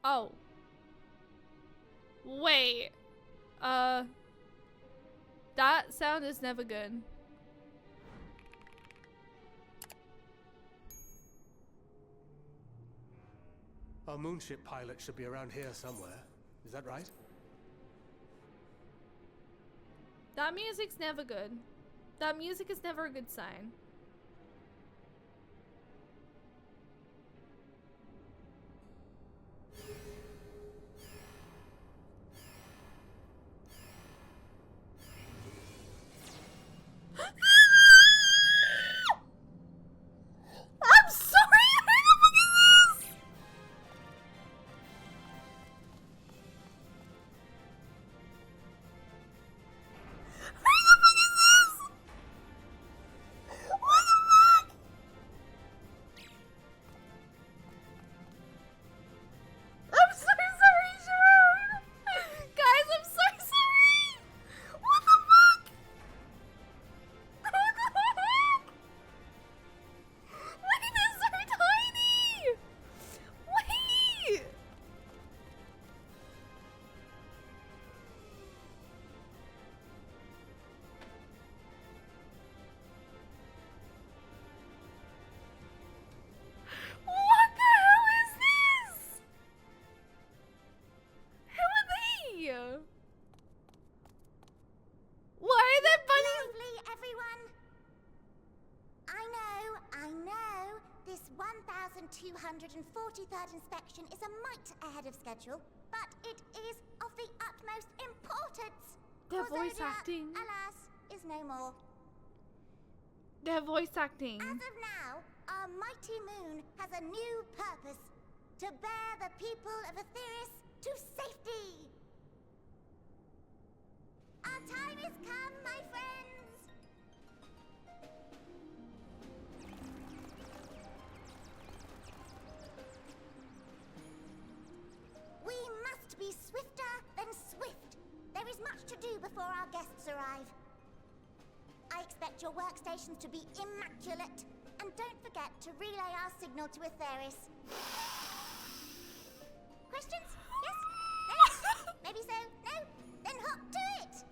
Oh. Wait. That sound is never good. Our moonship pilot should be around here somewhere. Is that right? That music's never good. That music is never a good sign. I'm sorry! Who the fuck is this? Who the fuck is this? What the fuck? I'm so sorry, Sharon! Guys, I'm so sorry! What the fuck? What the heck? Wait, they're so tiny! Wait! What the hell is this? Who are they? Why are there bunnies? Lovely, everyone. I know. This 1243rd inspection is a mite ahead of schedule, but it is of the utmost importance. Their For voice Zodiac, acting. alas, is no more. Their voice acting. As of now, our mighty moon has a new purpose: to bear the people of Etheris to safety. Our time is come, my friends. We must be swifter than swift. There is much to do before our guests arrive. I expect your workstations to be immaculate, and don't forget to relay our signal to Etheris. Questions? Yes? No? Maybe so? No? Then hop to it!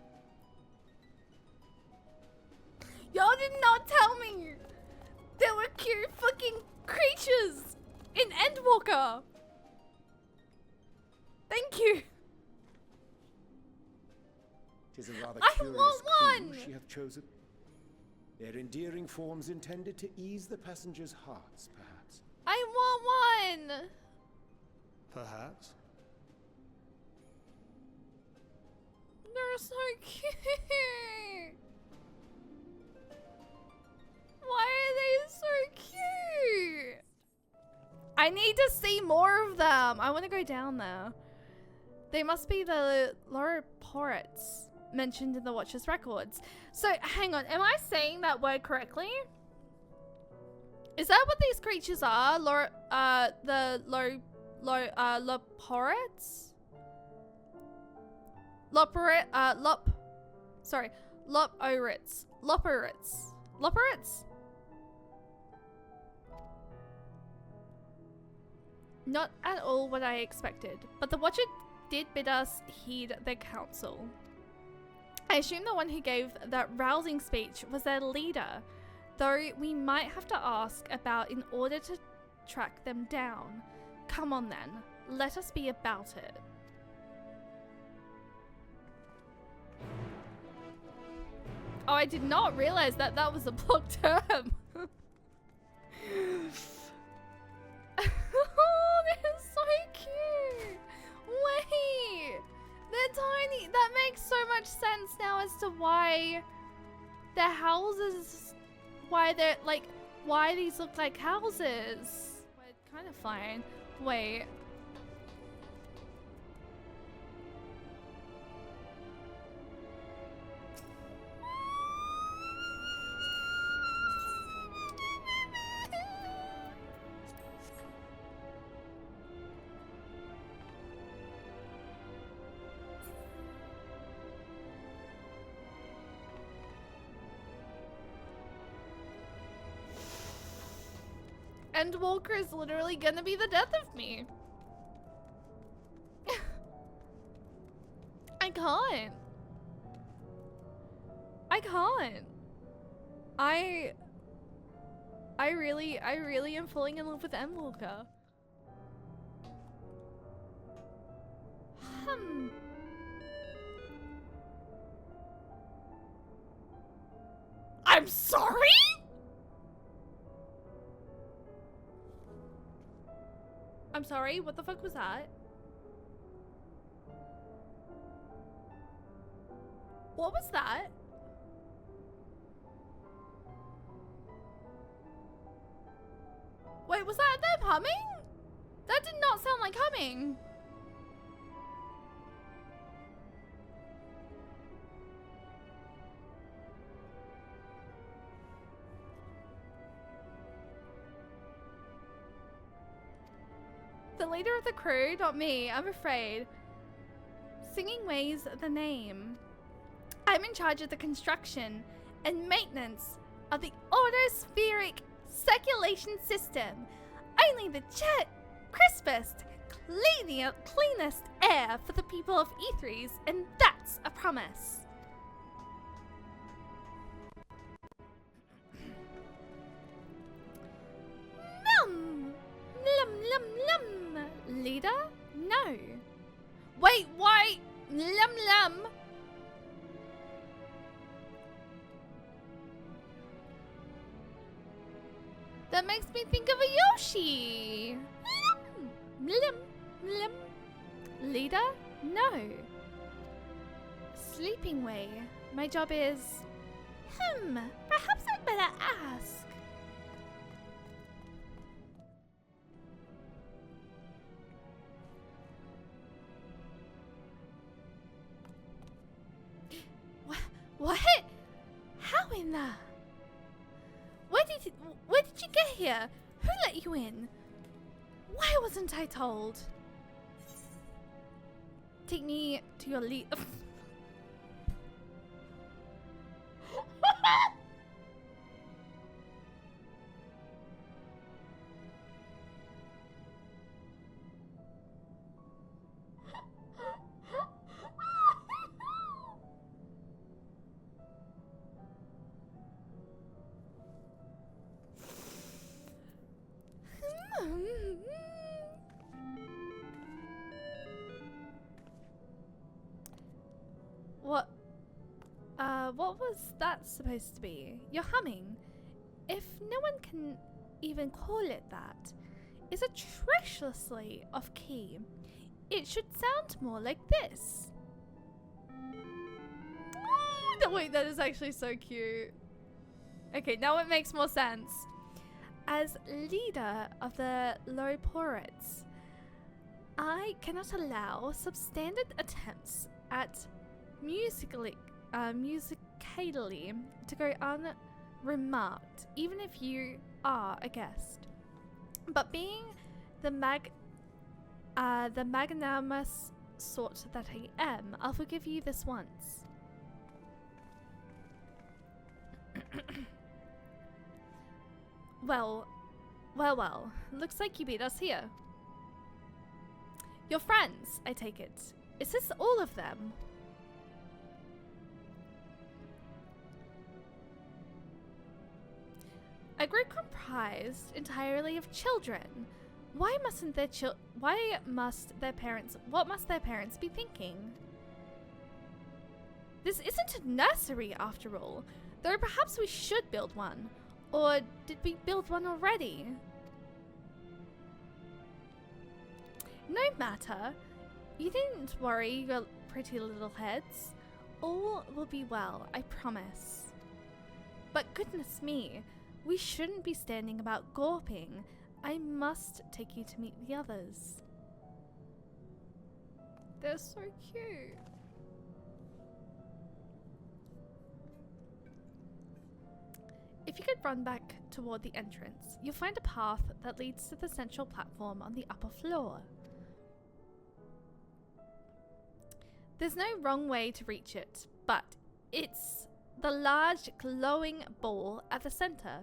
Y'all did not tell me there were cute fucking creatures in Endwalker. Thank you. Tis a rather I curious want crew one! she hath chosen. Their endearing forms intended to ease the passengers' hearts, perhaps. I want one. Perhaps. They're so cute. Why are they so cute? I need to see more of them. I want to go down there. They must be the Loroporets mentioned in the Watcher's records. So, hang on. Am I saying that word correctly? Is that what these creatures are? Loporets? Loporets. Loporets? Not at all what I expected, but the Watcher did bid us heed their counsel. I assume the one who gave that rousing speech was their leader, though we might have to ask about in order to track them down. Come on then, let us be about it. Oh, I did not realize that that was a blocked term. Oh, they're so cute. Wait, they're tiny. That makes so much sense now as to why their houses, why these look like houses. We're kind of fine. Wait. Endwalker is literally gonna be the death of me. I can't. I can't. I really am falling in love with Endwalker. I'm sorry? I'm sorry, what the fuck was that? What was that? Wait, was that them humming? That did not sound like humming. The leader of the crew, not me, I'm afraid. Singing Way's the name. I'm in charge of the construction and maintenance of the autospheric circulation system. Only the crispest, cleanest air for the people of Ffxiv, and that's a promise. Leader? No. Wait, why? Lum. That makes me think of a Yoshi. Lum. Leader? No. Sleeping Way. My job is... perhaps I'd better ask. What? How in the... Where did you get here? Who let you in? Why wasn't I told? Take me to your lead. What was that supposed to be? You're humming. If no one can even call it that, it's atrociously off key. It should sound more like this. Oh, wait, that is actually so cute. Okay, now it makes more sense. As leader of the Loriporites, I cannot allow substandard attempts at musically to go unremarked, even if you are a guest. But being the magnanimous sort that I am, I'll forgive you this once. Well. Looks like you beat us here. Your friends, I take it. Is this all of them? A group comprised entirely of children. What must their parents be thinking? This isn't a nursery after all, though perhaps we should build one. Or did we build one already? No matter. You needn't worry your pretty little heads. All will be well, I promise. But goodness me, we shouldn't be standing about gawping. I must take you to meet the others. They're so cute. If you could run back toward the entrance, you'll find a path that leads to the central platform on the upper floor. There's no wrong way to reach it, but it's the large glowing ball at the center.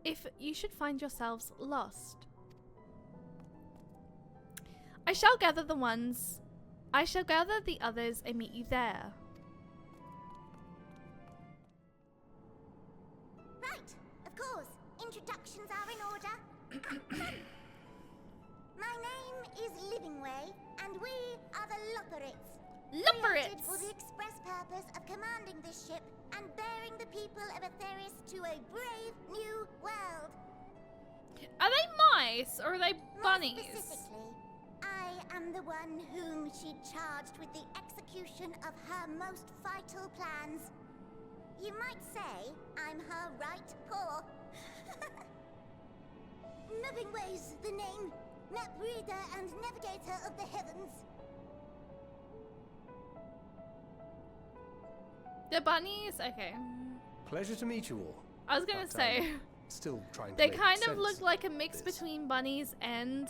If you should find yourselves lost, I shall gather the ones I shall gather the others and meet you there. Right, of course. Introductions are in order. My name is Livingway, and we are the Loporits. Created for the express purpose of commanding this ship and bearing the people of Etheris to a brave new world. Are they mice or are they bunnies? More specifically, I am the one whom she charged with the execution of her most vital plans. You might say I'm her right paw. Livingway's the name, map reader and navigator of the heavens. The bunnies? Okay. Pleasure to meet you all. I was gonna But, say, Still trying to they make kind of sense look like a of mix this. between bunnies and,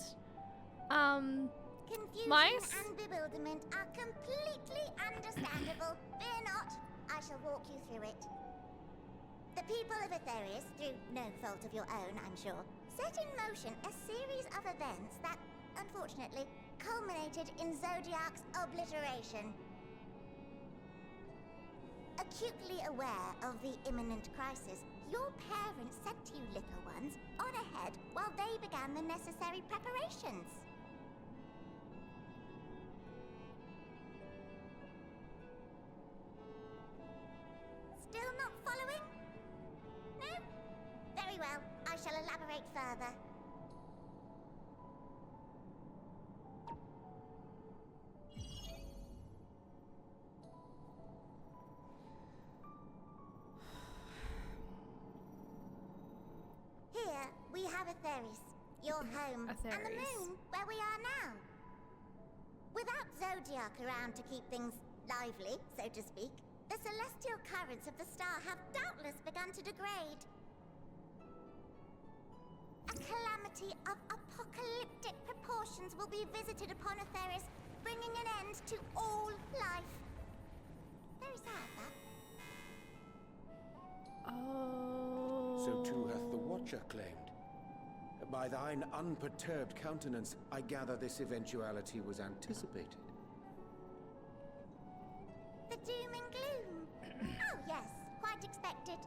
Confusion mice? and bewilderment are completely understandable. Fear not, I shall walk you through it. The people of Etheris, through no fault of your own, I'm sure, set in motion a series of events that, unfortunately, culminated in Zodiac's obliteration. Acutely aware of the imminent crisis, your parents sent you little ones on ahead while they began the necessary preparations. Still not following? No? Very well, I shall elaborate further. Here, we have Etheris, your home, and the Etheris. moon, where we are now. Without Zodiac around to keep things lively, so to speak, the celestial currents of the star have doubtless begun to degrade. A calamity of apocalyptic proportions will be visited upon Etheris, bringing an end to all life. Very sad, that. oh. So too hath the Watcher claimed. By thine unperturbed countenance, I gather this eventuality was anticipated. The doom and gloom. Oh yes, quite expected.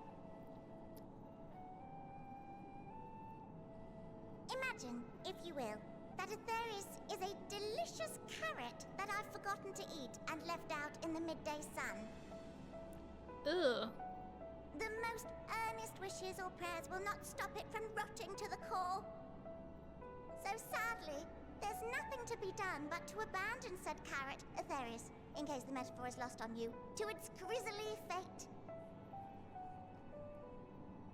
Imagine, if you will, that Etheris is a delicious carrot that I've forgotten to eat and left out in the midday sun. Ugh. The most earnest wishes or prayers will not stop it from rotting to the core. So sadly, there's nothing to be done but to abandon said carrot, Etheris, in case the metaphor is lost on you, to its grisly fate.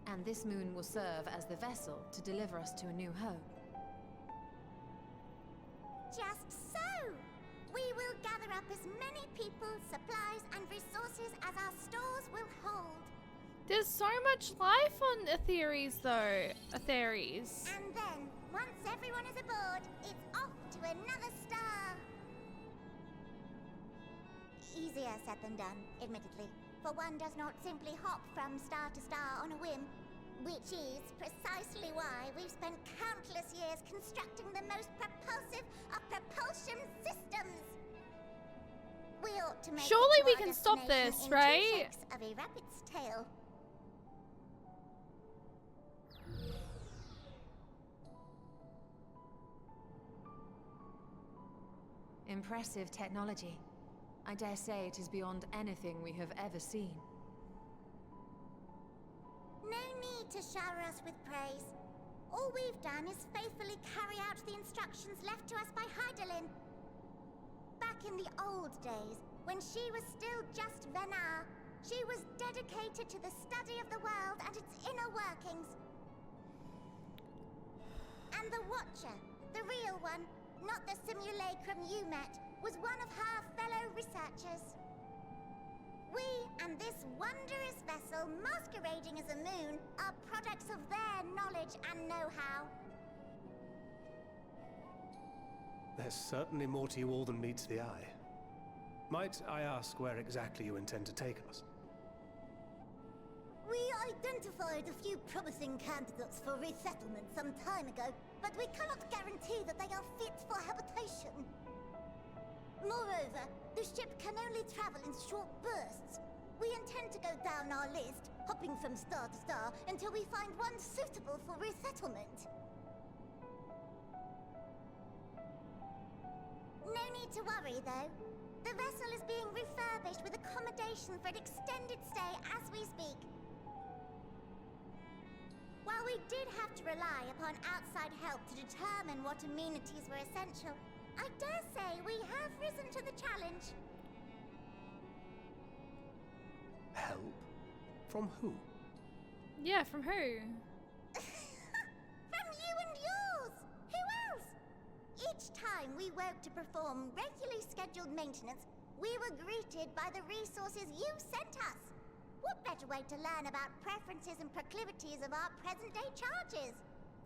And this moon will serve as the vessel to deliver us to a new home. Just so! We will gather up as many people, supplies, and resources as our stores will hold. There's so much life on Etheres though. Etheres. And then, once everyone is aboard, it's off to another star. Easier said than done, admittedly, for one does not simply hop from star to star on a whim, which is precisely why we've spent countless years constructing the most propulsive of propulsion systems. We ought to make Surely it to we our can stop destination this, in 2 right? shakes of a rabbit's tail. Impressive technology. I dare say it is beyond anything we have ever seen. No need to shower us with praise. All we've done is faithfully carry out the instructions left to us by Hydaelyn. Back in the old days, when she was still just Venar, she was dedicated to the study of the world and its inner workings. And the Watcher, the real one, not the simulacrum you met, was one of her fellow researchers. We and this wondrous vessel masquerading as a moon are products of their knowledge and know-how. There's certainly more to you all than meets the eye. Might I ask where exactly you intend to take us? We identified a few promising candidates for resettlement some time ago, but we cannot guarantee that they are fit for habitation. Moreover, Moreover, the ship can only travel in short bursts. We intend to go down our list, hopping from star to star, until we find one suitable for resettlement. No need to worry, though. The vessel is being refurbished with accommodation for an extended stay as we speak. While we did have to rely upon outside help to determine what amenities were essential, I dare say we have risen to the challenge. Help? From who? Yeah, from who? From you and yours! Who else? Each time we woke to perform regularly scheduled maintenance, we were greeted by the resources you sent us. What better way to learn about preferences and proclivities of our present-day charges?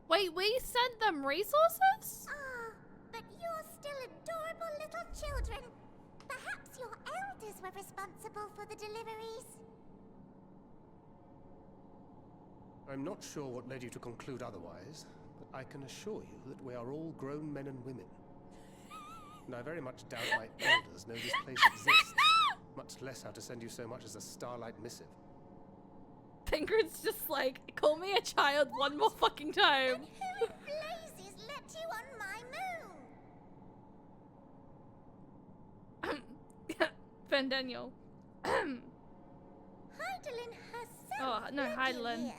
Wait, we sent them resources? Ah, but you're still adorable little children. Perhaps your elders were responsible for the deliveries. I'm not sure what led you to conclude otherwise, but I can assure you that we are all grown men and women. And I very much doubt my elders know this place exists, much less how to send you so much as a starlight missive. Penguin's just like, call me a child one more fucking time. And who in blazes let you on my moon? Ben Daniel. Heidelin herself. Oh, no, led you Heidelin. here.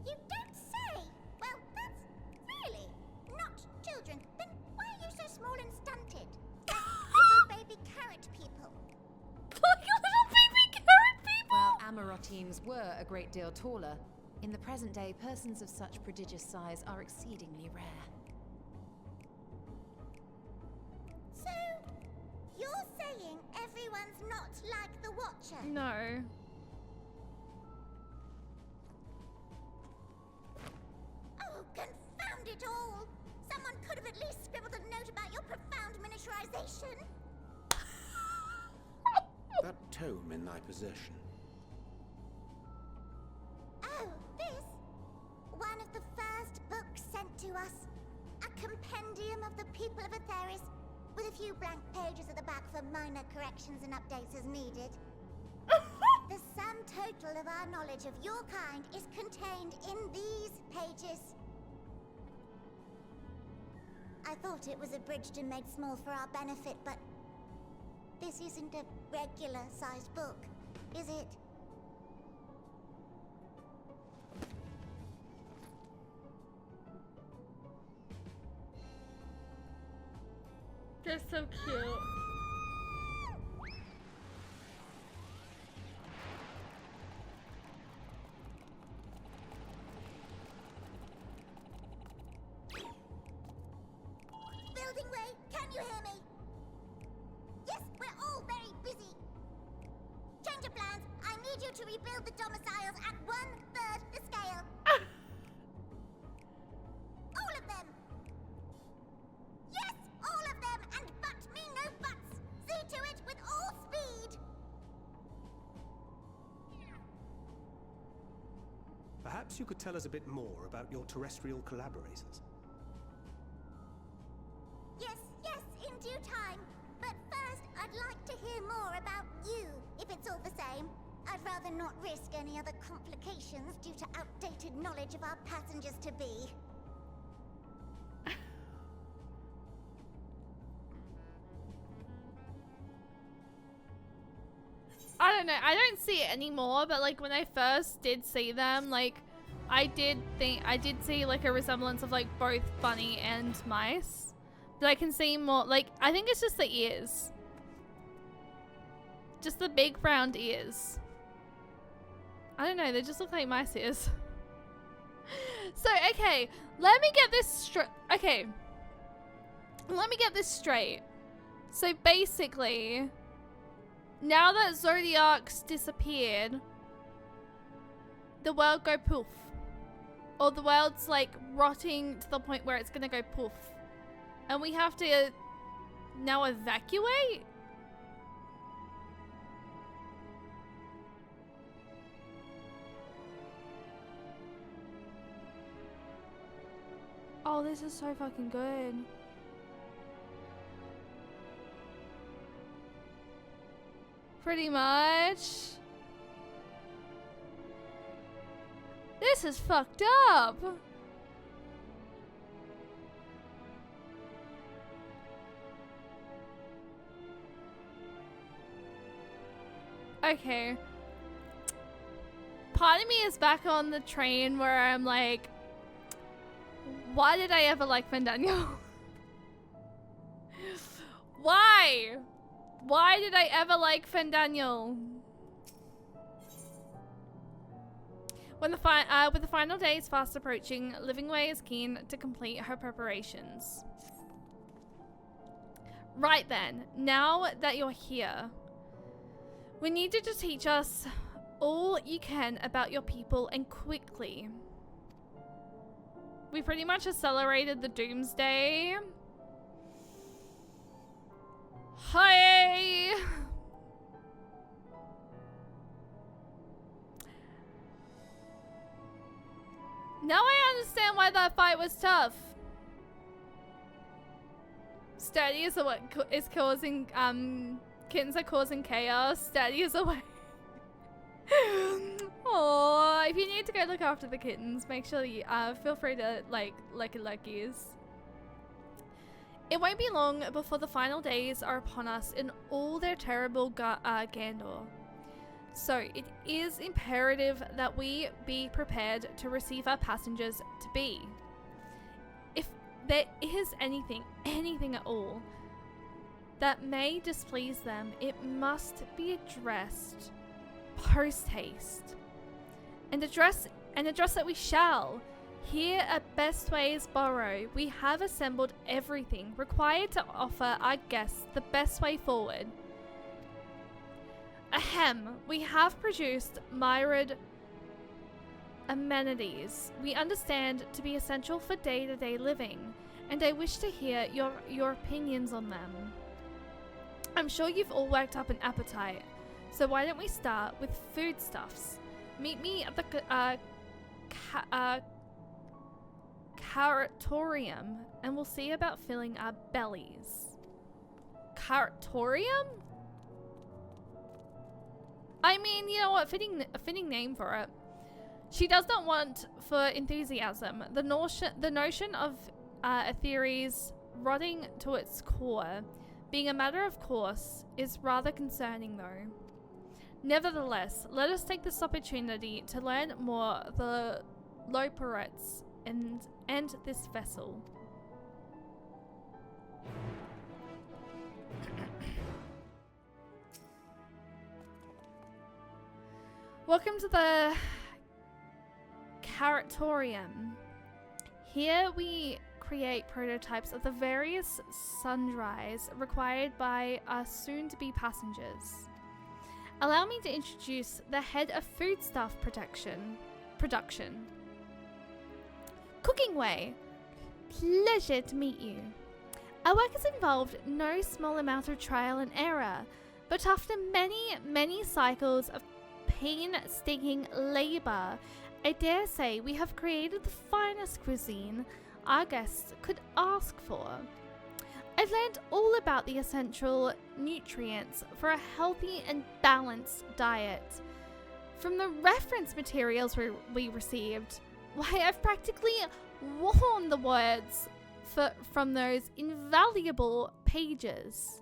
You don't say. Well, that's really not children. Then why are you so small and stunted? Like little baby carrot people. Like little baby carrot people. While Amarotines were a great deal taller, in the present day, persons of such prodigious size are exceedingly rare. So, you're saying everyone's not like the Watcher? No. Oh, confound it all! Someone could have at least scribbled a note about your profound miniaturization. That tome in thy possession. Oh, this? One of the first books sent to us. A compendium of the people of Etheris, with a few blank pages at the back for minor corrections and updates as needed. The sum total of our knowledge of your kind is contained in these pages. I thought it was abridged and made small for our benefit, but this isn't a regular-sized book, is it? They're so cute. Building way, can you hear me? Yes, we're all very busy. Change of plans. I need you to rebuild the domiciles at 1/3 the scale. All of them. Yes, all of them, and but me no buts. See to it with all speed. Perhaps you could tell us a bit more about your terrestrial collaborators. Yes, in due time. But first, I'd like to hear more about you, if it's all the same. I'd rather not risk any other complications due to outdated knowledge of our passengers-to-be. I don't know. I don't see it anymore, but like when I first did see them, like I did see like a resemblance of like both bunny and mice. But I can see more, like I think it's just the ears. Just the big round ears. I don't know, they just look like mice ears. So, okay, let me get this straight. Okay. Let me get this straight. So basically, now that Zodiac's disappeared, the world go poof. Or the world's like rotting to the point where it's gonna go poof. And we have to now evacuate? Oh, this is so fucking good. Pretty much. This is fucked up. Okay. Part of me is back on the train where I'm like, why did I ever like Fandaniel? Why? Why did I ever like Fandaniel? With the final days fast approaching, Livingway is keen to complete her preparations. Right then, now that you're here, we need you to teach us all you can about your people and quickly. We pretty much accelerated the doomsday. Hi! Now I understand why that fight was tough. Steady is what is causing, kittens are causing chaos. Steady is away. Oh, if you need to go look after the kittens, make sure you feel free to like luckies. It won't be long before the final days are upon us in all their terrible Gandor. So it is imperative that we be prepared to receive our passengers to be. If there is anything at all that may displease them, it must be addressed post haste. And address that we shall. Here at Best Ways Borrow, we have assembled everything required to offer our guests the best way forward. Ahem, we have produced myriad amenities we understand to be essential for day-to-day living, and I wish to hear your opinions on them. I'm sure you've all worked up an appetite, so why don't we start with foodstuffs? Meet me at the Caratorium, and we'll see about filling our bellies. Caratorium? I mean, you know what? A fitting name for it. She does not want for enthusiasm. The notion of Etheri's rotting to its core, being a matter of course, is rather concerning though. Nevertheless, let us take this opportunity to learn more of the Loporets and this vessel. Welcome to the Caratorium. Here we create prototypes of the various sundries required by our soon-to-be passengers. Allow me to introduce the head of foodstuff production. Cooking Way. Pleasure to meet you. Our work has involved no small amount of trial and error, but after many cycles of painstaking labor, I dare say we have created the finest cuisine our guests could ask for. I've learned all about the essential nutrients for a healthy and balanced diet. From the reference materials we received, why, I've practically worn the words from those invaluable pages.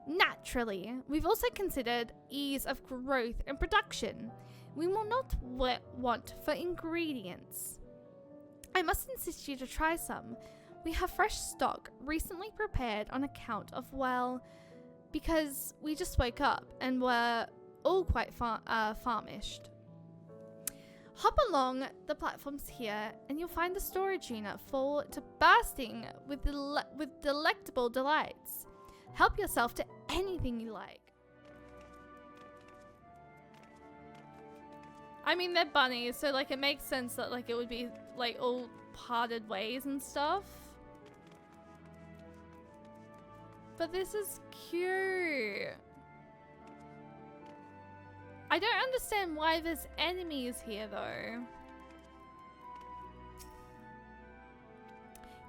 Naturally, we've also considered ease of growth and production. We will not want for ingredients. I must insist you to try some. We have fresh stock recently prepared on account of, well, because we just woke up and were all quite famished. Hop along the platforms here and you'll find the storage unit full to bursting with delectable delights. Help yourself to anything you like. I mean, they're bunnies, so like it makes sense that like it would be like all parted ways and stuff. But this is cute. I don't understand why there's enemies here though.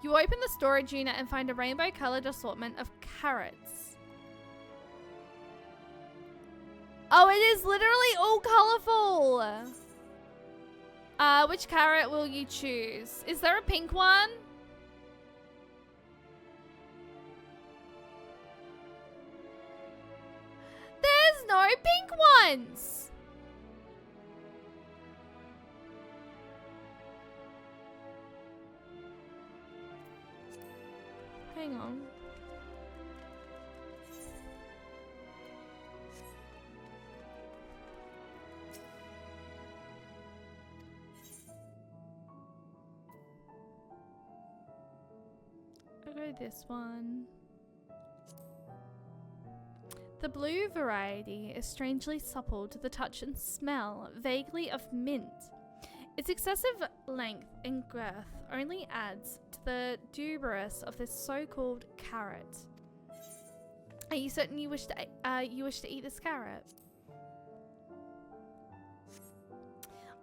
You open the storage unit and find a rainbow colored assortment of carrots. Oh, it is literally all colorful. Which carrot will you choose? Is there a pink one? There's no pink ones. Hang on. I'll go this one. The blue variety is strangely supple to the touch and smell, vaguely of mint. Its excessive length and girth only adds to the dubious of this so-called carrot. Are you certain you wish to eat this carrot?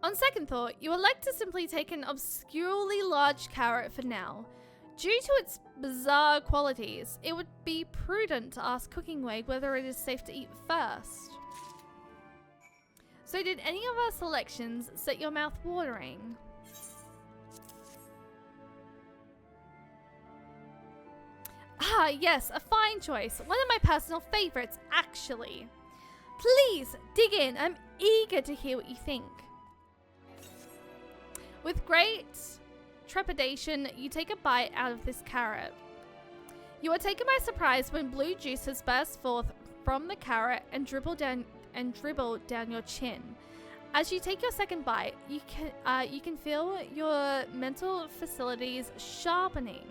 On second thought, you would like to simply take an obscurely large carrot for now. Due to its bizarre qualities, it would be prudent to ask Cooking Wag whether it is safe to eat first. So did any of our selections set your mouth watering? Ah, yes, a fine choice. One of my personal favorites, actually. Please, dig in. I'm eager to hear what you think. With great trepidation, you take a bite out of this carrot. You are taken by surprise when blue juices burst forth from the carrot and dribble down your chin. As you take your second bite, you can feel your mental facilities sharpening.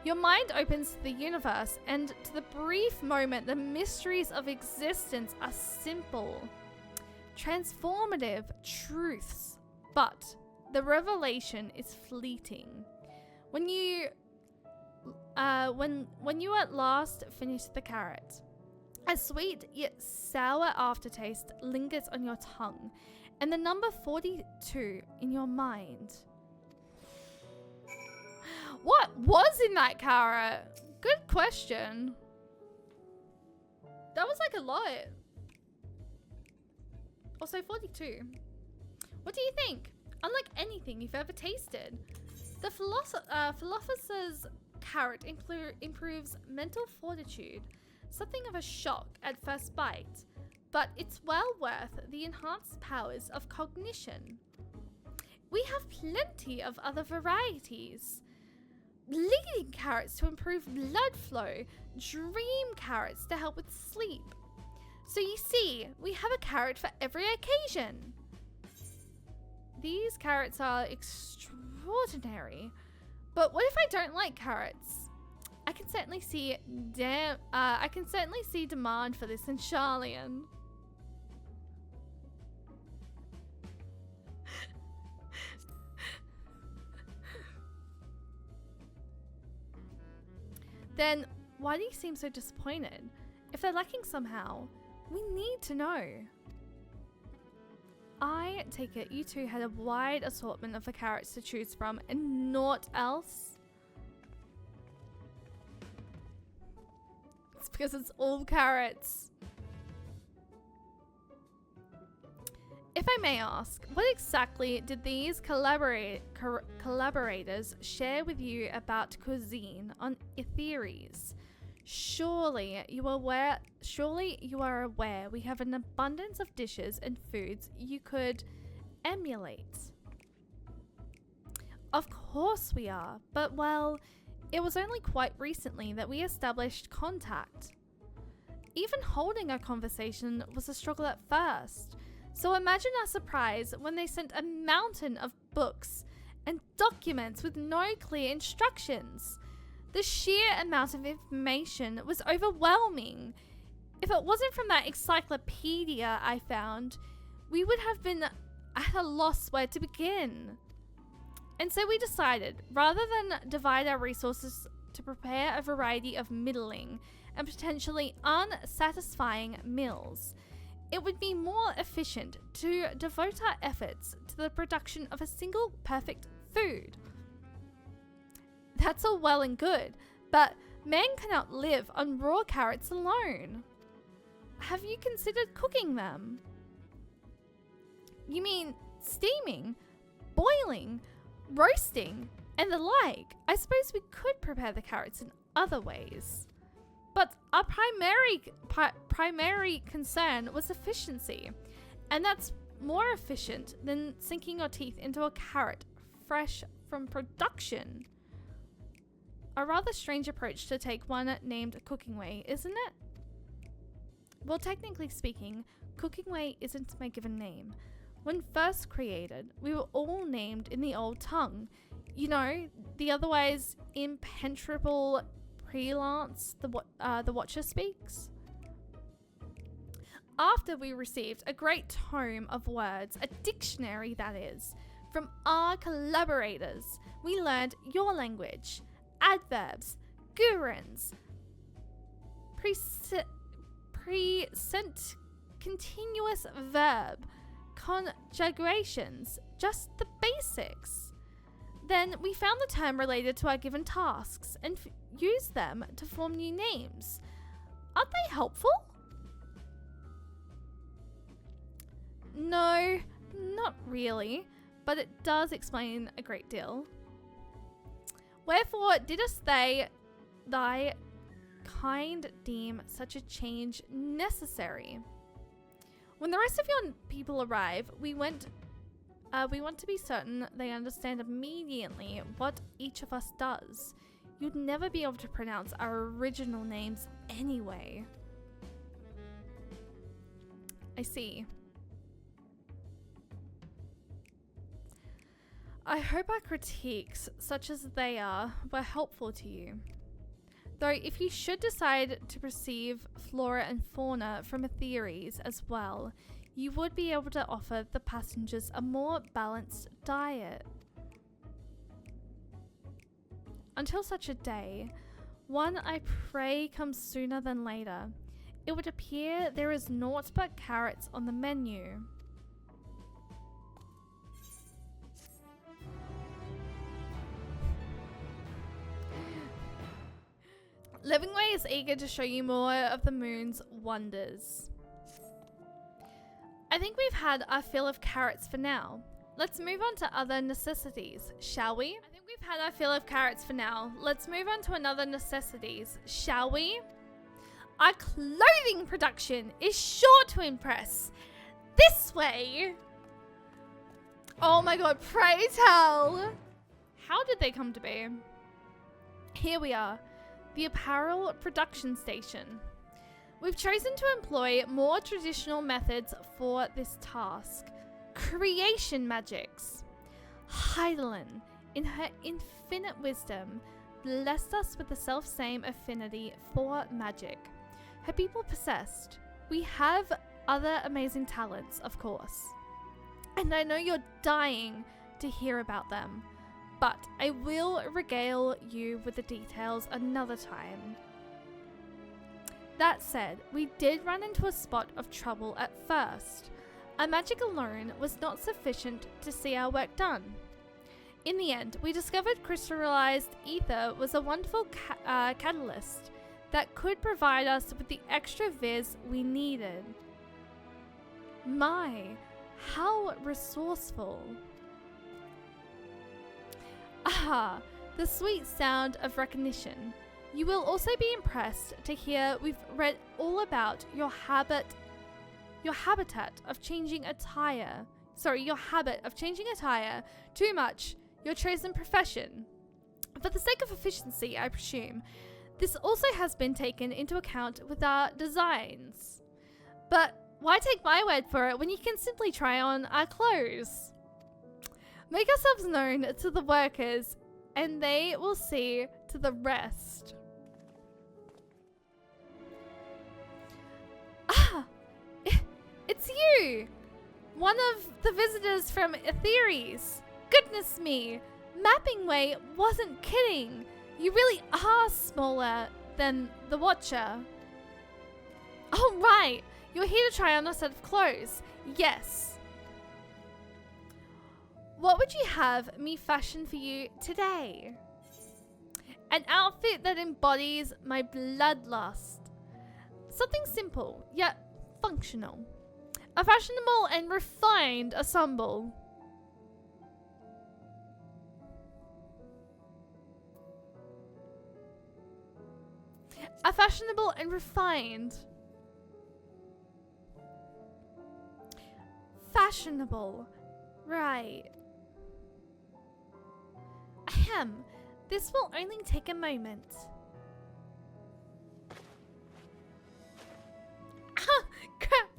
Your mind opens to the universe, and to the brief moment, the mysteries of existence are simple, transformative truths, but the revelation is fleeting. When you at last finish the carrot, a sweet yet sour aftertaste lingers on your tongue, and the number 42 in your mind. What was in that carrot? Good question. That was like a lot. Also 42. What do you think? Unlike anything you've ever tasted, the philosopher's carrot improves mental fortitude, something of a shock at first bite, but it's well worth the enhanced powers of cognition. We have plenty of other varieties. Bleeding carrots to improve blood flow, dream carrots to help with sleep. So you see, we have a carrot for every occasion. These carrots are extraordinary, but what if I don't like carrots? I can certainly see demand for this in Charlian. Then why do you seem so disappointed? If they're lacking somehow, we need to know. I take it you two had a wide assortment of the carrots to choose from and naught else? It's because it's all carrots. If I may ask, what exactly did these collaborators share with you about cuisine on Ffxiv? Surely you are aware we have an abundance of dishes and foods you could emulate. Of course we are, but well, it was only quite recently that we established contact. Even holding a conversation was a struggle at first, so imagine our surprise when they sent a mountain of books and documents with no clear instructions. The sheer amount of information was overwhelming. If it wasn't from that encyclopedia I found, we would have been at a loss where to begin. And so we decided, rather than divide our resources to prepare a variety of middling and potentially unsatisfying meals, it would be more efficient to devote our efforts to the production of a single perfect food. That's all well and good, but man cannot live on raw carrots alone. have you considered cooking them? You mean steaming, boiling, roasting, and the like? I suppose we could prepare the carrots in other ways. But our primary concern was efficiency. And that's more efficient than sinking your teeth into a carrot fresh from production. A rather strange approach to take one named Cooking Way, isn't it? Well, technically speaking, Cooking Way isn't my given name. When first created, we were all named in the old tongue. You know, the otherwise impenetrable prelance the Watcher speaks. After we received a great tome of words, a dictionary that is, from our collaborators, we learned your language, adverbs, gerunds, present continuous verb, conjugations, just the basics. Then we found the term related to our given tasks and used them to form new names. Aren't they helpful? No, not really, but it does explain a great deal. Wherefore didst thy kind deem such a change necessary? When the rest of your people arrive, we want to be certain they understand immediately what each of us does. You'd never be able to pronounce our original names anyway. I see. I hope our critiques, such as they are, were helpful to you. Though if you should decide to perceive flora and fauna from a theories as well, you would be able to offer the passengers a more balanced diet. Until such a day, one I pray comes sooner than later, it would appear there is naught but carrots on the menu. Livingway is eager to show you more of the moon's wonders. I think we've had our fill of carrots for now. Let's move on to other necessities, shall we? I think we've had our fill of carrots for now. Let's move on to another necessities, shall we? Our clothing production is sure to impress. This way! Oh my god, pray tell! How did they come to be? Here we are. The apparel production station. We've chosen to employ more traditional methods for this task. Creation magics. Heidelin, in her infinite wisdom, blessed us with the self-same affinity for magic. Her people possessed. We have other amazing talents, of course. And I know you're dying to hear about them. But I will regale you with the details another time. That said, we did run into a spot of trouble at first. Our magic alone was not sufficient to see our work done. In the end, we discovered crystallized ether was a wonderful catalyst that could provide us with the extra viz we needed. My, how resourceful. Ah, the sweet sound of recognition. You will also be impressed to hear we've read all about your habit of changing attire. Your habit of changing attire too much, your chosen profession. For the sake of efficiency, I presume, this also has been taken into account with our designs. But why take my word for it when you can simply try on our clothes? Make ourselves known to the workers, and they will see to the rest. Ah! It's you! One of the visitors from Etheres. Goodness me! Mapping Way wasn't kidding. You really are smaller than the Watcher. Oh, right! You're here to try on a set of clothes. Yes. What would you have me fashion for you today? An outfit that embodies my bloodlust. Something simple, yet functional. A fashionable and refined ensemble. A fashionable and refined. Fashionable. Right. Ahem. This will only take a moment. Ah! Crap!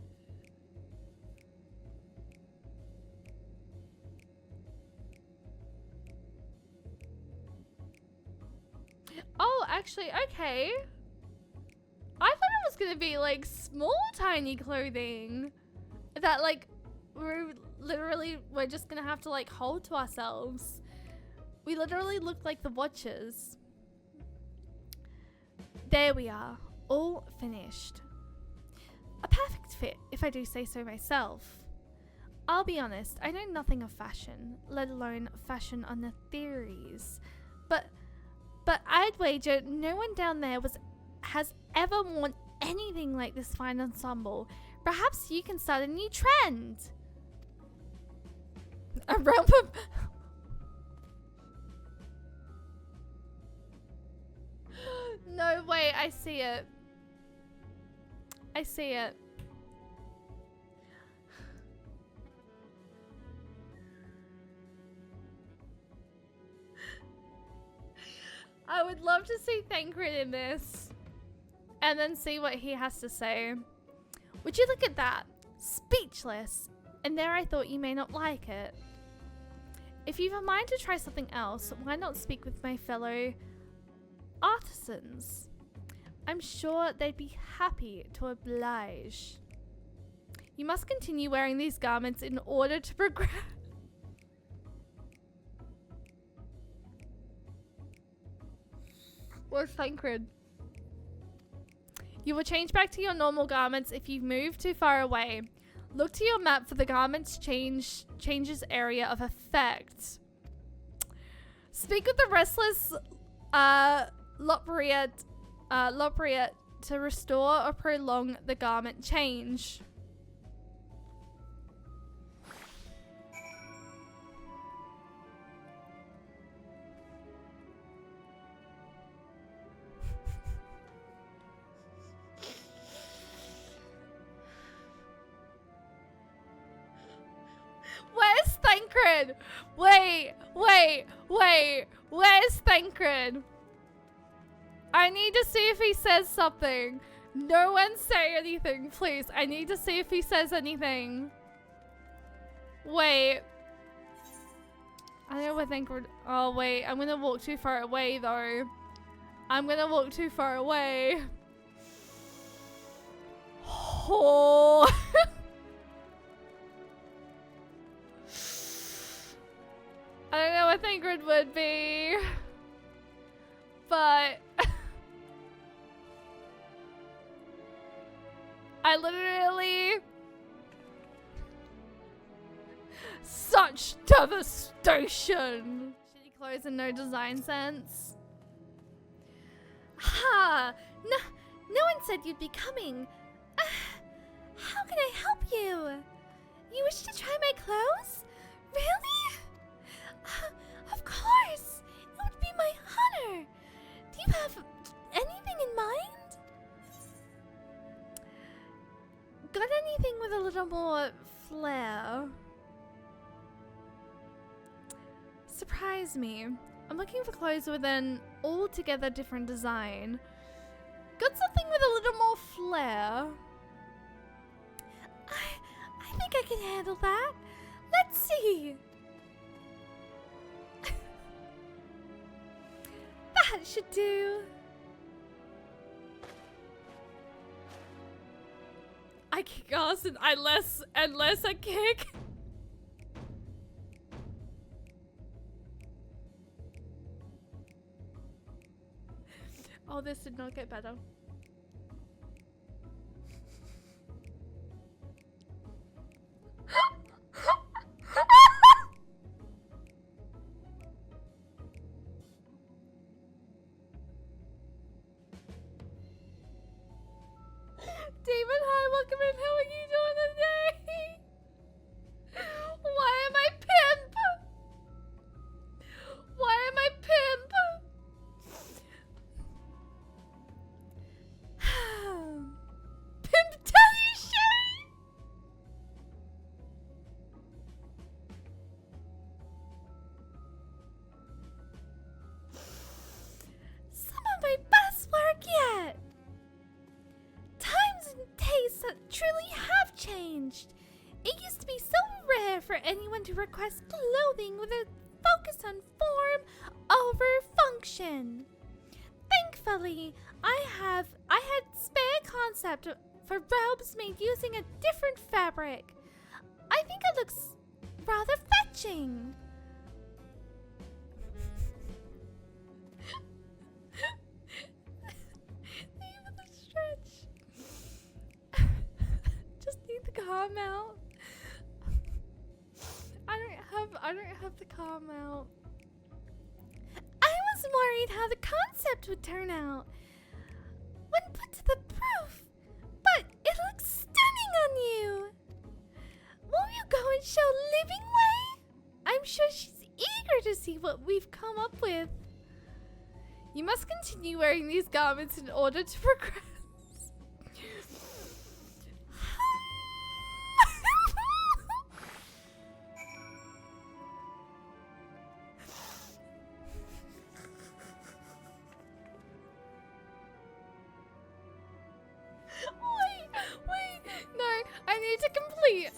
Oh, actually, okay. I thought it was gonna be like small, tiny clothing that like we're just gonna have to like hold to ourselves. We literally looked like the Watchers. There we are, all finished. A perfect fit, if I do say so myself. I'll be honest, I know nothing of fashion, let alone fashion on the theories. But I'd wager no one down there has ever worn anything like this fine ensemble. Perhaps you can start a new trend. A realm of... No way, I see it. I see it. I would love to see Thancred in this. And then see what he has to say. Would you look at that? Speechless. And there I thought you may not like it. If you've a mind to try something else, why not speak with my fellow artisans? I'm sure they'd be happy to oblige. You must continue wearing these garments in order to progress. Where's Thancred? You will change back to your normal garments if you've moved too far away. Look to your map for the garments changes area of effect. Speak with the restless Lopriet to restore or prolong the garment change. Where's Thancred? Wait. Where's Thancred? I need to see if he says something. No one say anything, please. I need to see if he says anything. Wait. I know where Thancred... Oh, wait. I'm gonna walk too far away, though. I'm gonna walk too far away. Oh... I don't know what Thancred would be, but I literally... Such devastation! Shitty clothes and no design sense. Ha! No one said you'd be coming. How can I help you? You wish to try my clothes? Really? Of course! It would be my honor! Do you have anything in mind? Got anything with a little more flair? Surprise me. I'm looking for clothes with an altogether different design. Got something with a little more flair? I think I can handle that. Let's see. That should do. I kick ass and unless I kick. Oh, this did not get better. Demon, hi, welcome in. How are you doing today? Why am I pimp? Why am I pimp? Pimp Daddy Shay! Some of my best work yet! Times and tastes that truly have changed. It used to be so rare for anyone to request clothing with a focus on form over function. Thankfully, I had spare concept for robes made using a different fabric. I think it looks rather fetching. Even the stretch. Just need the calm out. I don't have the calm out. I was worried how the concept would turn out when put to the proof, but it looks stunning on you. Will you go and show Living Way? I'm sure she's eager to see what we've come up with. You must continue wearing these garments in order to progress. Wait, no, I need to complete.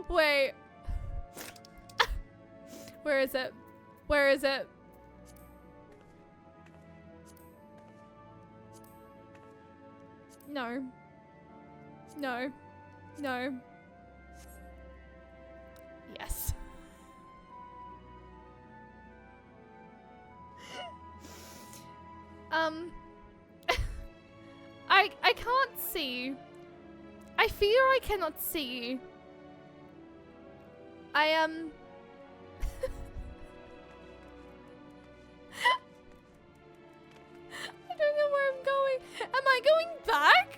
Wait. Where is it? Where is it? No. Yes. I can't see. I fear I cannot see. I don't know where I'm going. Am I going back?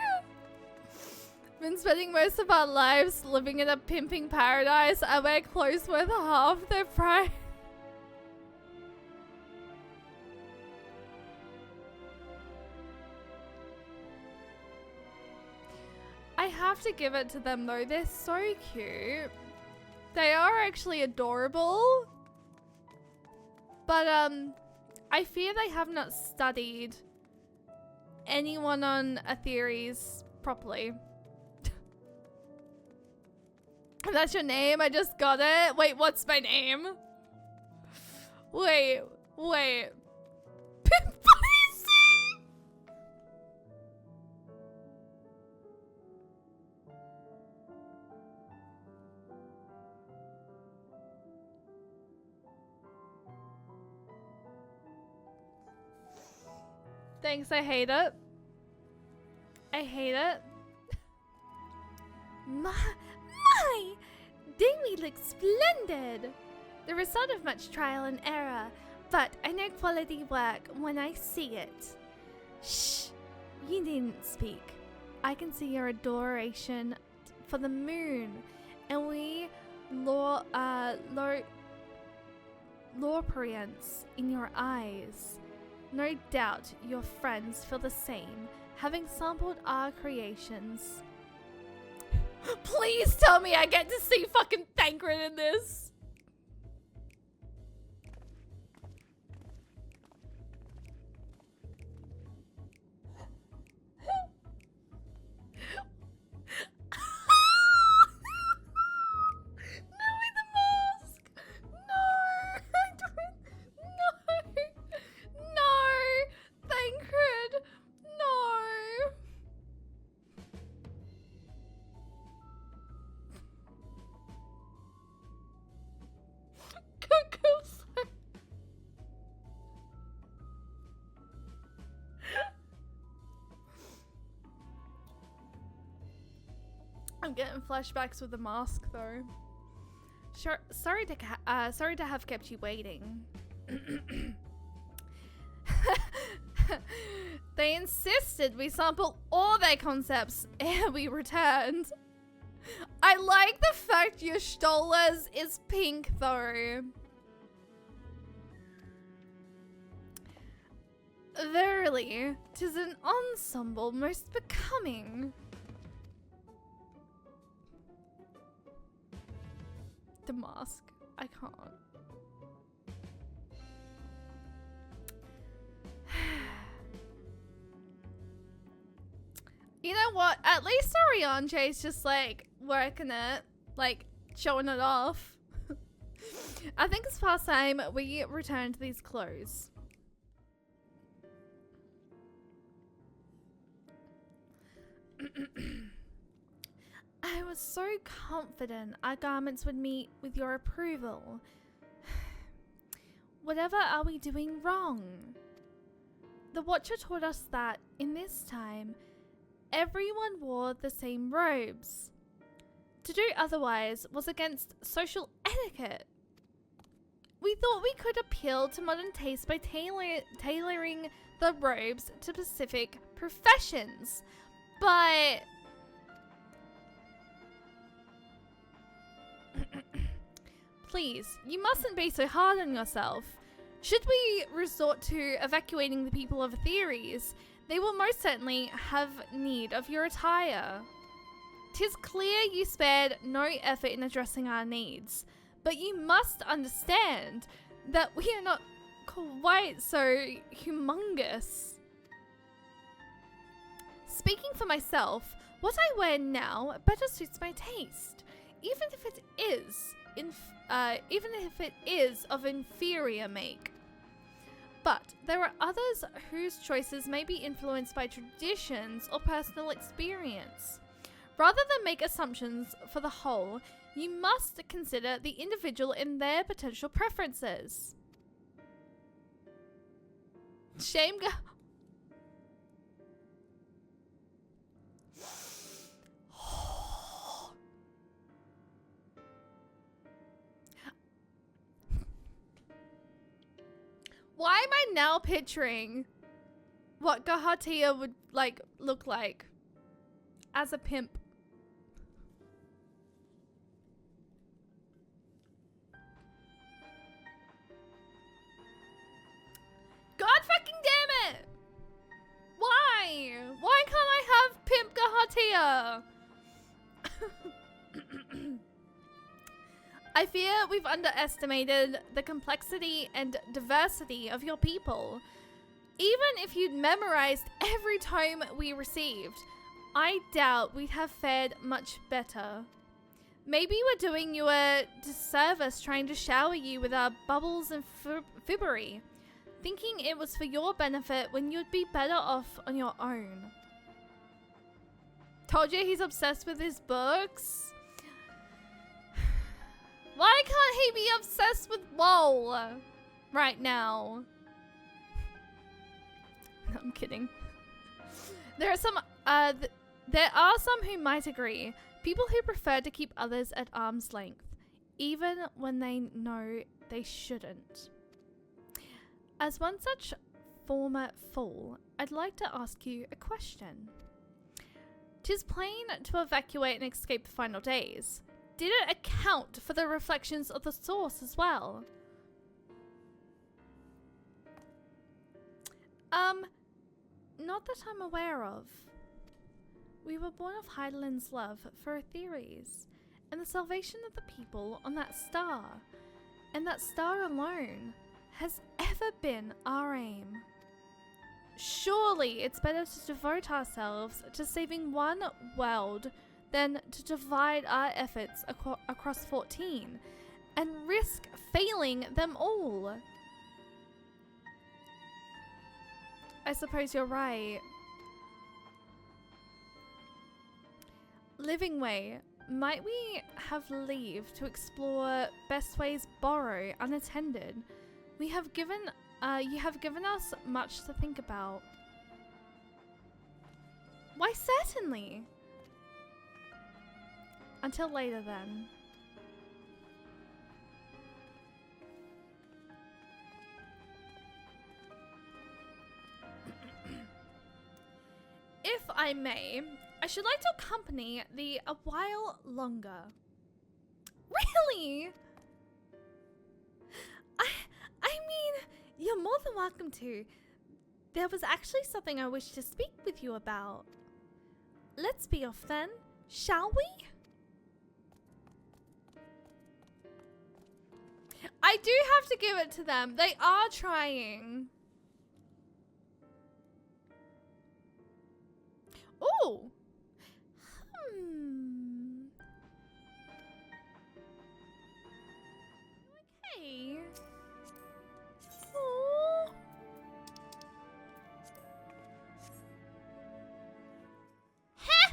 Been spending most of our lives living in a pimping paradise. I wear clothes worth half their price. I have to give it to them though, they're so cute. They are actually adorable. But I fear they have not studied anyone on Aetheri's properly. That's your name? I just got it. Wait, what's my name? Wait. Pimp Bunnies! Thanks, I hate it. My! They look splendid! The result of much trial and error, but I know quality work when I see it. Shh! You needn't speak. I can see your adoration for the moon, and we Lorperians in your eyes. No doubt your friends feel the same, having sampled our creations. Please tell me I get to see fucking Thancred in this. I'm getting flashbacks with the mask though. Sure, sorry to have kept you waiting. They insisted we sample all their concepts ere we returned. I like the fact your Stolas is pink though. Verily, 'tis an ensemble most becoming. The mask. I can't. You know what? At least urianger is just like working it, like showing it off. I think it's past time we return to these clothes. I was so confident our garments would meet with your approval. Whatever are we doing wrong? The Watcher taught us that in this time, everyone wore the same robes. To do otherwise was against social etiquette. We thought we could appeal to modern taste by tailoring the robes to specific professions, but please, you mustn't be so hard on yourself. Should we resort to evacuating the people of Theories, they will most certainly have need of your attire. 'Tis clear you spared no effort in addressing our needs, but you must understand that we are not quite so humongous. Speaking for myself, what I wear now better suits my taste, even if it is of inferior make. But there are others whose choices may be influenced by traditions or personal experience. Rather than make assumptions for the whole, you must consider the individual and their potential preferences. Shame go. Why am I now picturing what Gahatia would look like as a pimp? God fucking damn it! Why? Why can't I have pimp Gahatia? I fear we've underestimated the complexity and diversity of your people. Even if you'd memorized every tome we received, I doubt we'd have fared much better. Maybe we're doing you a disservice trying to shower you with our bubbles and fibbery, thinking it was for your benefit when you'd be better off on your own. Told you he's obsessed with his books. Why can't he be obsessed with WoW right now? No, I'm kidding. There are some who might agree. People who prefer to keep others at arm's length, even when they know they shouldn't. As one such former fool, I'd like to ask you a question. 'Tis plain to evacuate and escape the final days. Did it account for the reflections of the source as well? Not that I'm aware of. We were born of Heidelin's love for Theories, and the salvation of the people on that star, and that star alone, has ever been our aim. Surely it's better to devote ourselves to saving one world than to divide our efforts across 14 and risk failing them all. I suppose you're right. Living Way, might we have leave to explore best ways borrow unattended? You have given us much to think about. Why, certainly. Until later then. I may, I should like to accompany thee a while longer. Really? I mean, you're more than welcome to. There was actually something I wish to speak with you about. Let's be off then, shall we? I do have to give it to them. They are trying. Ooh. Okay. Ooh. Heh.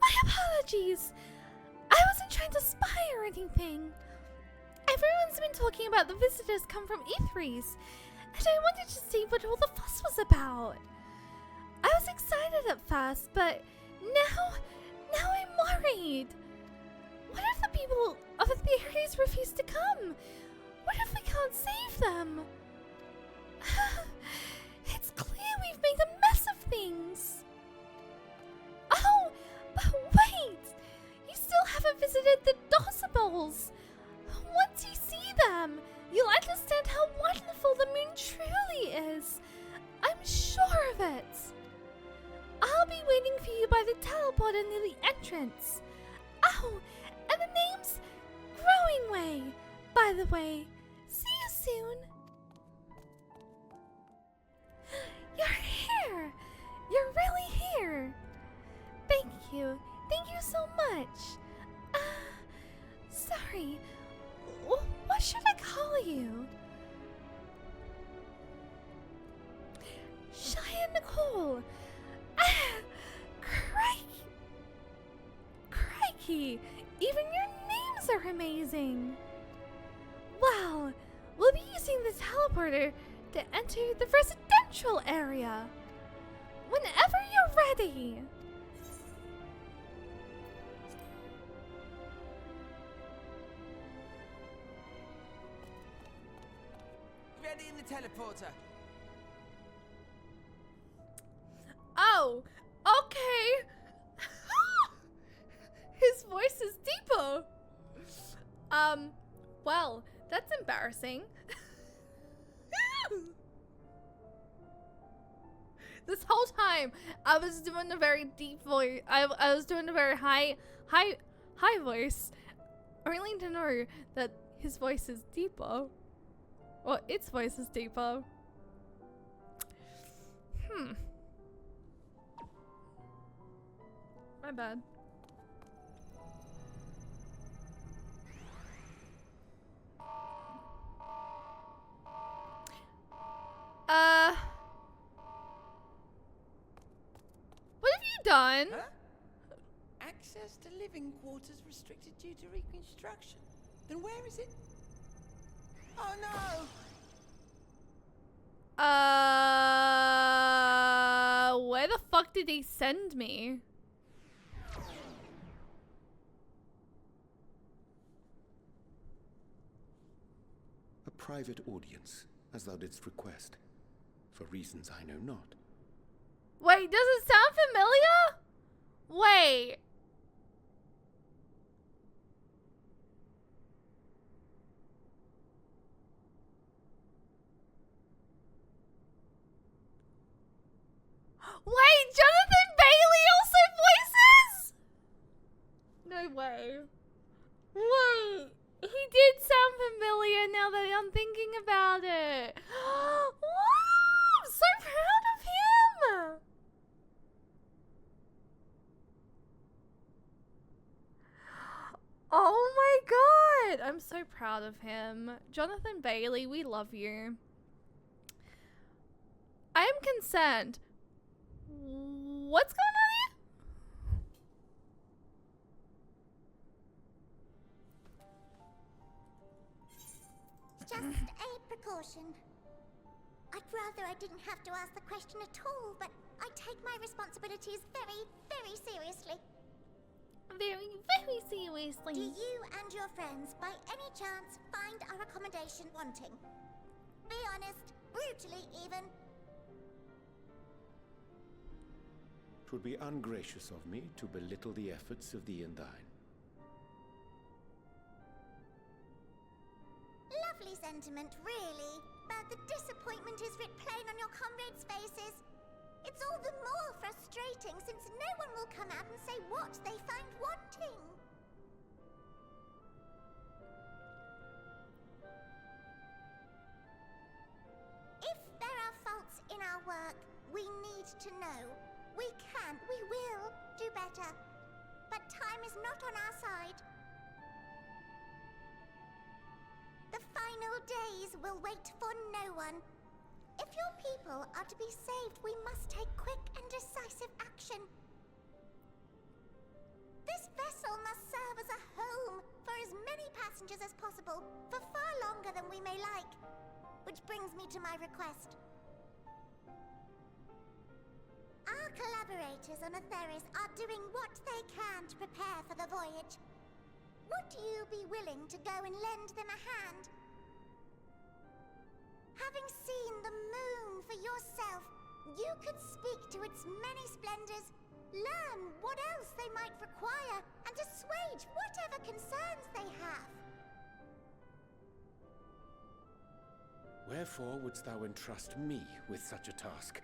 My apologies. I wasn't trying to spy or anything. Everyone's been talking about the visitors come from Ffxiv, and I wanted to see what all the fuss was about. I was excited at first, but now I'm worried. What if the people of the Ffxiv refuse to come? What if we can't save them? It's clear we've made a mess of things. Oh, but wait! You still haven't visited the Dosibles. Once you see them, you'll understand how wonderful the moon truly is. I'm sure of it. I'll be waiting for you by the teleporter near the entrance. Oh, and the name's Growing Way, by the way. See you soon. You're here. You're really here. Thank you. Thank you so much. Sorry. What should I call you? Cheyenne Nicole. Crikey. Even your names are amazing. Well, we'll be using the teleporter to enter the residential area. Whenever you're ready. Ready in the teleporter. Oh, okay. His voice is deeper. Well, that's embarrassing. This whole time, I was doing a very deep voice. I was doing a very high voice. Only to know that his voice is deeper. Well, its voice is deeper. My bad. What have you done? Huh? Access to living quarters restricted due to reconstruction. Then where is it? Oh no! Where the fuck did he send me? A private audience, as thou didst request, for reasons I know not. Wait, does it sound familiar? Wait. Wait, Jonathan Bailey also voices? No way. Wait, he did sound familiar now that I'm thinking about it. Wow, I'm so proud of him. Oh my god, I'm so proud of him. Jonathan Bailey, we love you. I am concerned. What's going on here? Just a precaution. I'd rather I didn't have to ask the question at all, but I take my responsibilities very, very seriously. Very, very seriously. Do you and your friends, by any chance, find our accommodation wanting? Be honest, brutally even. It would be ungracious of me to belittle the efforts of thee and thine. Lovely sentiment, really. But the disappointment is writ plain on your comrades' faces. It's all the more frustrating since no one will come out and say what they find wanting. If there are faults in our work, we need to know. We can, we will do better. But time is not on our side. The final days will wait for no one. If your people are to be saved, we must take quick and decisive action. This vessel must serve as a home for as many passengers as possible, for far longer than we may like. Which brings me to my request. Our collaborators on Atheris are doing what they can to prepare for the voyage. Would you be willing to go and lend them a hand? Having seen the moon for yourself, you could speak to its many splendors, learn what else they might require, and assuage whatever concerns they have. Wherefore wouldst thou entrust me with such a task?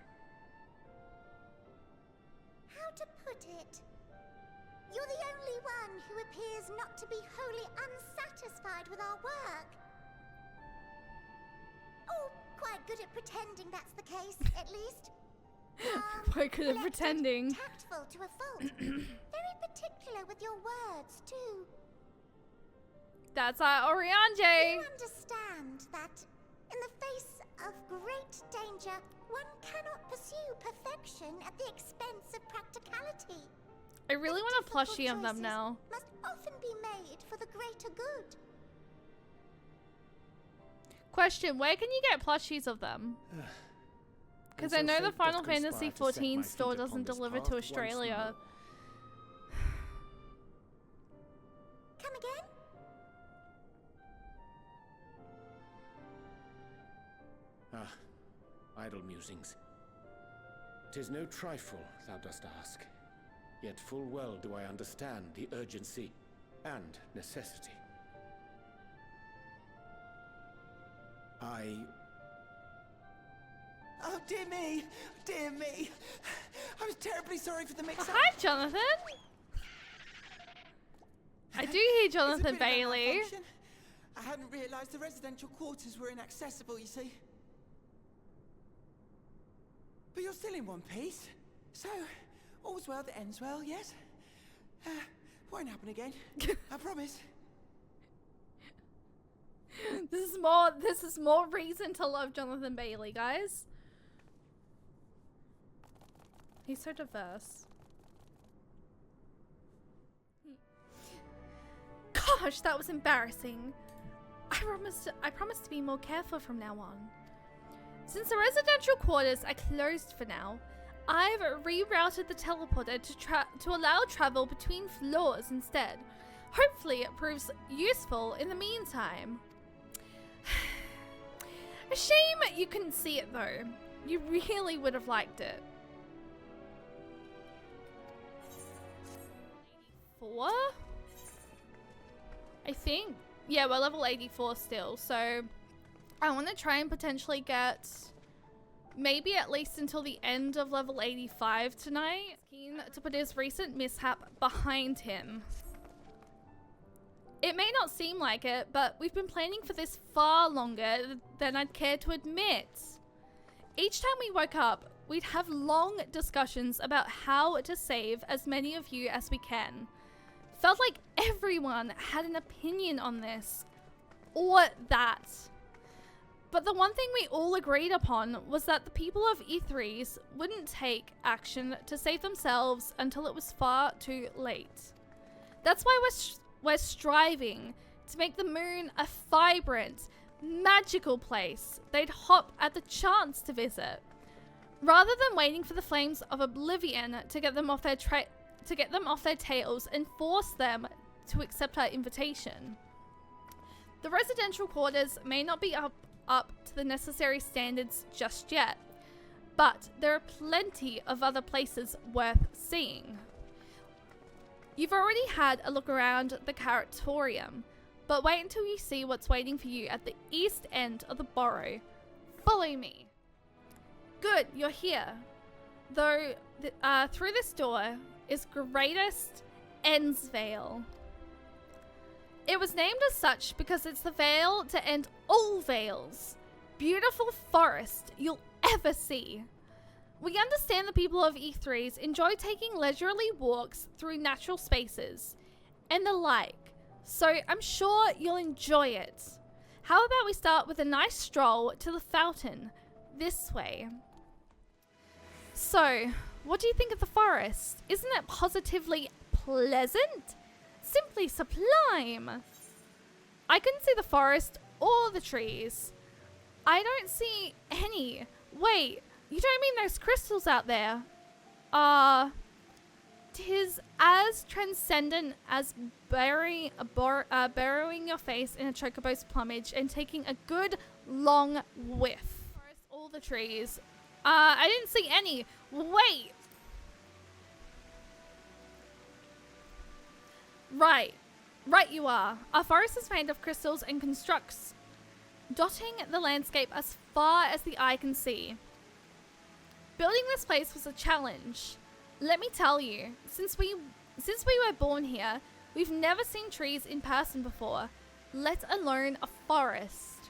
How to put it? You're the only one who appears not to be wholly unsatisfied with our work. Oh, quite good at pretending that's the case, at least. Quite good at collected, pretending. Tactful to a fault. Very particular with your words, too. That's our urianger. You understand that in the face of great danger, one cannot pursue perfection at the expense of practicality. I really want a plushie of them Choices now. must often be made for the greater good. Question, where can you get plushies of them? Because I know the Final Fantasy XIV store doesn't deliver to Australia. Come again? Idle musings. 'Tis no trifle thou dost ask. Yet full well do I understand the urgency and necessity. Oh, dear me! Dear me! I was terribly sorry for the mix-up. Hi, Jonathan. I do hear It's a Jonathan bit of a Bailey. malfunction. I hadn't realised the residential quarters were inaccessible, you see. But you're still in one piece. So, all's well that ends well, yes? Won't happen again. I promise. This is more reason to love Jonathan Bailey, guys. He's so diverse. Gosh, that was embarrassing. I promise to be more careful from now on. Since the residential quarters are closed for now, I've rerouted the teleporter to allow travel between floors instead. Hopefully it proves useful in the meantime. A shame you couldn't see it though. You really would have liked it. 84? I think. Yeah, we're level 84 still, so I want to try and potentially get maybe at least until the end of level 85 tonight. Keen to put his recent mishap behind him. It may not seem like it, but we've been planning for this far longer than I'd care to admit. Each time we woke up, we'd have long discussions about how to save as many of you as we can. Felt like everyone had an opinion on this, or that. But the one thing we all agreed upon was that the people of Ffxiv wouldn't take action to save themselves until it was far too late. That's why we're striving to make the moon a vibrant, magical place they'd hop at the chance to visit, rather than waiting for the flames of oblivion to get them off their tails and force them to accept our invitation. The residential quarters may not be up to the necessary standards just yet, but there are plenty of other places worth seeing. You've already had a look around the Caratorium, but wait until you see what's waiting for you at the east end of the Burrow. Follow me. Good, you're here. Though, through this door is Greatest End's Vale. It was named as such because it's the veil to end all veils. Beautiful forest you'll ever see. We understand the people of E3s enjoy taking leisurely walks through natural spaces and the like, so I'm sure you'll enjoy it. How about we start with a nice stroll to the fountain this way? So, what do you think of the forest? Isn't it positively pleasant? Simply sublime. I couldn't see the forest or the trees. I don't see any. Wait, you don't mean those crystals out there? 'Tis as transcendent as burrowing your face in a chocobo's plumage and taking a good long whiff. Forest, all the trees. I didn't see any. Wait. Right you are. Our forest is made of crystals and constructs, dotting the landscape as far as the eye can see. Building this place was a challenge. Let me tell you, since we were born here, we've never seen trees in person before, let alone a forest.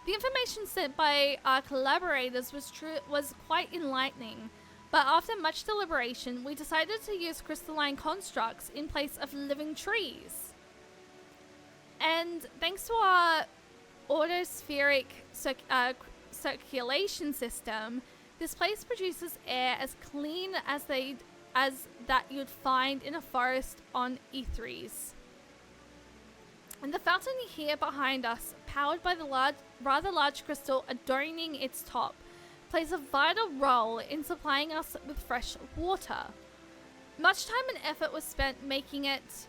The information sent by our collaborators was quite enlightening, but after much deliberation, we decided to use crystalline constructs in place of living trees. And thanks to our autospheric circulation system, this place produces air as clean as that you'd find in a forest on E3s. And the fountain here behind us, powered by the rather large crystal adorning its top, plays a vital role in supplying us with fresh water. Much time and effort was spent making it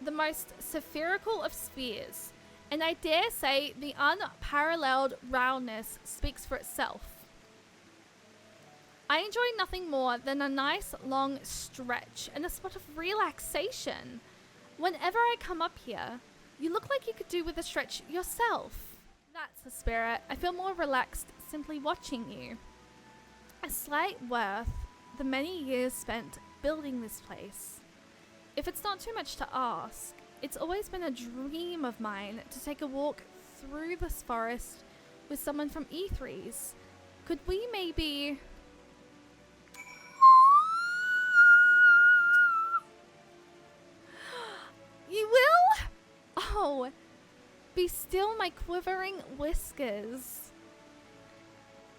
the most spherical of spheres, and I dare say the unparalleled roundness speaks for itself. I enjoy nothing more than a nice long stretch and a spot of relaxation. Whenever I come up here, you look like you could do with a stretch yourself. That's the spirit. I feel more relaxed simply watching you. A slight worth the many years spent building this place. If it's not too much to ask, it's always been a dream of mine to take a walk through this forest with someone from E3s. Could we maybe... You will? Oh, be still, my quivering whiskers.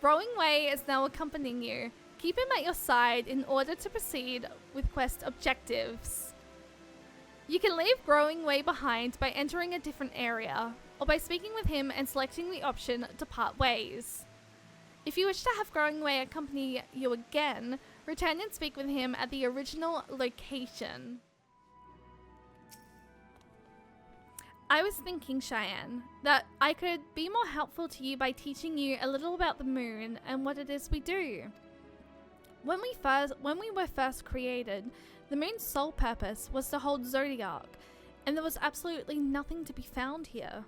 Growing Way is now accompanying you. Keep him at your side in order to proceed with quest objectives. You can leave Growing Way behind by entering a different area, or by speaking with him and selecting the option to part ways. If you wish to have Growing Way accompany you again, return and speak with him at the original location. I was thinking, Cheyenne, that I could be more helpful to you by teaching you a little about the moon and what it is we do. When we were first created, the moon's sole purpose was to hold Zodiac, and there was absolutely nothing to be found here.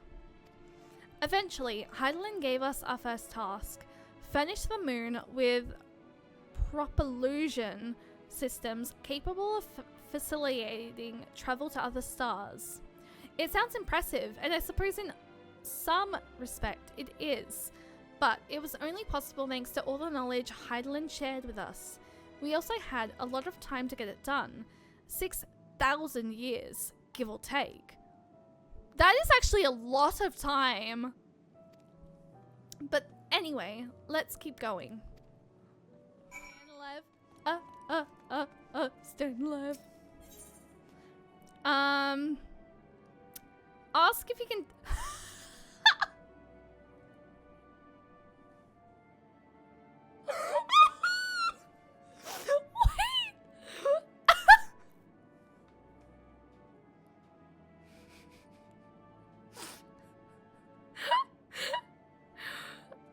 Eventually, Heidelin gave us our first task: furnish the moon with propulsion systems capable of facilitating travel to other stars. It sounds impressive, and I suppose in some respect it is, but it was only possible thanks to all the knowledge Heidelin shared with us. We also had a lot of time to get it done. 6,000 years, give or take. That is actually a lot of time. But anyway, let's keep going. Staying alive. Staying alive. Ask if you can...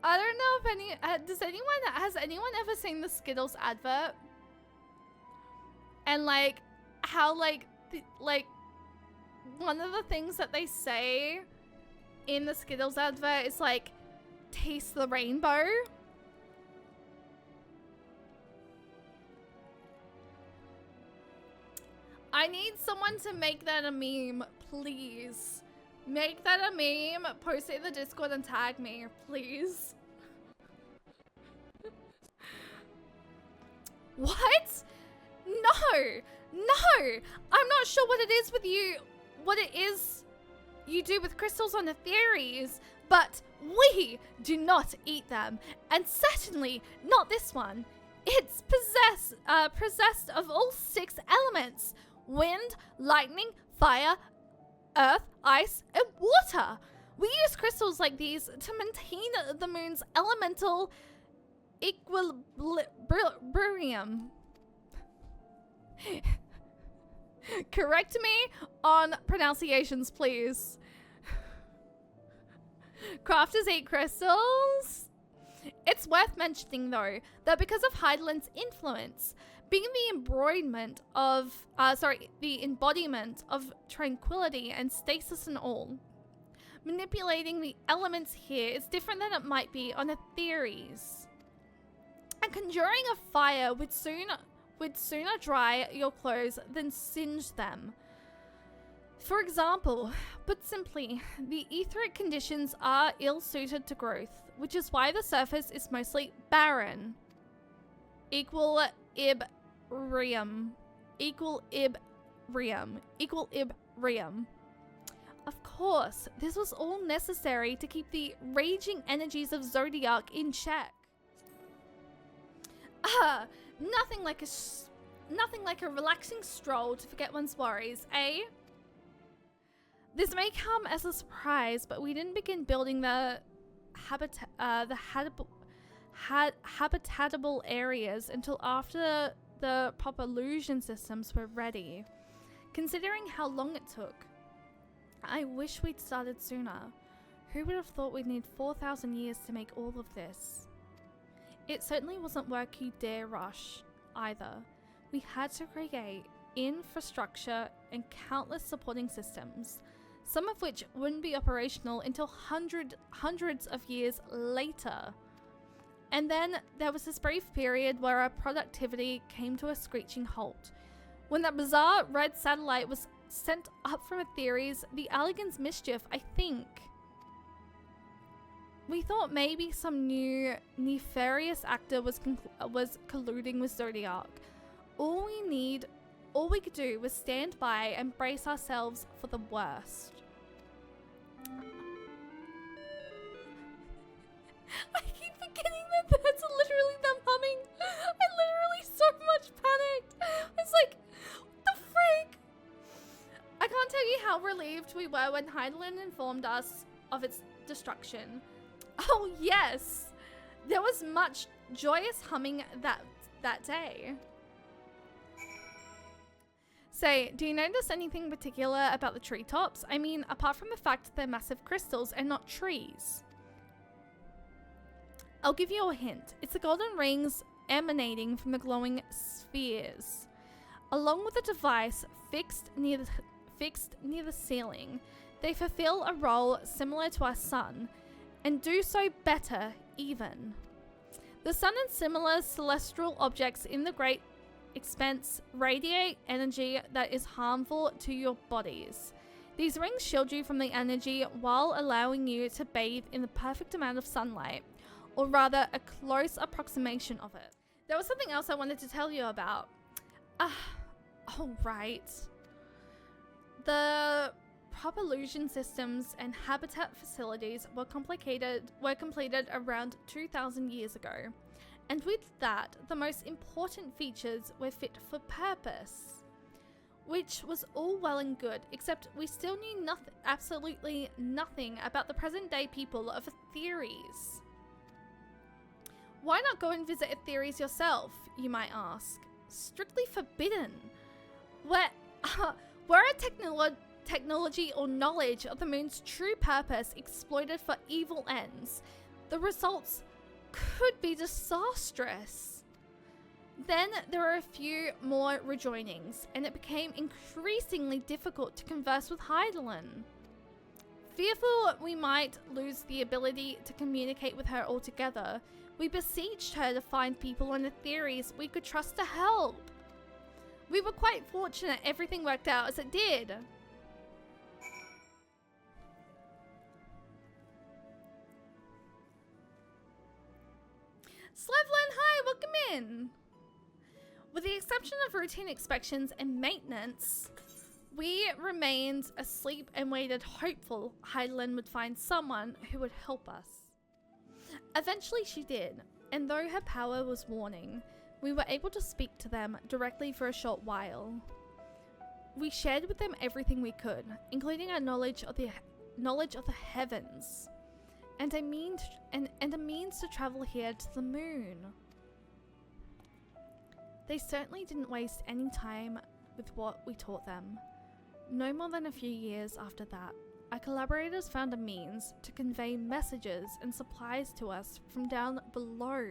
I don't know if does anyone has anyone ever seen the Skittles advert? And like how like one of the things that they say in the Skittles advert is like, taste the rainbow. I need someone to make that a meme, please. Make that a meme, post it in the Discord and tag me, please. What? No, no, I'm not sure what it is with you, what it is you do with crystals on the theories, but we do not eat them, and certainly not this one. It's possessed of all 6 elements: wind, lightning, fire, earth, ice, and water. We use crystals like these to maintain the moon's elemental equilibrium. Correct me on pronunciations, please. Crafters eat crystals. It's worth mentioning, though, that because of Heidelin's influence, being the embodiment of tranquility and stasis and all, manipulating the elements here is different than it might be on the theories. And conjuring a fire would sooner dry your clothes than singe them. For example, put simply, the etheric conditions are ill-suited to growth, which is why the surface is mostly barren. Equilibrium. Of course, this was all necessary to keep the raging energies of Zodiac in check. Nothing like a relaxing stroll to forget one's worries, eh? This may come as a surprise, but we didn't begin building the habitable areas until after the proper illusion systems were ready. Considering how long it took, I wish we'd started sooner. Who would have thought we'd need 4,000 years to make all of this? It certainly wasn't work you dare rush, either. We had to create infrastructure and countless supporting systems, some of which wouldn't be operational until hundreds of years later. And then there was this brief period where our productivity came to a screeching halt. When that bizarre red satellite was sent up from Atheres, the Allegan's mischief, I think. We thought maybe some new nefarious actor was colluding with Zodiac. All we could do was stand by and brace ourselves for the worst. I keep forgetting that that's literally them humming. I literally so much panicked. It's like, what the freak? I can't tell you how relieved we were when Heidelin informed us of its destruction. Oh yes, there was much joyous humming that day. Say, do you notice anything particular about the treetops? I mean, apart from the fact they're massive crystals and not trees. I'll give you a hint. It's the golden rings emanating from the glowing spheres, along with a device fixed near the ceiling. They fulfill a role similar to our sun, and do so better even. The sun and similar celestial objects in the great expanse radiate energy that is harmful to your bodies. These rings shield you from the energy while allowing you to bathe in the perfect amount of sunlight, or rather a close approximation of it. There was something else I wanted to tell you about. Oh right. The proper illusion systems and habitat facilities were completed around 2,000 years ago. And with that, the most important features were fit for purpose. Which was all well and good, except we still knew absolutely nothing about the present day people of Atheres. Why not go and visit Atheres yourself, you might ask? Strictly forbidden. Were a technology or knowledge of the moon's true purpose exploited for evil ends, the results could be disastrous. Then there were a few more rejoinings, and it became increasingly difficult to converse with Heidelin. Fearful we might lose the ability to communicate with her altogether, we beseeched her to find people on the theories we could trust to help. We were quite fortunate everything worked out as it did. Slevlin, hi, welcome in. With the exception of routine inspections and maintenance, we remained asleep and waited, hopeful Heidelin would find someone who would help us. Eventually she did, and though her power was waning, we were able to speak to them directly for a short while. We shared with them everything we could, including our knowledge of the heavens, and a means to travel here to the moon. They certainly didn't waste any time with what we taught them. No more than a few years after that, our collaborators found a means to convey messages and supplies to us from down below.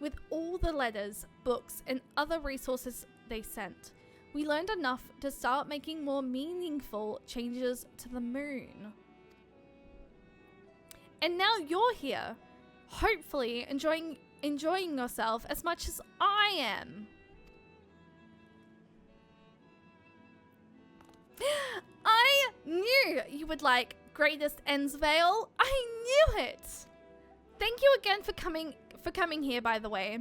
With all the letters, books, and other resources they sent, we learned enough to start making more meaningful changes to the moon. And now you're here, hopefully enjoying yourself as much as I am. I knew you would like Greatest Ensvale. I knew it. Thank you again for coming here, by the way.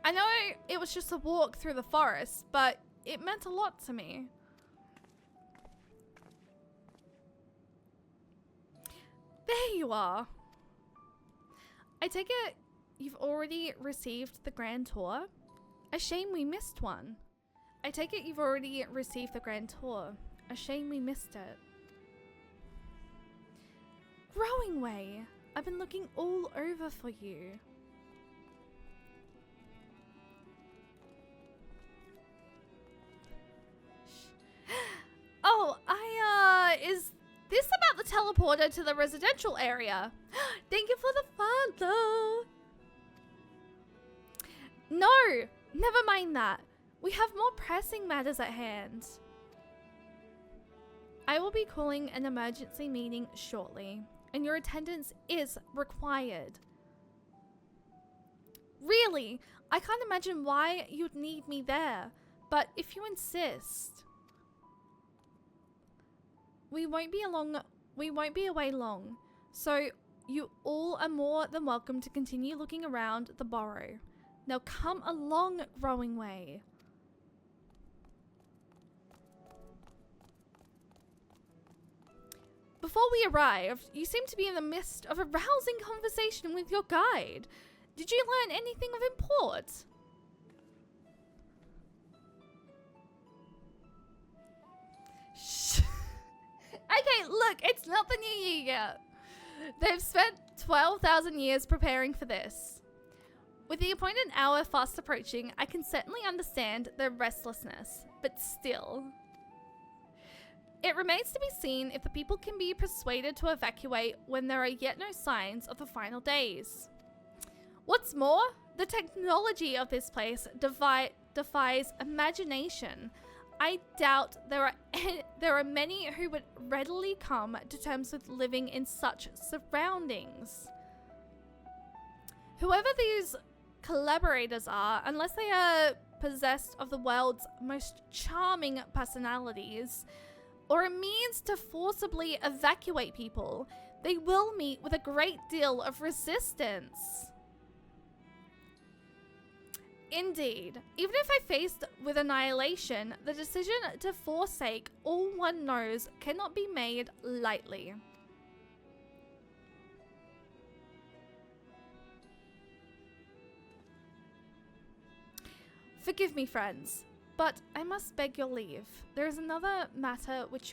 I know it was just a walk through the forest, but it meant a lot to me. There you are. I take it you've already received the grand tour? A shame we missed one. I take it you've already received the grand tour. A shame we missed it. Growing Way. I've been looking all over for you. Oh, is this about the teleporter to the residential area? Thank you for the follow. No, never mind that. We have more pressing matters at hand. I will be calling an emergency meeting shortly, and your attendance is required. Really? I can't imagine why you'd need me there, but if you insist. We won't be away long, so you all are more than welcome to continue looking around the burrow. Now come along, Growing Way. Before we arrived, you seemed to be in the midst of a rousing conversation with your guide. Did you learn anything of import? Shh. Okay, look, it's not the new year yet. They've spent 12,000 years preparing for this. With the appointed hour fast approaching, I can certainly understand their restlessness, but still. It remains to be seen if the people can be persuaded to evacuate when there are yet no signs of the final days. What's more, the technology of this place defies imagination. I doubt there are many who would readily come to terms with living in such surroundings. Whoever these collaborators are, unless they are possessed of the world's most charming personalities, or a means to forcibly evacuate people, they will meet with a great deal of resistance. Indeed, even if I faced with annihilation, the decision to forsake all one knows cannot be made lightly. Forgive me, friends, but I must beg your leave. There is another matter which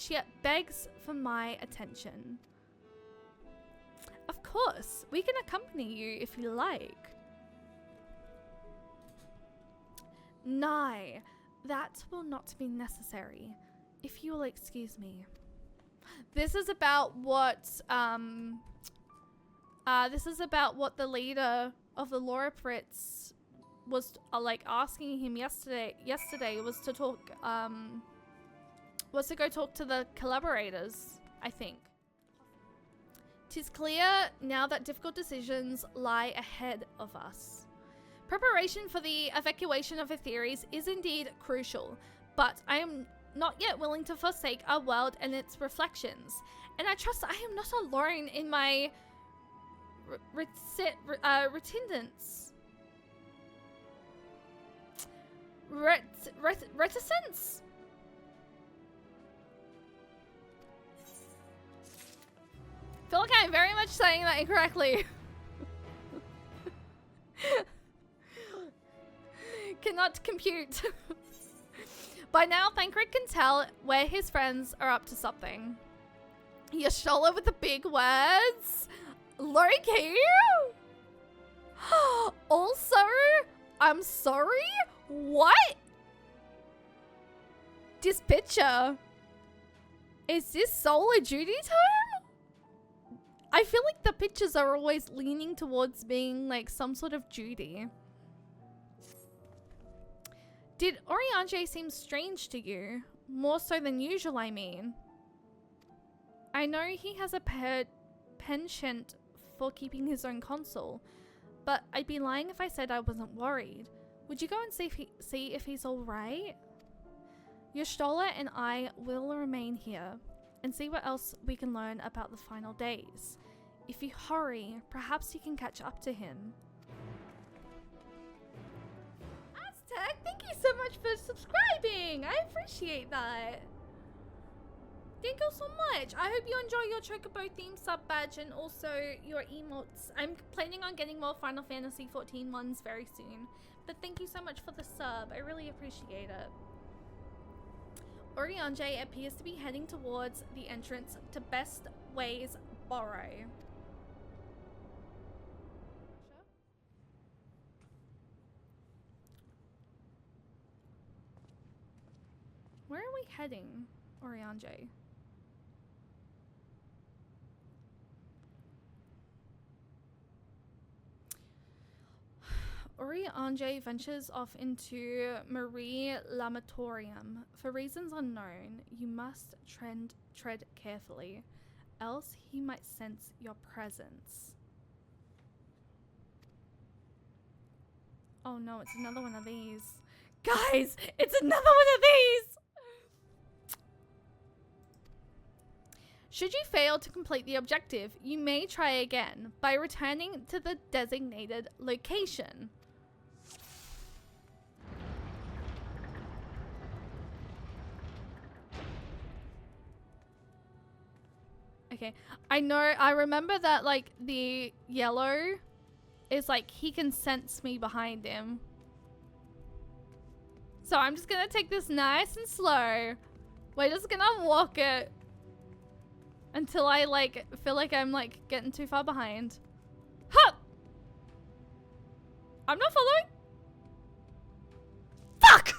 yet begs for my attention. Of course, we can accompany you if you like. Nay, that will not be necessary, if you will excuse me. This is about what This is about what the leader of the Loripritz was like asking him yesterday. Yesterday was to talk. Was to go talk to the collaborators, I think. 'Tis clear now that difficult decisions lie ahead of us. Preparation for the evacuation of Etheres is indeed crucial, but I am not yet willing to forsake our world and its reflections. And I trust I am not alone in my reticence. Reticence? I feel like I'm very much saying that incorrectly. Cannot compute. By now, Thancred can tell where his friends are up to something. Y'shtola with the big words. Low-key? Also, I'm sorry? What? This picture. Is this solo duty time? I feel like the pictures are always leaning towards being like some sort of duty. Did urianger seem strange to you? More so than usual, I mean. I know he has a penchant for keeping his own console, but I'd be lying if I said I wasn't worried. Would you go and see if he's alright? Y'shtola and I will remain here and see what else we can learn about the final days. If you hurry, perhaps you can catch up to him. Aztec, thank you so much for subscribing. I appreciate that. Thank you so much. I hope you enjoy your Chocobo theme sub badge and also your emotes. I'm planning on getting more Final Fantasy 14 ones very soon. But thank you so much for the sub. I really appreciate it. Urianger appears to be heading towards the entrance to Best Ways Borrow. Where are we heading, Urianger? Urianger ventures off into Marie Lamatorium. For reasons unknown, you must tread carefully, else he might sense your presence. Oh no, it's another one of these. Guys, it's another one of these! Should you fail to complete the objective, you may try again by returning to the designated location. Okay, I remember that like the yellow is like he can sense me behind him. So I'm just gonna take this nice and slow. We're just gonna walk it until I like feel like I'm like getting too far behind. Huh! I'm not following. Fuck!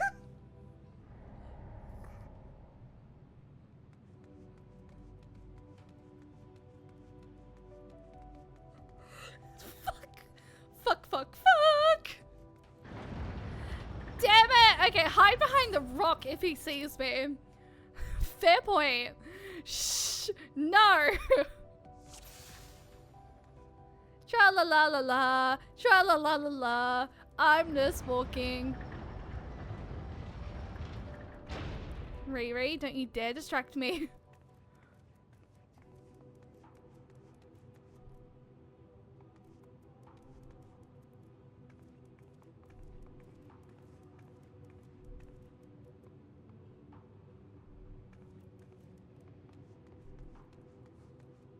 Fuck. Damn it! Okay, hide behind the rock if he sees me. Fair point. Shh! No! Tra-la-la-la-la. Tra-la-la-la-la. I'm just walking. Riri, don't you dare distract me.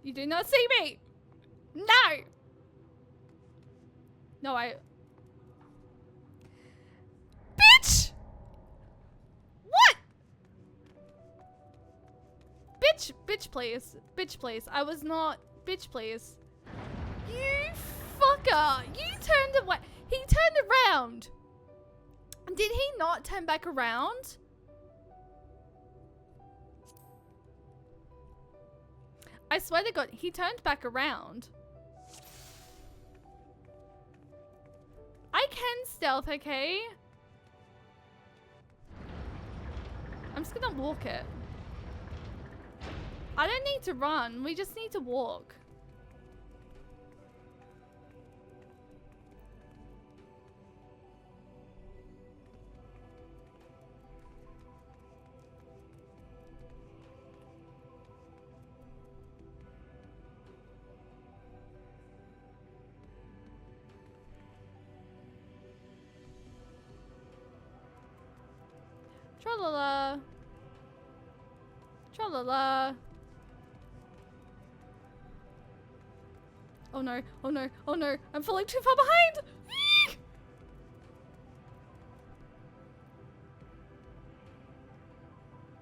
You do not see me! No! No, Bitch! What? Bitch please. Bitch please. I was not... Bitch please. You fucker! You turned away. He turned around. Did he not turn back around? I swear to God, he turned back around. stealth, okay? I'm just gonna walk it. I don't need to run. We just need to walk. Tra-la-la. Tra-la-la. Oh no, oh no, oh no. I'm falling too far behind. Eek!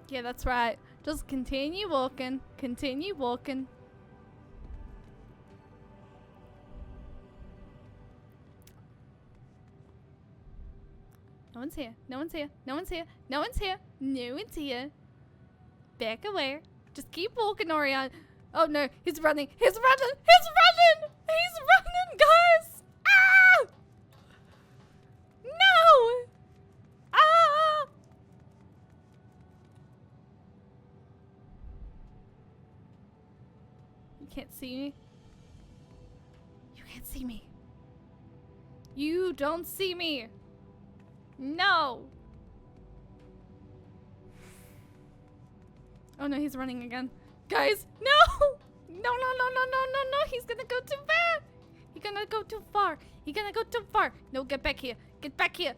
Yeah, that's right. Just continue walking. Continue walking. No one's here. No one's here. No one's here. No one's here. No one's here. Back away. Just keep walking, Orion. Oh no, he's running. He's running. He's running. He's running, guys. Ah! No! Ah! You can't see me. You can't see me. You don't see me. No! Oh no, he's running again. Guys, no! No, no, no, no, no, no, no! He's gonna go too far! He's gonna go too far! He's gonna go too far! No, get back here! Get back here!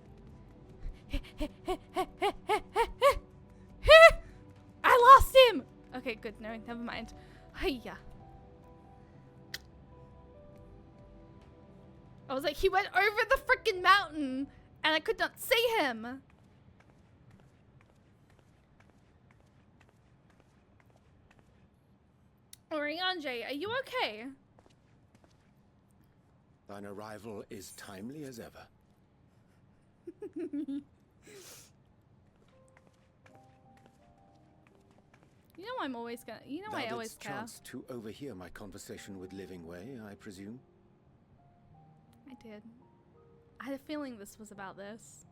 I lost him! Okay, good. No, never mind. Hiya. I was like, he went over the freaking mountain! And I could not see him. Urianger, are you okay? Thine arrival is timely as ever. You know I'm always gonna. You know I always care. Chance to overhear my conversation with Living Way, I presume. I did. I had a feeling this was about this.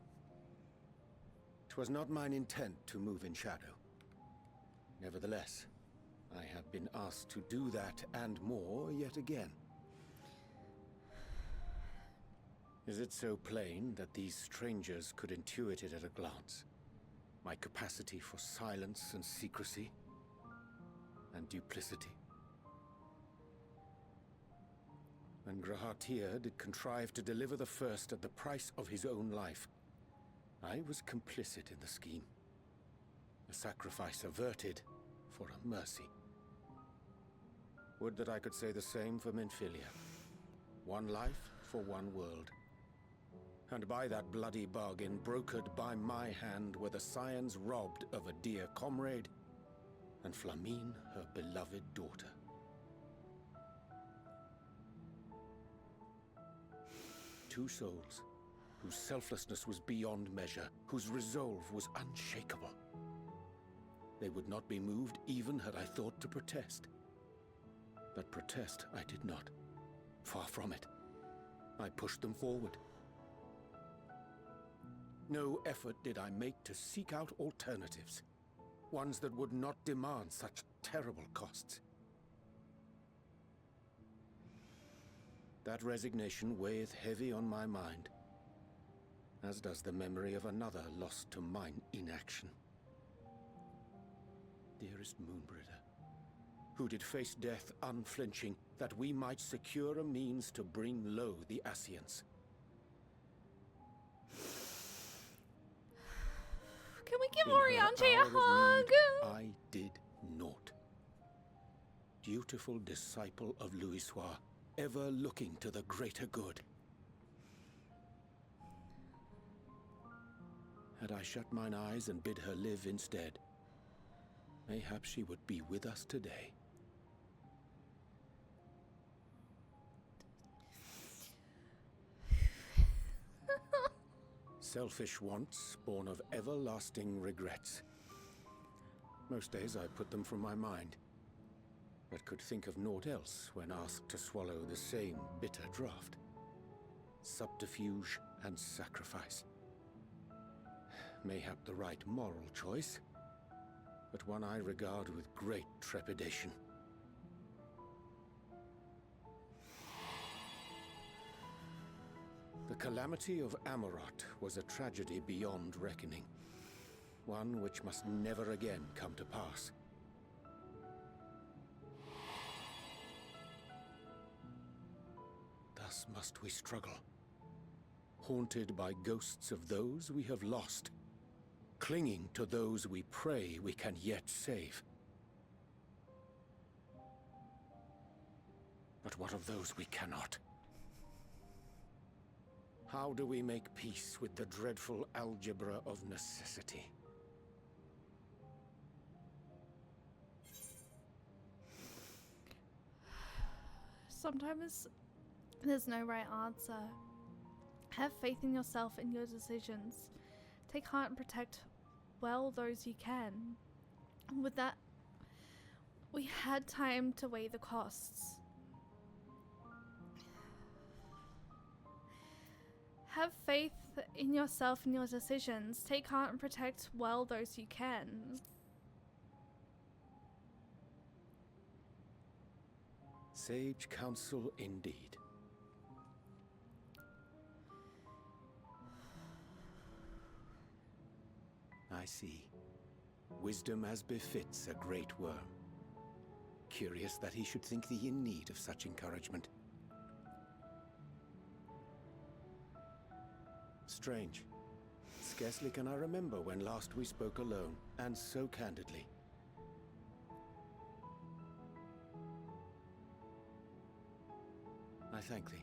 'Twas not mine intent to move in shadow. Nevertheless, I have been asked to do that and more yet again. Is it so plain that these strangers could intuit it at a glance? My capacity for silence and secrecy and duplicity. And Grahatir did contrive to deliver the first at the price of his own life. I was complicit in the scheme. A sacrifice averted for a mercy. Would that I could say the same for Menphilia. One life for one world. And by that bloody bargain brokered by my hand were the scions robbed of a dear comrade, and Flamine her beloved daughter. Two souls, whose selflessness was beyond measure, whose resolve was unshakable. They would not be moved even had I thought to protest. But protest I did not. Far from it. I pushed them forward. No effort did I make to seek out alternatives, ones that would not demand such terrible costs. That resignation weigheth heavy on my mind, as does the memory of another lost to mine inaction. Dearest Moonbringer, who did face death unflinching, that we might secure a means to bring low the Ascians. Can we give Urianger a hug? I did naught. Dutiful disciple of Louisoix, ever looking to the greater good. Had I shut mine eyes and bid her live instead, mayhap she would be with us today. Selfish wants, born of everlasting regrets. Most days I put them from my mind, but could think of naught else when asked to swallow the same bitter draught. Subterfuge and sacrifice. Mayhap the right moral choice, but one I regard with great trepidation. The calamity of Amarot was a tragedy beyond reckoning, one which must never again come to pass. Thus must we struggle, haunted by ghosts of those we have lost, clinging to those we pray we can yet save. But what of those we cannot? How do we make peace with the dreadful algebra of necessity? Sometimes there's no right answer. Have faith in yourself and your decisions. Take heart and protect well those you can. With that, we had time to weigh the costs. Have faith in yourself and your decisions. Take heart and protect well those you can. Sage counsel indeed. I see. Wisdom as befits a great worm. Curious that he should think thee in need of such encouragement. Strange. Scarcely can I remember when last we spoke alone, and so candidly. I thank thee.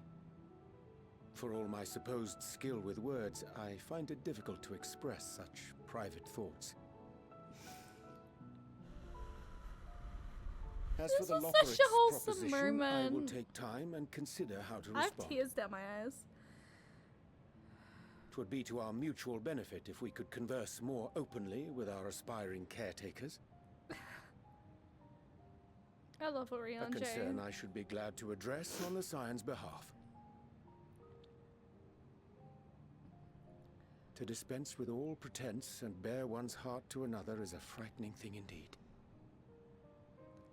For all my supposed skill with words, I find it difficult to express such private thoughts. As for This the was Lockerick's such a wholesome proposition, I will moment. take time and consider how to I have respond. tears down my eyes. 'Twould be to our mutual benefit if we could converse more openly with our aspiring caretakers. I love A urianger. concern I should be glad to address on the Scion's behalf. To dispense with all pretense and bare one's heart to another is a frightening thing indeed.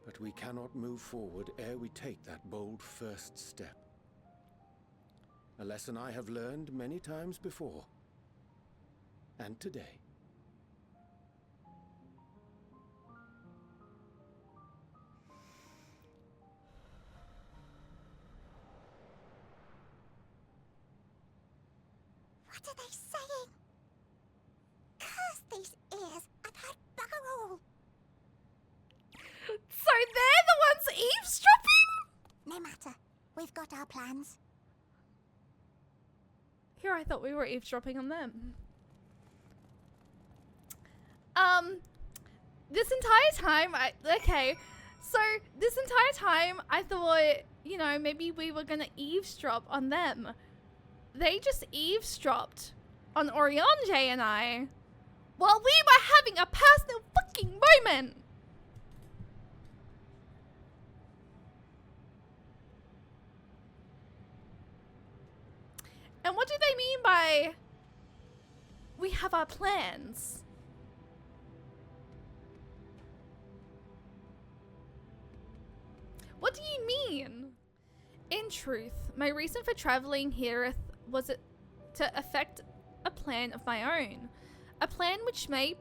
But we cannot move forward ere we take that bold first step. A lesson I have learned many times before. And today. What are they saying? Curse these ears! I've heard bugger all! So they're the ones eavesdropping? No matter. We've got our plans. Here I thought we were eavesdropping on them. This entire time, this entire time I thought, you know, maybe we were gonna eavesdrop on them. They just eavesdropped on urianger and I while we were having a personal fucking moment. And what do they mean by we have our plans? What do you mean? In truth, my reason for traveling here was to effect a plan of my own. A plan which may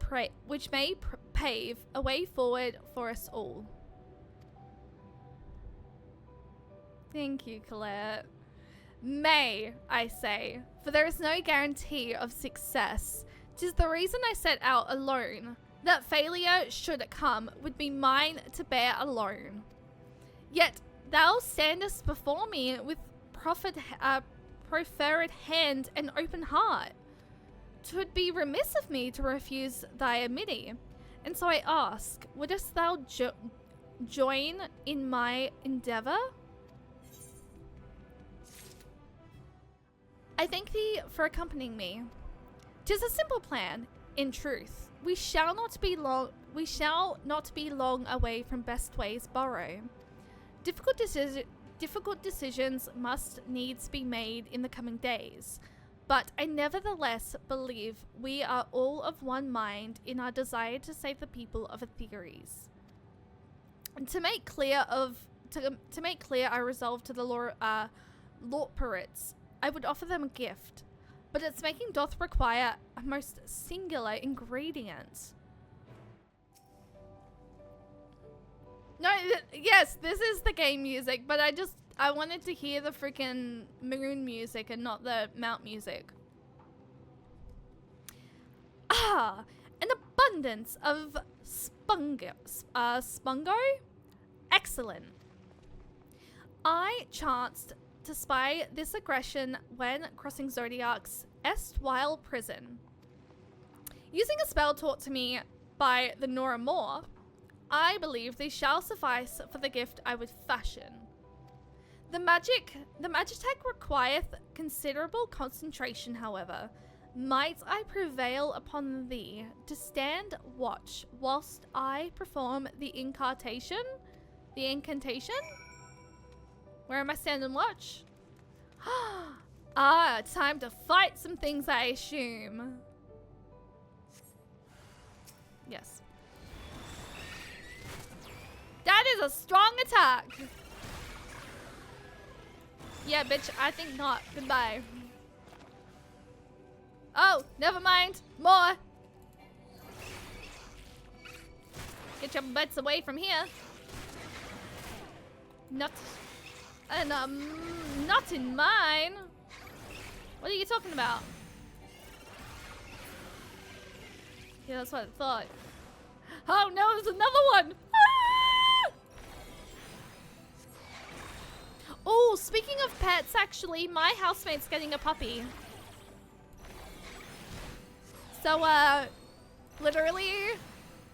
pave a way forward for us all. Thank you, Colette. May, I say, for there is no guarantee of success. 'Tis the reason I set out alone. That failure, should it come, would be mine to bear alone. Yet thou standest before me with proffered hand and open heart. 'Twould be remiss of me to refuse thy amity, and so I ask, wouldst thou join in my endeavor? I thank thee for accompanying me. 'Tis a simple plan, in truth. We shall not be long away from Bestway's Burrow. Difficult decisions must needs be made in the coming days. But I nevertheless believe we are all of one mind in our desire to save the people of Ffxiv. And to make clear our resolve to the Lorporites, I would offer them a gift. But its making doth require a most singular ingredient. No, yes, this is the game music, but I wanted to hear the freaking moon music and not the mount music. Ah, an abundance of spungo? Excellent. I chanced to spy this aggression when crossing Zodiac's erstwhile prison. Using a spell taught to me by the Nora Moore, I believe these shall suffice for the gift I would fashion. The magitech requireth considerable concentration, however. Might I prevail upon thee to stand watch whilst I perform the incantation? The incantation? Where am I standing watch? Ah, time to fight some things, I assume. Yes. That is a strong attack. Yeah, bitch, I think not. Goodbye. Oh, never mind. More. Get your butts away from here. Not in mine. What are you talking about? Yeah, that's what I thought. Oh no, there's another one. Ah! Oh, speaking of pets, actually, my housemate's getting a puppy. So, literally,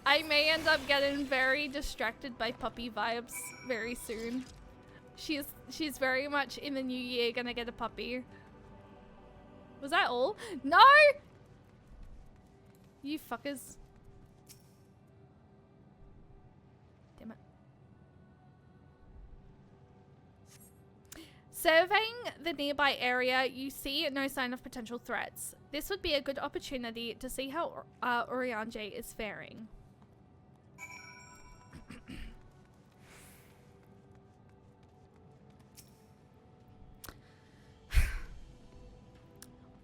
I may end up getting very distracted by puppy vibes very soon. She's very much in the new year gonna get a puppy. Was that all? No! You fuckers. Damn it. Surveying the nearby area, you see no sign of potential threats. This would be a good opportunity to see how urianger is faring.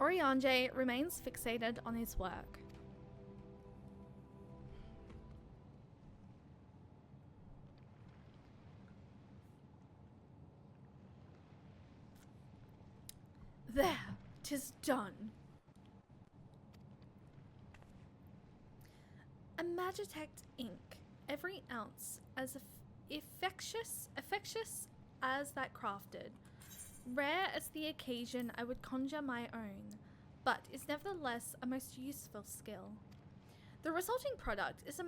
Urianger remains fixated on his work. There, 'tis done. A magitect ink, every ounce as infectious as that crafted. Rare as the occasion, I would conjure my own, but is nevertheless a most useful skill. The resulting product is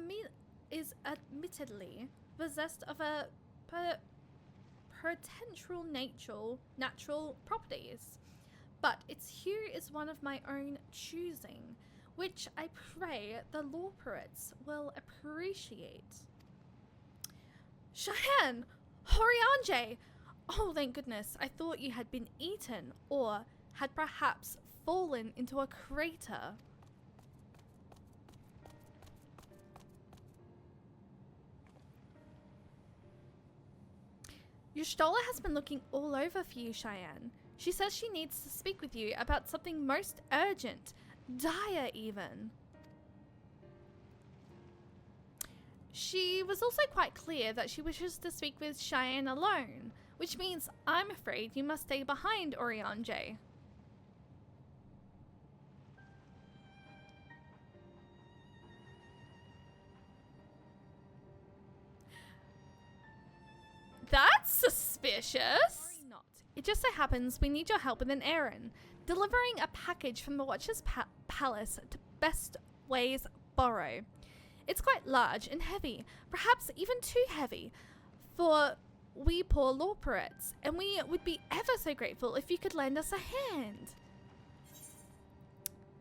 admittedly possessed of a potential natural properties, but its hue is one of my own choosing, which I pray the Lorporites will appreciate. Cheyenne! Urianger! Oh, thank goodness. I thought you had been eaten, or had perhaps fallen into a crater. Your Stola has been looking all over for you, Cheyenne. She says she needs to speak with you about something most urgent, dire even. She was also quite clear that she wishes to speak with Cheyenne alone, which means I'm afraid you must stay behind, urianger. That's suspicious. Not. It just so happens we need your help with an errand, delivering a package from the Watcher's palace to Best Ways Borrow. It's quite large and heavy, perhaps even too heavy for we poor Lorporites, and we would be ever so grateful if you could lend us a hand.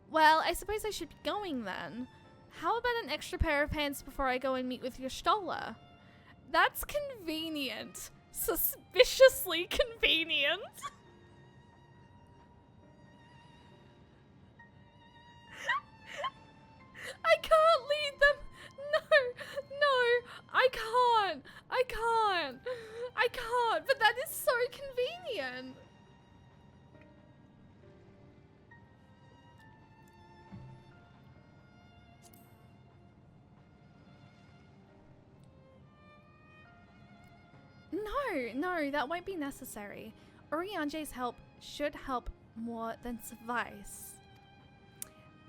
Well, I suppose I should be going then. How about an extra pair of pants before I go and meet with your Stola? That's convenient. Suspiciously convenient. No, that won't be necessary. Urianger's help should help more than suffice.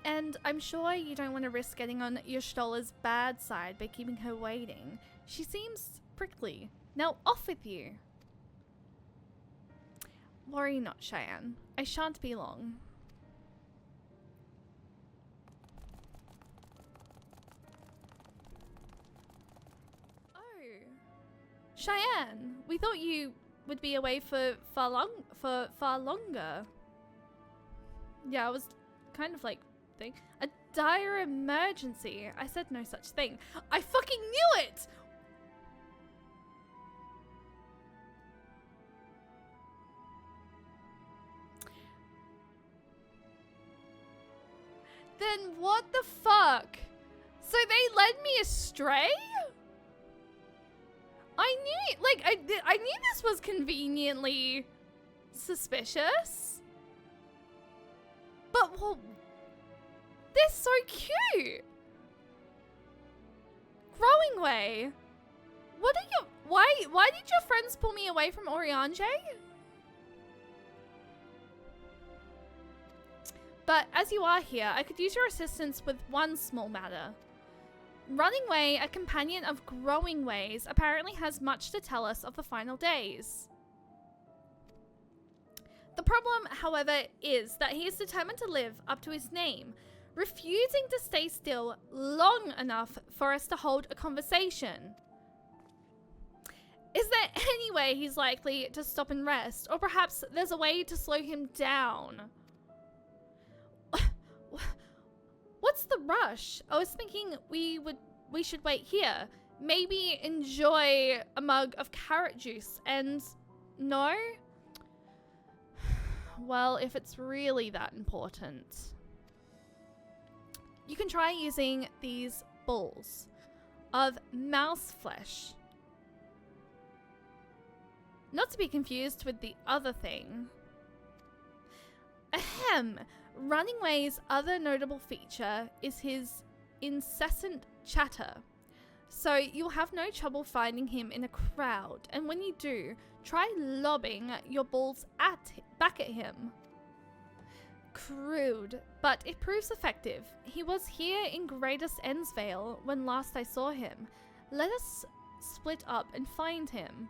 And I'm sure you don't want to risk getting on Ystola's bad side by keeping her waiting. She seems prickly. Now off with you. Worry not, Cheyenne. I shan't be long. Oh. Cheyenne, we thought you would be away for far longer. Yeah, I was kind of like thing. A dire emergency. I said no such thing. I fucking knew it! Then what the fuck? So they led me astray? I knew, like, I knew this was conveniently suspicious. But, well, they're so cute. Growing way. What are you, why did your friends pull me away from Urianger? But as you are here, I could use your assistance with one small matter. Running Way, a companion of Growing Ways, apparently has much to tell us of the final days. The problem, however, is that he is determined to live up to his name, refusing to stay still long enough for us to hold a conversation. Is there any way he's likely to stop and rest, or perhaps there's a way to slow him down? What's the rush? I was thinking we should wait here. Maybe enjoy a mug of carrot juice and... No? Well, if it's really that important. You can try using these balls of mouse flesh. Not to be confused with the other thing. Ahem! Running Way's other notable feature is his incessant chatter. So you'll have no trouble finding him in a crowd, and when you do, try lobbing your balls back at him. Crude, but it proves effective. He was here in Greatest Ensvale when last I saw him. Let us split up and find him.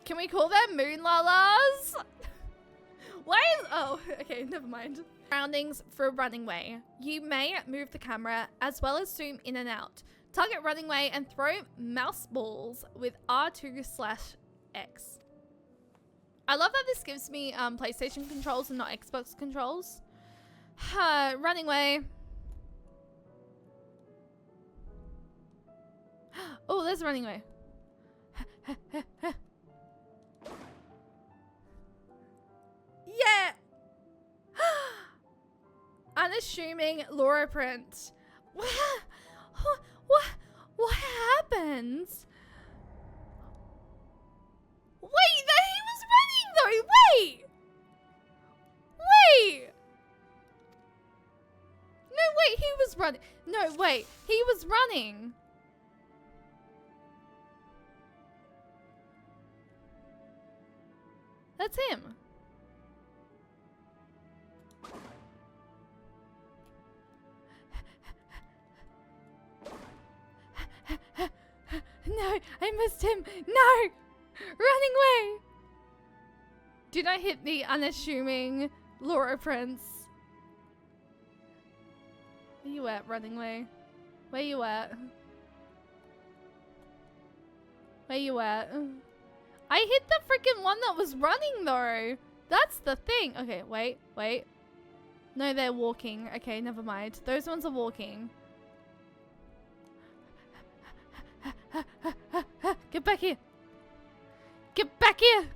Can we call them Moonlalas? Why is... Oh, okay, never mind. Surroundings for Running Way. You may move the camera as well as zoom in and out. Target Running Way and throw mouse balls with R2/X. I love that this gives me PlayStation controls and not Xbox controls. Running Way. Oh, there's Running Way. Yeah! Unassuming Laura print. What happened? Wait, he was running though! Wait! No, wait, he was running. No, wait, he was running. That's him. No, I missed him. No! Running Way! Do not hit the unassuming Laura Prince. Where you at, Running Way? Where you at? Where you at? I hit the freaking one that was running though. That's the thing. Okay, wait. No, they're walking. Okay, never mind. Those ones are walking. Get back here! Get back here!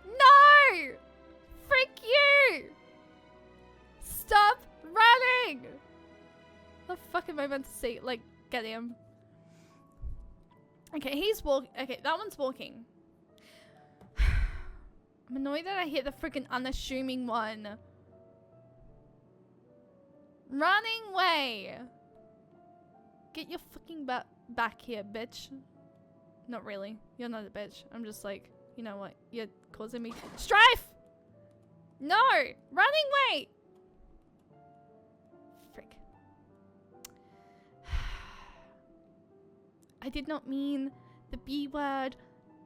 No! Frick you! Stop running! The fuck am I meant to see? Like, get him. Okay, he's walking. Okay, that one's walking. I'm annoyed that I hit the freaking unassuming one. Running Way. get your fucking butt back here, bitch. Not really. You're not a bitch. I'm just like, you know what? You're causing me strife! No! Running away! Frick. I did not mean the B word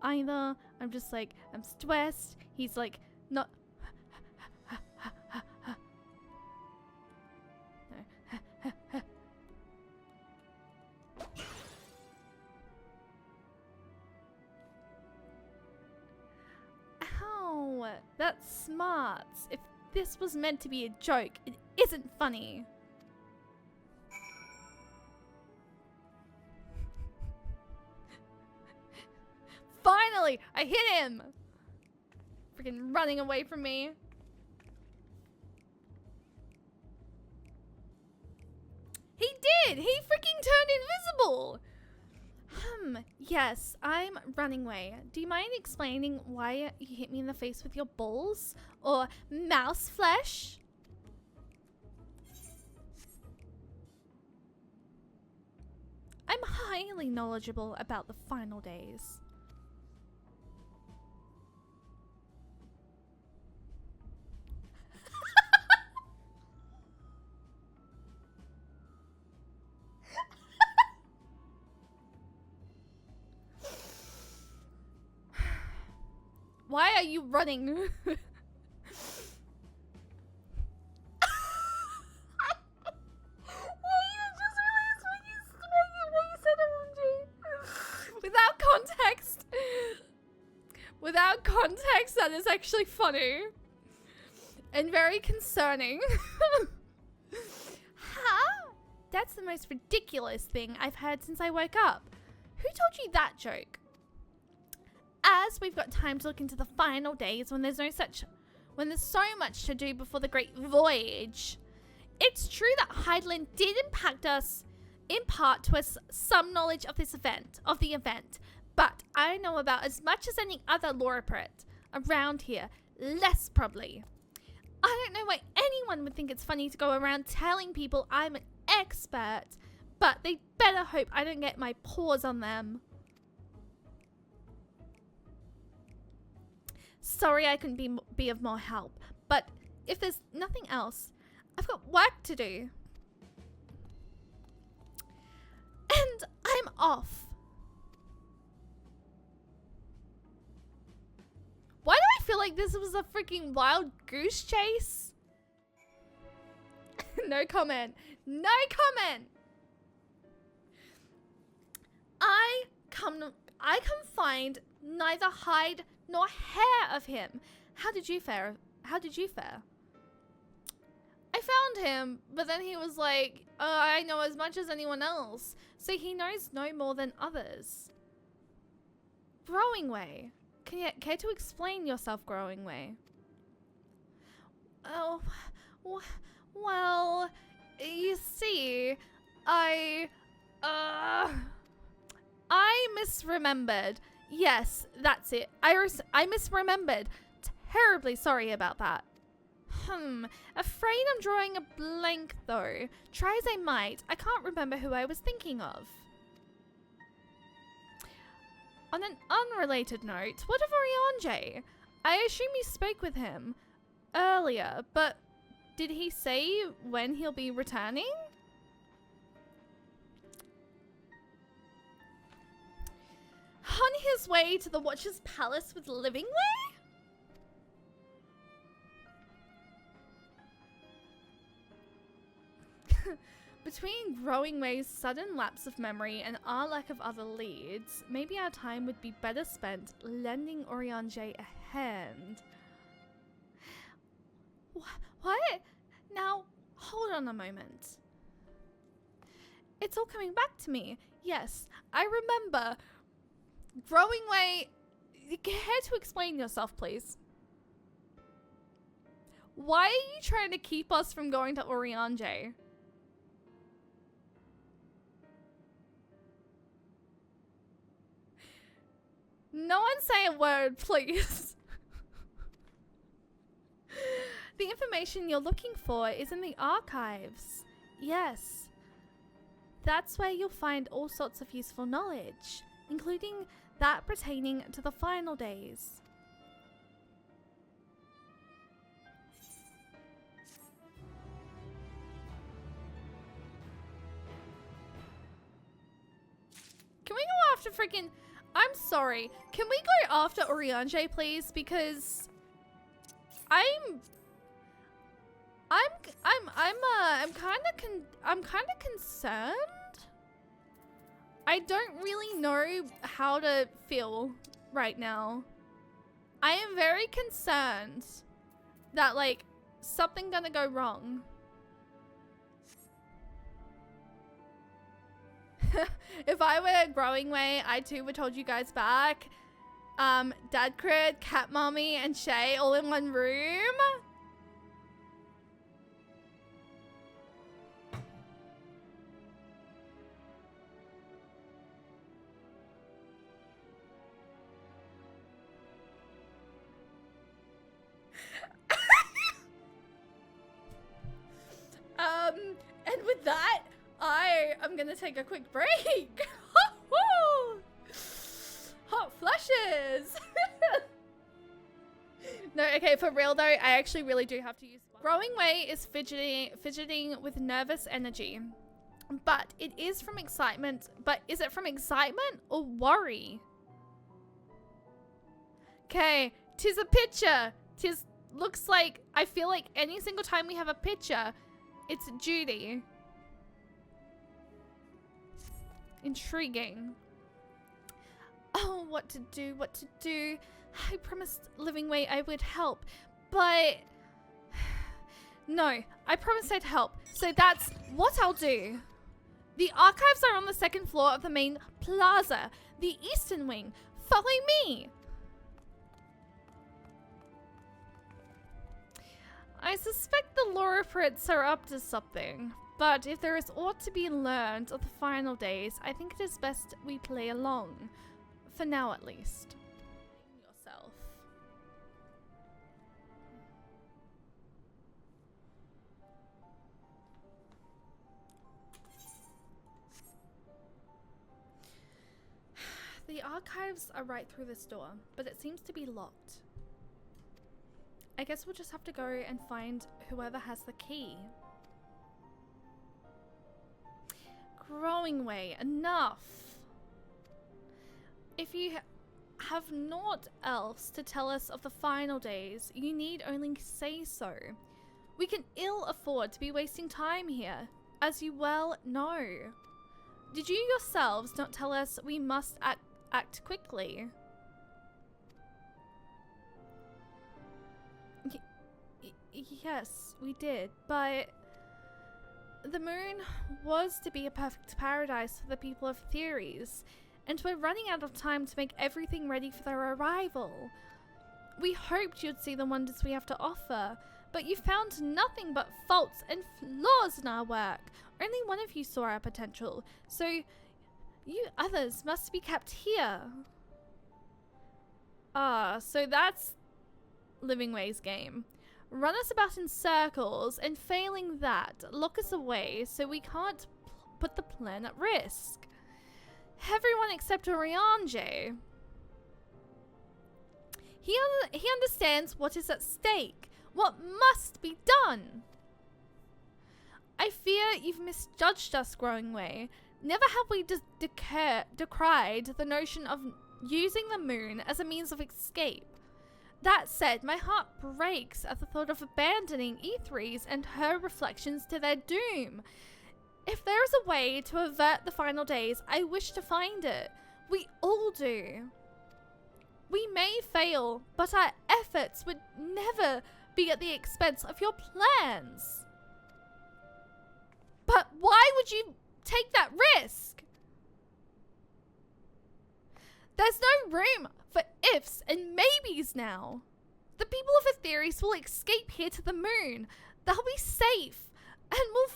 either. I'm just like, I'm stressed. He's like, not. Ow, that's smart. If this was meant to be a joke, it isn't funny. Finally, I hit him! Freaking running away from me. He did! He freaking turned invisible! Yes, I'm running away. Do you mind explaining why you hit me in the face with your balls? Or mouse flesh? I'm highly knowledgeable about the final days. Why are you running? Why you just realized when you said OMG? Without context. Without context, that is actually funny. And very concerning. Huh? That's the most ridiculous thing I've heard since I woke up. Who told you that joke? As we've got time to look into the final days when there's so much to do before the great voyage. It's true that Hydaelyn did impart to us some knowledge of the event, but I know about as much as any other Loriprit around here, less probably. I don't know why anyone would think it's funny to go around telling people I'm an expert, but they better hope I don't get my paws on them. Sorry I couldn't be of more help, but if there's nothing else, I've got work to do. And I'm off. Why do I feel like this was a freaking wild goose chase? No comment. No comment. I can find neither hide nor hair of him. How did you fare? I found him, but then he was like, I know as much as anyone else. So he knows no more than others. Growing Way. Can you care to explain yourself, Growing Way? Oh, well, you see, I misremembered. Yes, that's it. I misremembered. Terribly sorry about that. Afraid I'm drawing a blank though. Try as I might, I can't remember who I was thinking of. On an unrelated note, what of urianger? I assume you spoke with him earlier, but did he say when he'll be returning? On his way to the Watcher's Palace with Livingway? Between Growing Way's sudden lapse of memory and our lack of other leads, maybe our time would be better spent lending urianger a hand. What? Now, hold on a moment. It's all coming back to me. Yes, I remember. Growing Way, care to explain yourself, please? Why are you trying to keep us from going to urianger? No one say a word, please. The information you're looking for is in the archives. Yes. That's where you'll find all sorts of useful knowledge, including that pertaining to the final days. Can we go after freaking... I'm sorry. Can we go after urianger, please? Because I'm kind of concerned. I don't really know how to feel right now. I am very concerned that like something gonna go wrong. If I were growing way, I too would hold you guys back. Dad Crit, Cat Mommy, and Shay all in one room. And with that, I am gonna take a quick break. Hot flushes. No, okay, for real though, I actually really do have to use one. Growing way is fidgeting with nervous energy. But it is from excitement. But is it from excitement or worry? Okay, tis a picture. Tis looks like, I feel like any single time we have a picture, it's Judy. Intriguing. Oh, what to do, what to do. I promised Living Way I would help, but no, I promised I'd help. So that's what I'll do. The archives are on the second floor of the main plaza, the eastern wing. Follow me. I suspect the Loripritz are up to something, but if there is aught to be learned of the final days, I think it is best we play along. For now, at least. Yourself. The archives are right through this door, but it seems to be locked. I guess we'll just have to go and find whoever has the key. Growing way, enough. If you have naught else to tell us of the final days, you need only say so. We can ill afford to be wasting time here, as you well know. Did you yourselves not tell us we must act quickly? Yes, we did, but the moon was to be a perfect paradise for the people of Theories, and we're running out of time to make everything ready for their arrival. We hoped you'd see the wonders we have to offer, but you found nothing but faults and flaws in our work. Only one of you saw our potential, so you others must be kept here. Ah, so that's Living Way's game. Run us about in circles, and failing that, lock us away so we can't put the plan at risk. Everyone except urianger. He understands what is at stake, what must be done. I fear you've misjudged us, Growing Way. Never have we decried the notion of using the moon as a means of escape. That said, my heart breaks at the thought of abandoning E3s and her reflections to their doom. If there is a way to avert the final days, I wish to find it. We all do. We may fail, but our efforts would never be at the expense of your plans. But why would you take that risk? There's no room for ifs and maybes now. The people of Theories will escape here to the moon. They'll be safe, and we'll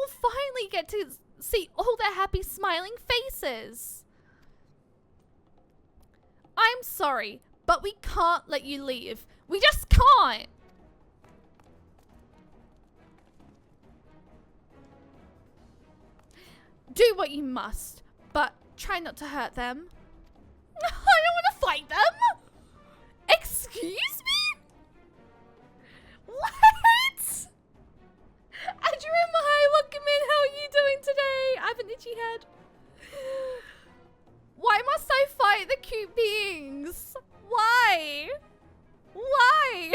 finally get to see all their happy, smiling faces. I'm sorry, but we can't let you leave. We just can't. Do what you must, but try not to hurt them. I don't want to fight them! Excuse me? What? Adrian, hi, welcome in. How are you doing today? I have an itchy head. Why must I fight the cute beings? Why? Why?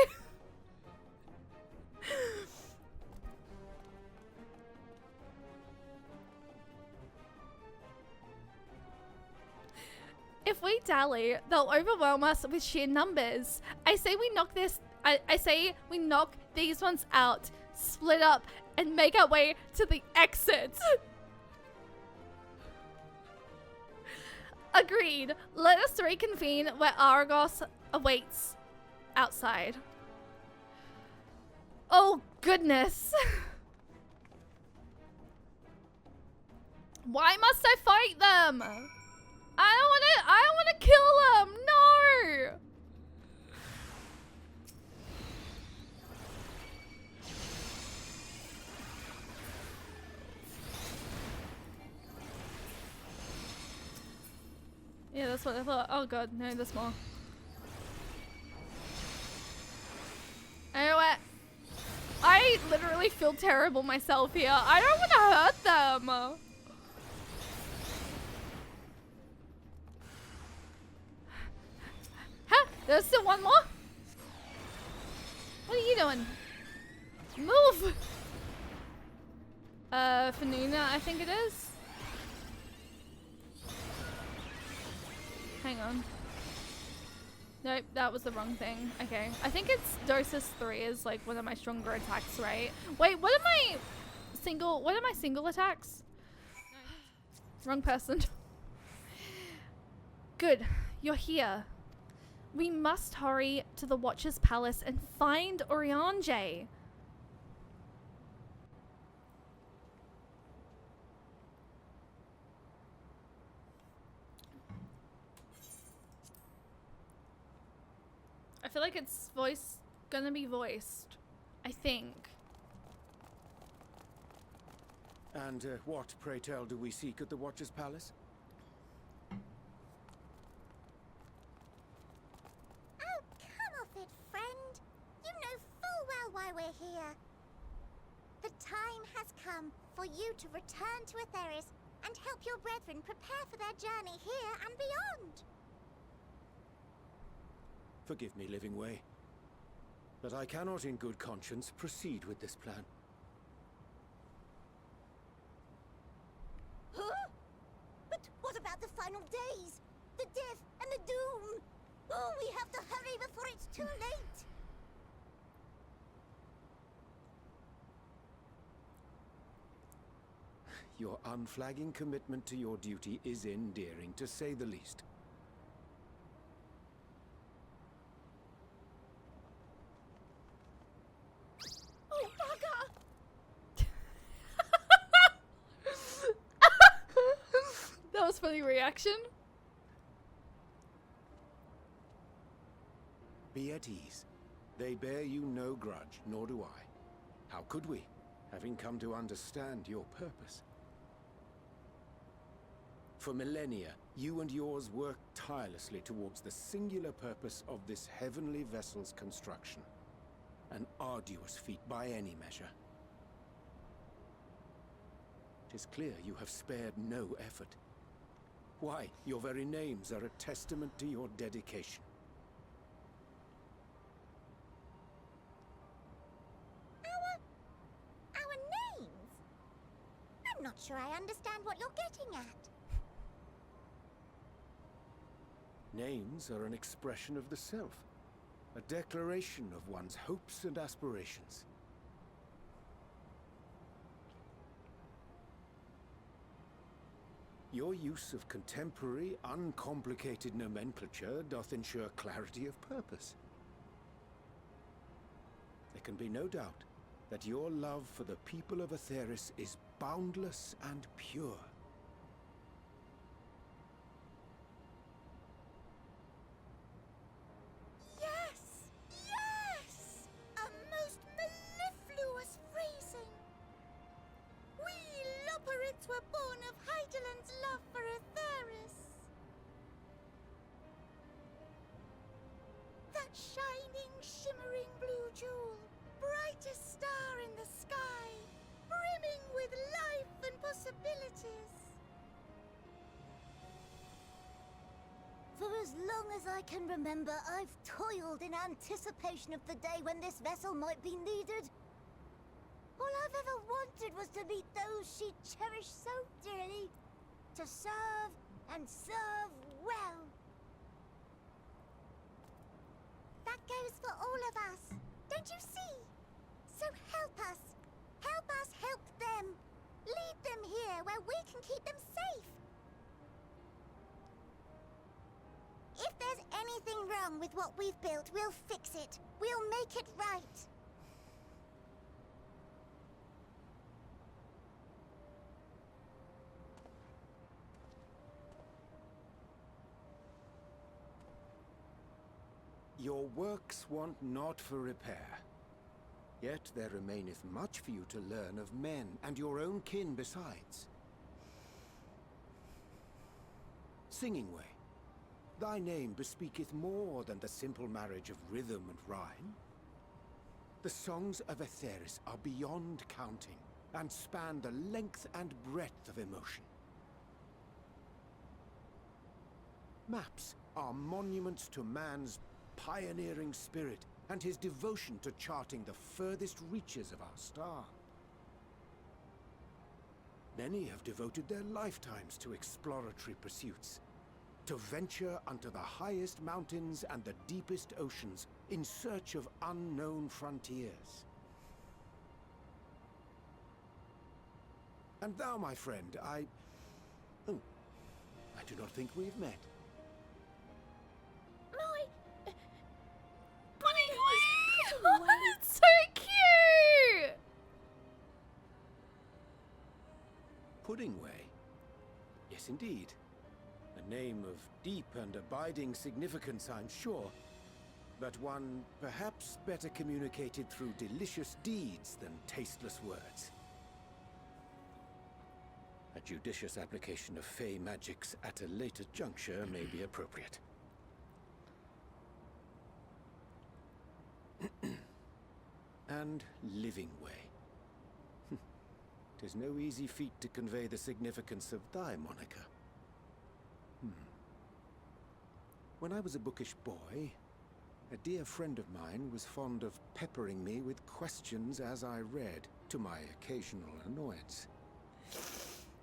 If we dally, they'll overwhelm us with sheer numbers. I say we knock this. I say we knock these ones out, split up, and make our way to the exit. Agreed. Let us reconvene where Argos awaits outside. Oh goodness. Why must I fight them? I don't wanna kill them. No. Yeah, that's what I thought. Oh god, no, there's more. You know what? I literally feel terrible myself here. I don't want to hurt them. Huh? There's still one more? What are you doing? Move! Fanuna, I think it is. Hang on. Nope, that was the wrong thing. Okay. I think it's Dosis 3 is like one of my stronger attacks, right? Wait, what are my single attacks? Wrong person. Good. You're here. We must hurry to the Watcher's Palace and find urianger. I feel like it's gonna be voiced. I think. And what, pray tell, do we seek at the Watcher's Palace? Oh, come off it, friend. You know full well why we're here. The time has come for you to return to Etheris and help your brethren prepare for their journey here and beyond. Forgive me, Living Way, but I cannot in good conscience proceed with this plan. Huh? But what about the final days? The death and the doom? Oh, we have to hurry before it's too late. Your unflagging commitment to your duty is endearing, to say the least. Oh, bugger! That was funny reaction. Be at ease. They bear you no grudge, nor do I. How could we, having come to understand your purpose? For millennia, you and yours worked tirelessly towards the singular purpose of this heavenly vessel's construction. An arduous feat by any measure. It is clear you have spared no effort. Why, your very names are a testament to your dedication. Our names? I'm not sure I understand what you're getting at. Names are an expression of the self, a declaration of one's hopes and aspirations. Your use of contemporary, uncomplicated nomenclature doth ensure clarity of purpose. There can be no doubt that your love for the people of Etheris is boundless and pure. Yes! Yes! A most mellifluous phrasing! We Loperids were born of high shining, shimmering blue jewel, brightest star in the sky, brimming with life and possibilities. For as long as I can remember, I've toiled in anticipation of the day when this vessel might be needed. All I've ever wanted was to meet those she cherished so dearly, to serve and serve well. That goes for all of us, don't you see? So help us help them. Lead them here where we can keep them safe. If there's anything wrong with what we've built, we'll fix it. We'll make it right. Your works want not for repair. Yet there remaineth much for you to learn of men, and your own kin besides. Singing Way, thy name bespeaketh more than the simple marriage of rhythm and rhyme. The songs of Etheris are beyond counting, and span the length and breadth of emotion. Maps are monuments to man's pioneering spirit and his devotion to charting the furthest reaches of our star. Many have devoted their lifetimes to exploratory pursuits, to venture unto the highest mountains and the deepest oceans in search of unknown frontiers. And thou, my friend, I do not think we've met. It's so cute! Pudding Way? Yes, indeed. A name of deep and abiding significance, I'm sure. But one perhaps better communicated through delicious deeds than tasteless words. A judicious application of fey magics at a later juncture may be appropriate. And Living Way. 'Tis no easy feat to convey the significance of thy moniker. When I was a bookish boy, a dear friend of mine was fond of peppering me with questions as I read, to my occasional annoyance.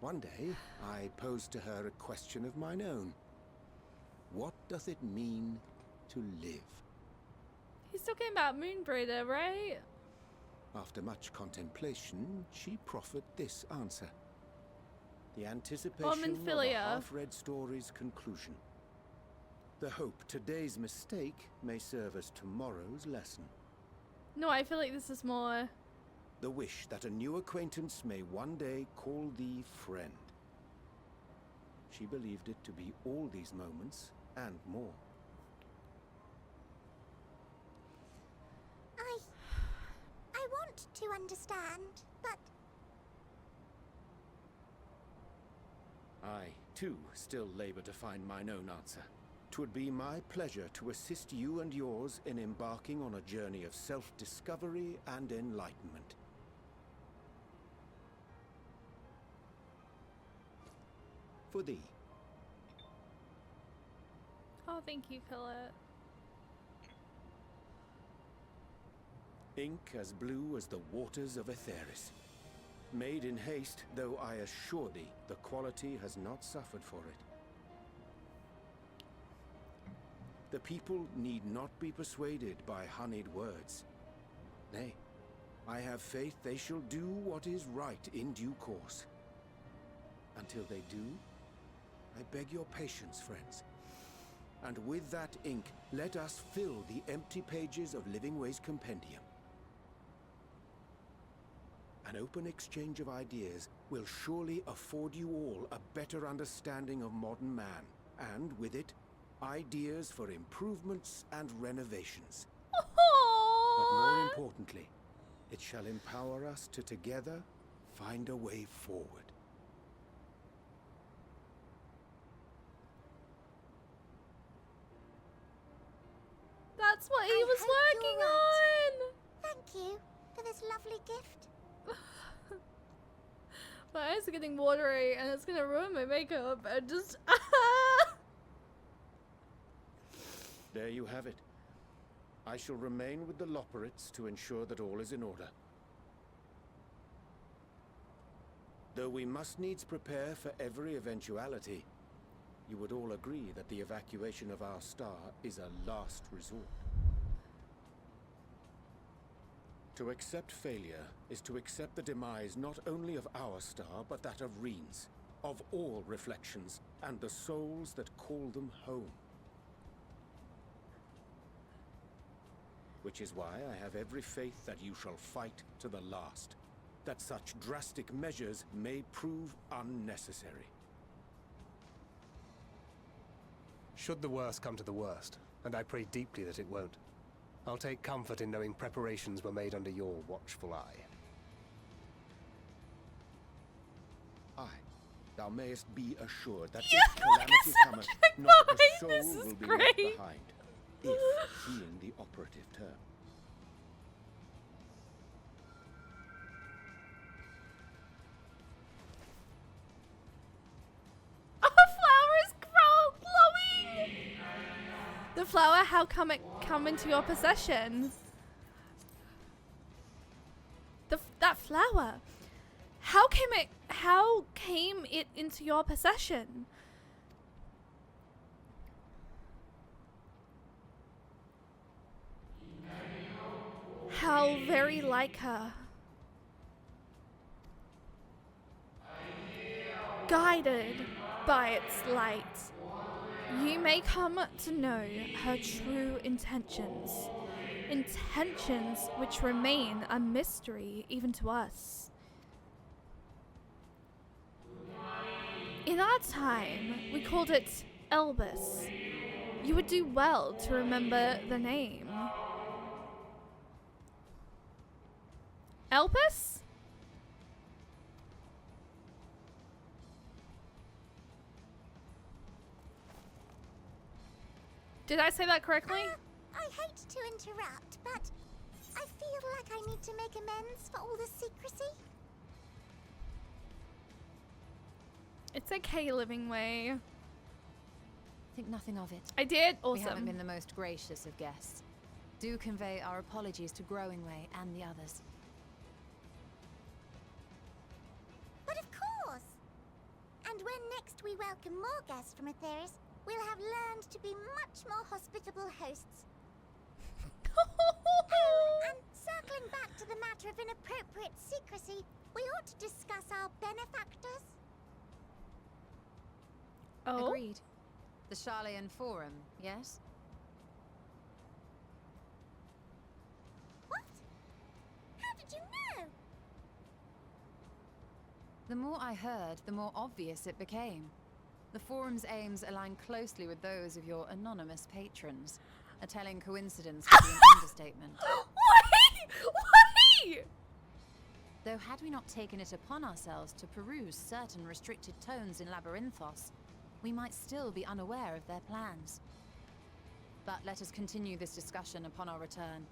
One day, I posed to her a question of mine own. What doth it mean to live? He's talking about Moonbreeder, right? After much contemplation, she proffered this answer. The anticipation of a half-read story's conclusion. The hope today's mistake may serve as tomorrow's lesson. No, I feel like this is more... The wish that a new acquaintance may one day call thee friend. She believed it to be all these moments and more. I want to understand, but... I, too, still labor to find mine own answer. 'Twould be my pleasure to assist you and yours in embarking on a journey of self-discovery and enlightenment. For thee. Oh, thank you, Colette. Ink as blue as the waters of Etheris. Made in haste, though I assure thee, the quality has not suffered for it. The people need not be persuaded by honeyed words. Nay, I have faith they shall do what is right in due course. Until they do, I beg your patience, friends. And with that ink, let us fill the empty pages of Living Way's compendium. An open exchange of ideas will surely afford you all a better understanding of modern man, and with it, ideas for improvements and renovations. But more importantly, it shall empower us to together find a way forward. That's That's what he I was hope working you're right. on. Thank you for this lovely gift. My eyes are getting watery and it's gonna ruin my makeup. I just. There you have it. I shall remain with the Loporrits to ensure that all is in order. Though we must needs prepare for every eventuality, you would all agree that the evacuation of our star is a last resort. To accept failure is to accept the demise not only of our star, but that of Reen's, of all reflections, and the souls that call them home. Which is why I have every faith that you shall fight to the last, that such drastic measures may prove unnecessary. Should the worst come to the worst, and I pray deeply that it won't, I'll take comfort in knowing preparations were made under your watchful eye. Aye, thou mayest be assured that You if calamity look at cometh, subject not a behind soul this will is be great. left behind, if being the operative term. A flower is glowing! The flower, how come it come into your possession? That flower, how came it into your possession? How very like her. Guided by its light, you may come to know her true intentions. Intentions which remain a mystery even to us. In our time, we called it Elbus. You would do well to remember the name. Elbus? Did I say that correctly? I hate to interrupt, but I feel like I need to make amends for all the secrecy. It's okay, Living Way. Think nothing of it. I did. We haven't Awesome. been the most gracious of guests. Do convey our apologies to Growing Way and the others. But of course! And when next we welcome more guests from Atheris, we'll have learned to be much more hospitable hosts. And circling back to the matter of inappropriate secrecy, we ought to discuss our benefactors. Oh? Agreed. The Charlian Forum, yes? What? How did you know? The more I heard, the more obvious it became. The Forum's aims align closely with those of your anonymous patrons. A telling coincidence would be an understatement. Wait! Though had we not taken it upon ourselves to peruse certain restricted tones in Labyrinthos, we might still be unaware of their plans. But let us continue this discussion upon our return.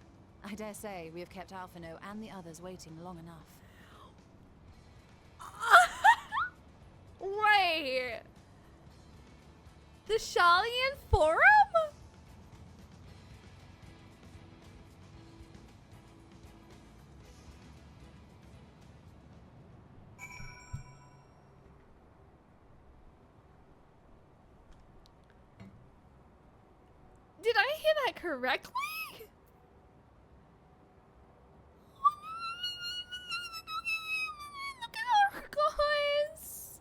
I dare say we have kept Alphino and the others waiting long enough. Wait. The Charlian Forum? Did I hear that correctly? Look at Argos!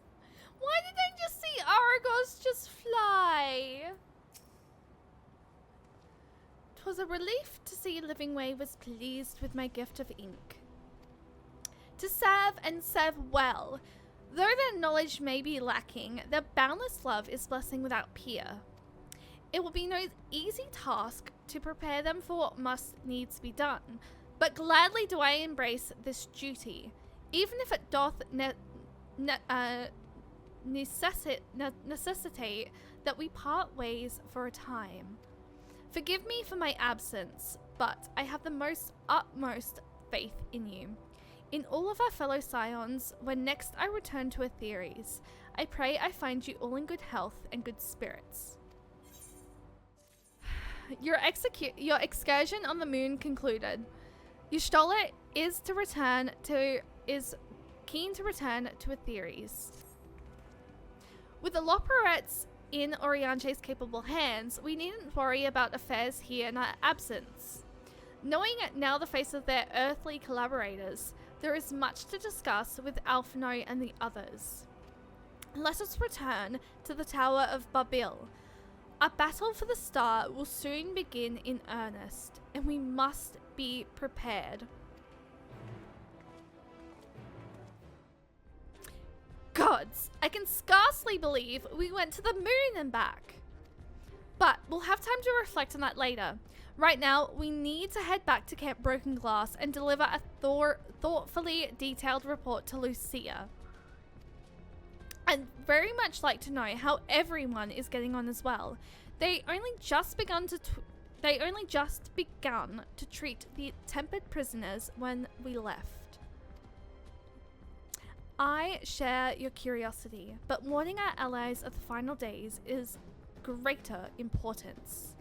Why did I just see Argos just fly? 'Twas a relief to see Living Way was pleased with my gift of ink. To serve and serve well. Though their knowledge may be lacking, their boundless love is blessing without peer. It will be no easy task to prepare them for what must needs be done, but gladly do I embrace this duty, even if it doth necessitate that we part ways for a time. Forgive me for my absence, but I have the utmost faith in you. In all of our fellow scions, when next I return to Ffxiv, I pray I find you all in good health and good spirits. Your excursion on the moon concluded. Y'shtola is keen to return to Ffxiv. With the Loporettes in Urianger's capable hands, we needn't worry about affairs here in our absence. Knowing now the face of their earthly collaborators, there is much to discuss with Alphino and the others. Let us return to the Tower of Babil. Our battle for the star will soon begin in earnest, and we must be prepared. Gods, I can scarcely believe we went to the moon and back. But we'll have time to reflect on that later. Right now, we need to head back to Camp Broken Glass and deliver a thoughtfully detailed report to Lucia. I'd very much like to know how everyone is getting on as well. They only just begun to treat the tempered prisoners when we left. I share your curiosity, but warning our allies of the final days is greater importance.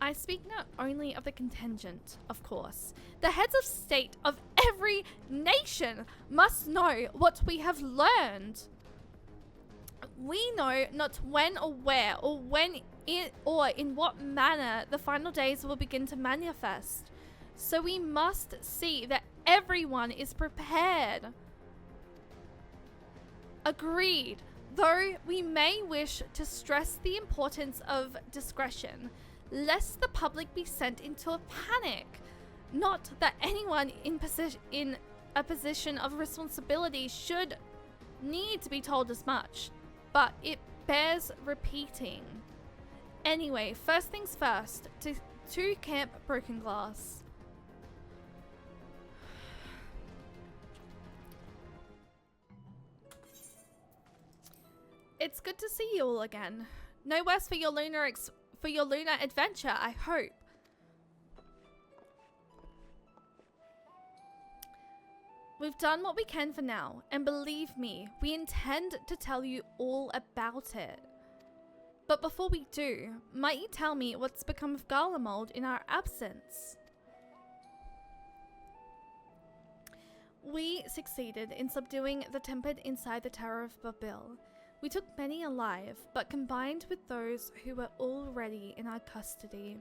I speak not only of the contingent, of course. The heads of state of every nation must know what we have learned. We know not when or where or in what manner the final days will begin to manifest. So we must see that everyone is prepared. Agreed. Though we may wish to stress the importance of discretion, lest the public be sent into a panic. Not that anyone in a position of responsibility should need to be told as much, but it bears repeating. Anyway, first things first, to Camp Broken Glass. It's good to see you all again. No worse for your lunar adventure, I hope. We've done what we can for now, and believe me, we intend to tell you all about it. But before we do, might you tell me what's become of Garlemald in our absence? We succeeded in subduing the tempered inside the Tower of Babil. We took many alive, but combined with those who were already in our custody,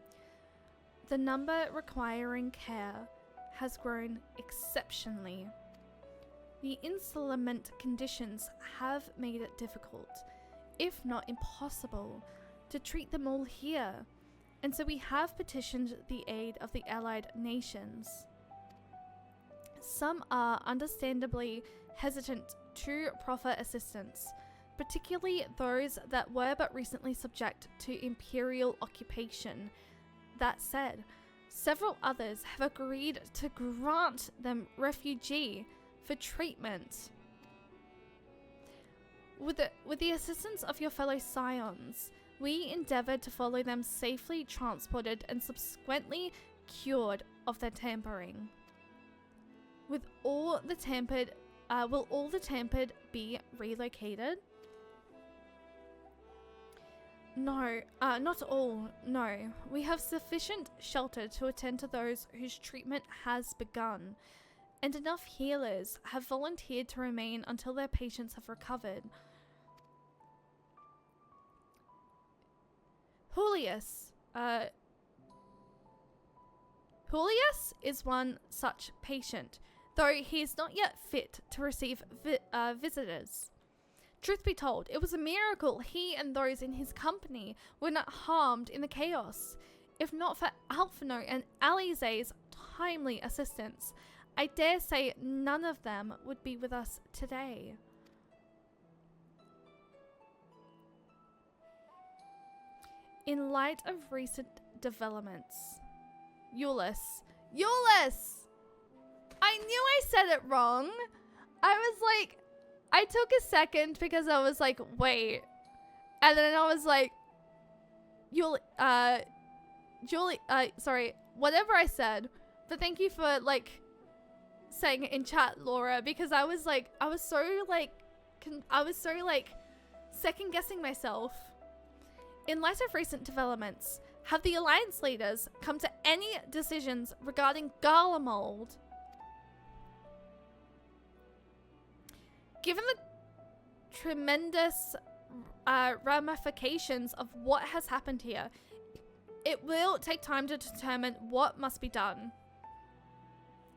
the number requiring care has grown exceptionally. The inclement conditions have made it difficult, if not impossible, to treat them all here, and so we have petitioned the aid of the allied nations. Some are understandably hesitant to proffer assistance, particularly those that were but recently subject to imperial occupation. That said, several others have agreed to grant them refugee for treatment. With the assistance of your fellow scions, we endeavored to follow them safely transported and subsequently cured of their tampering. Will all the tampered be relocated? No, not all, no. We have sufficient shelter to attend to those whose treatment has begun, and enough healers have volunteered to remain until their patients have recovered. Julius is one such patient, though he is not yet fit to receive visitors. Truth be told, it was a miracle he and those in his company were not harmed in the chaos. If not for Alphino and Alize's timely assistance, I dare say none of them would be with us today. In light of recent developments, Euless! I knew I said it wrong! I took a second because I was like, wait. And then I was like, sorry, whatever I said, but thank you for like saying it in chat, Laura, because I was so second guessing myself. In light of recent developments, have the Alliance leaders come to any decisions regarding Garlemald? Given the tremendous ramifications of what has happened here, it will take time to determine what must be done.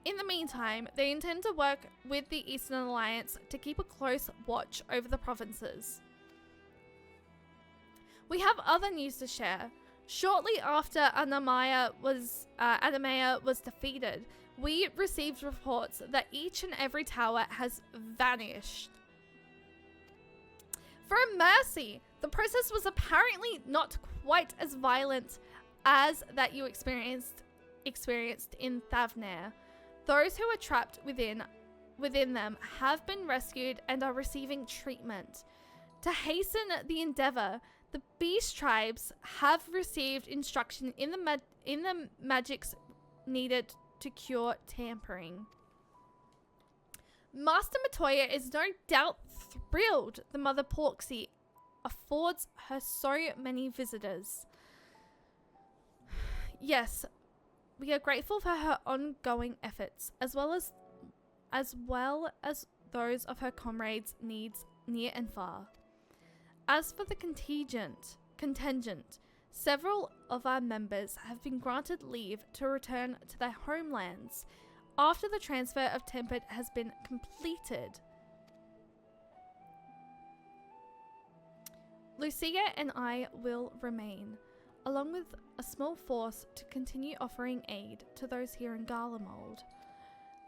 In the meantime, they intend to work with the Eastern Alliance to keep a close watch over the provinces. We have other news to share. Shortly after Anamaya was defeated, we received reports that each and every tower has vanished. For a mercy, the process was apparently not quite as violent as that you experienced in Thavnair. Those who are trapped within them have been rescued and are receiving treatment. To hasten the endeavor, the beast tribes have received instruction in the magics needed to cure tampering. Master Materia is no doubt thrilled the Mother Porksy affords her so many visitors. Yes, we are grateful for her ongoing efforts, as well as those of her comrades' needs near and far. As for the contingent, several of our members have been granted leave to return to their homelands after the transfer of Tempered has been completed. Lucia and I will remain, along with a small force, to continue offering aid to those here in Garlemald.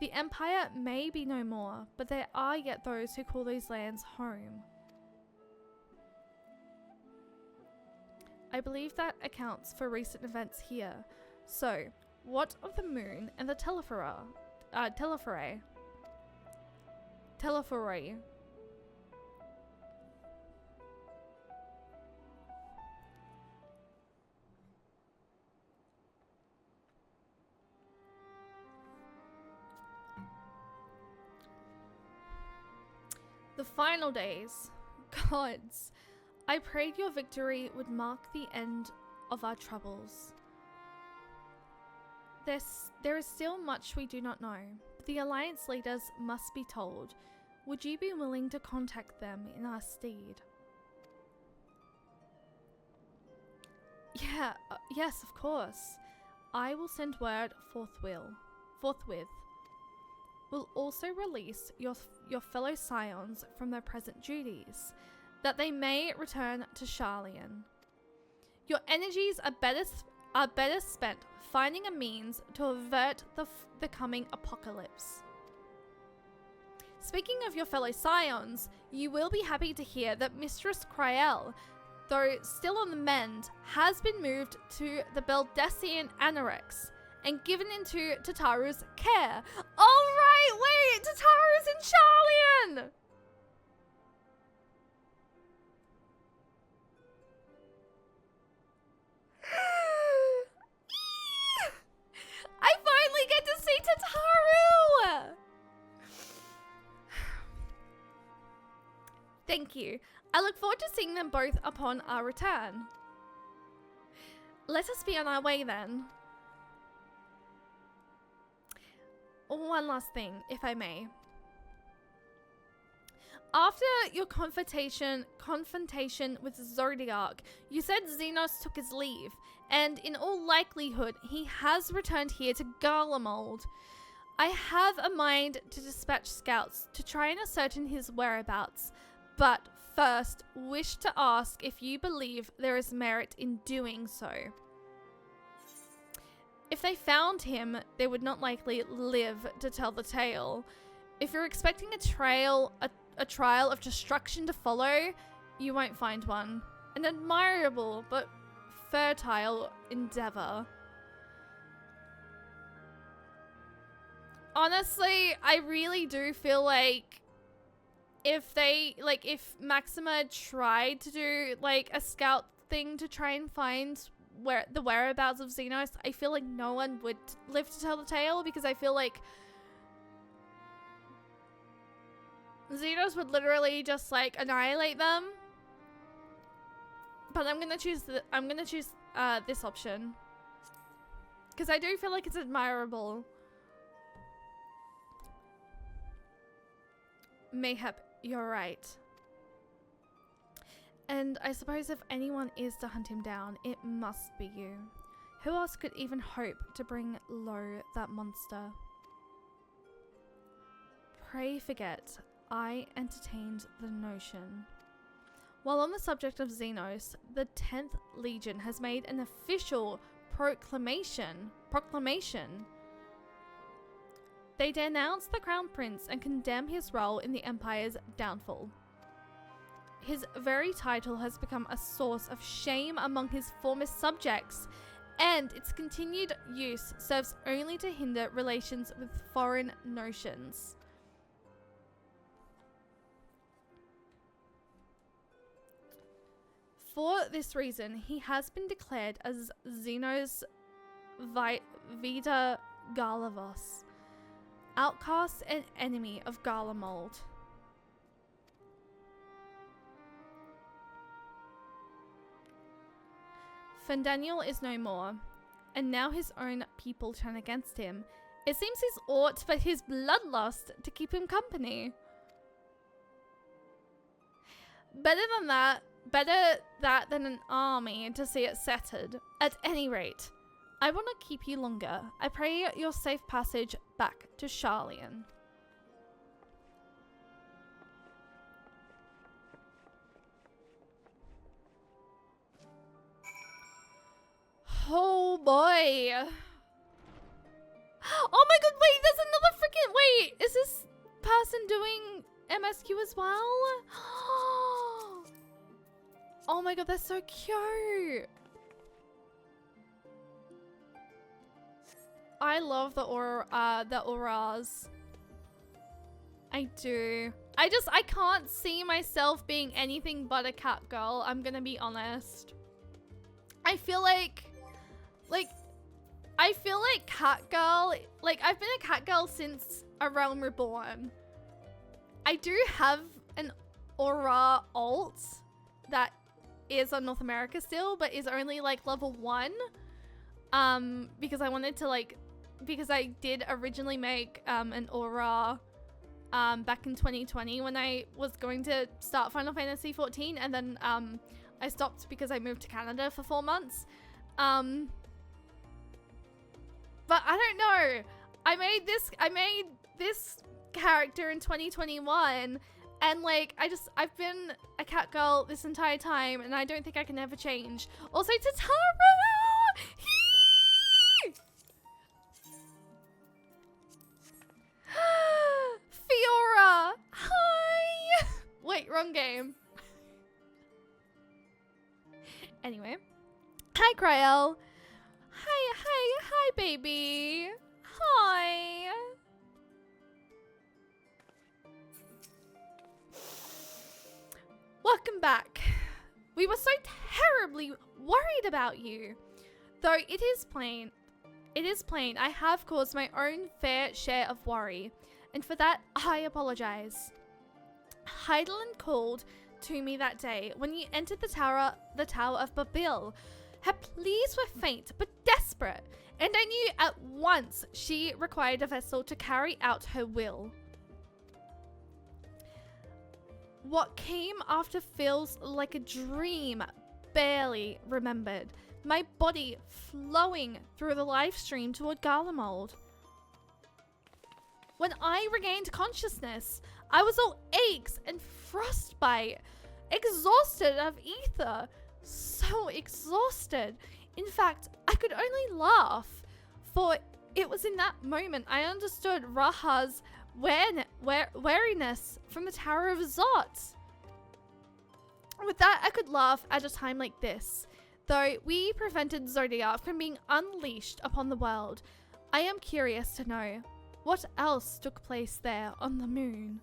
The Empire may be no more, but there are yet those who call these lands home. I believe that accounts for recent events here. So, what of the moon and the Telephoroi? The final days. Gods, I prayed your victory would mark the end of our troubles. There is still much we do not know, but the Alliance leaders must be told. Would you be willing to contact them in our stead? Yeah, yes, of course. I will send word forthwith. We'll also release your fellow scions from their present duties, that they may return to Sharlayan. Your energies are better spent finding a means to avert the coming apocalypse. Speaking of your fellow scions, you will be happy to hear that Mistress Cryel, though still on the mend, has been moved to the Beldessian Anorex and given into Tataru's care. Oh right, wait, Tataru's in Sharlayan! I finally get to see Tataru! Thank you. I look forward to seeing them both upon our return. Let us be on our way then. One last thing, if I may. After your confrontation with Zodiac, you said Xenos took his leave, and in all likelihood, he has returned here to Garlemald. I have a mind to dispatch scouts to try and ascertain his whereabouts, but first wish to ask if you believe there is merit in doing so. If they found him, they would not likely live to tell the tale. If you're expecting a trial of destruction to follow, you won't find one. An admirable but fertile endeavor. Honestly, I really do feel like if Maxima tried to do like a scout thing to try and find the whereabouts of Xenos, I feel like no one would live to tell the tale, because I feel like Xenos would literally just like annihilate them. But I'm gonna choose this option, because I do feel like it's admirable. Mayhap, you're right. And I suppose if anyone is to hunt him down, it must be you. Who else could even hope to bring low that monster? Pray forget, I entertained the notion. While on the subject of Xenos, the 10th Legion has made an official proclamation. They denounce the Crown Prince and condemn his role in the Empire's downfall. His very title has become a source of shame among his former subjects, and its continued use serves only to hinder relations with foreign nations. For this reason, he has been declared as Xenos Vida Galavos, outcast and enemy of Garlemald. Fandaniel is no more, and now his own people turn against him. It seems he's aught but his bloodlust to keep him company. Better that than an army to see it settled. At any rate, I will not keep you longer. I pray your safe passage back to Charlian. Oh boy. Oh my god, wait, there's another freaking, wait, is this person doing MSQ as well? Oh my god, they're so cute. I love the auras. I do. I can't see myself being anything but a cat girl, I'm gonna be honest. I feel like cat girl, like I've been a cat girl since A Realm Reborn. I do have an aura alt that is on North America still, but is only like level 1. Because I wanted to because I did originally make an aura back in 2020 when I was going to start Final Fantasy 14, and then I stopped because I moved to Canada for 4 months. But I don't know. I made this character in 2021, and like I've been a cat girl this entire time, and I don't think I can ever change. Also, Tatara! Fiora! Hi! Wait, wrong game. Anyway. Hi, Cryel. Hi, baby. Hi. Welcome back. We were so terribly worried about you. Though it is plain, I have caused my own fair share of worry, and for that I apologize. Heidelin called to me that day when you entered the tower of Babil. Her pleas were faint but desperate, and I knew at once she required a vessel to carry out her will. What came after feels like a dream, barely remembered. My body flowing through the life stream toward Garlemald. When I regained consciousness, I was all aches and frostbite, exhausted of ether, so exhausted. In fact, I could only laugh, for it was in that moment I understood Raha's wariness from the Tower of Zot. With that, I could laugh at a time like this. Though we prevented Zodiac from being unleashed upon the world, I am curious to know what else took place there on the moon.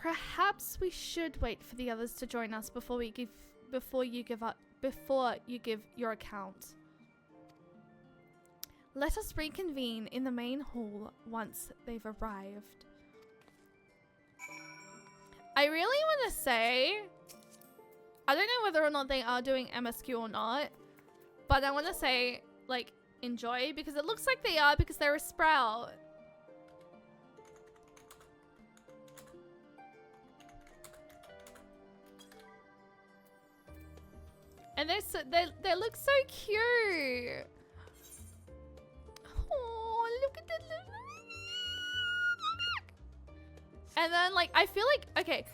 Perhaps we should wait for the others to join us before you give your account. Let us reconvene in the main hall once they've arrived. I really want to say, I don't know whether or not they are doing MSQ or not, but I want to say, like, enjoy, because it looks like they are, because they're a sprout. And they look so cute. Oh, look at that little. And then, like, I feel like, okay,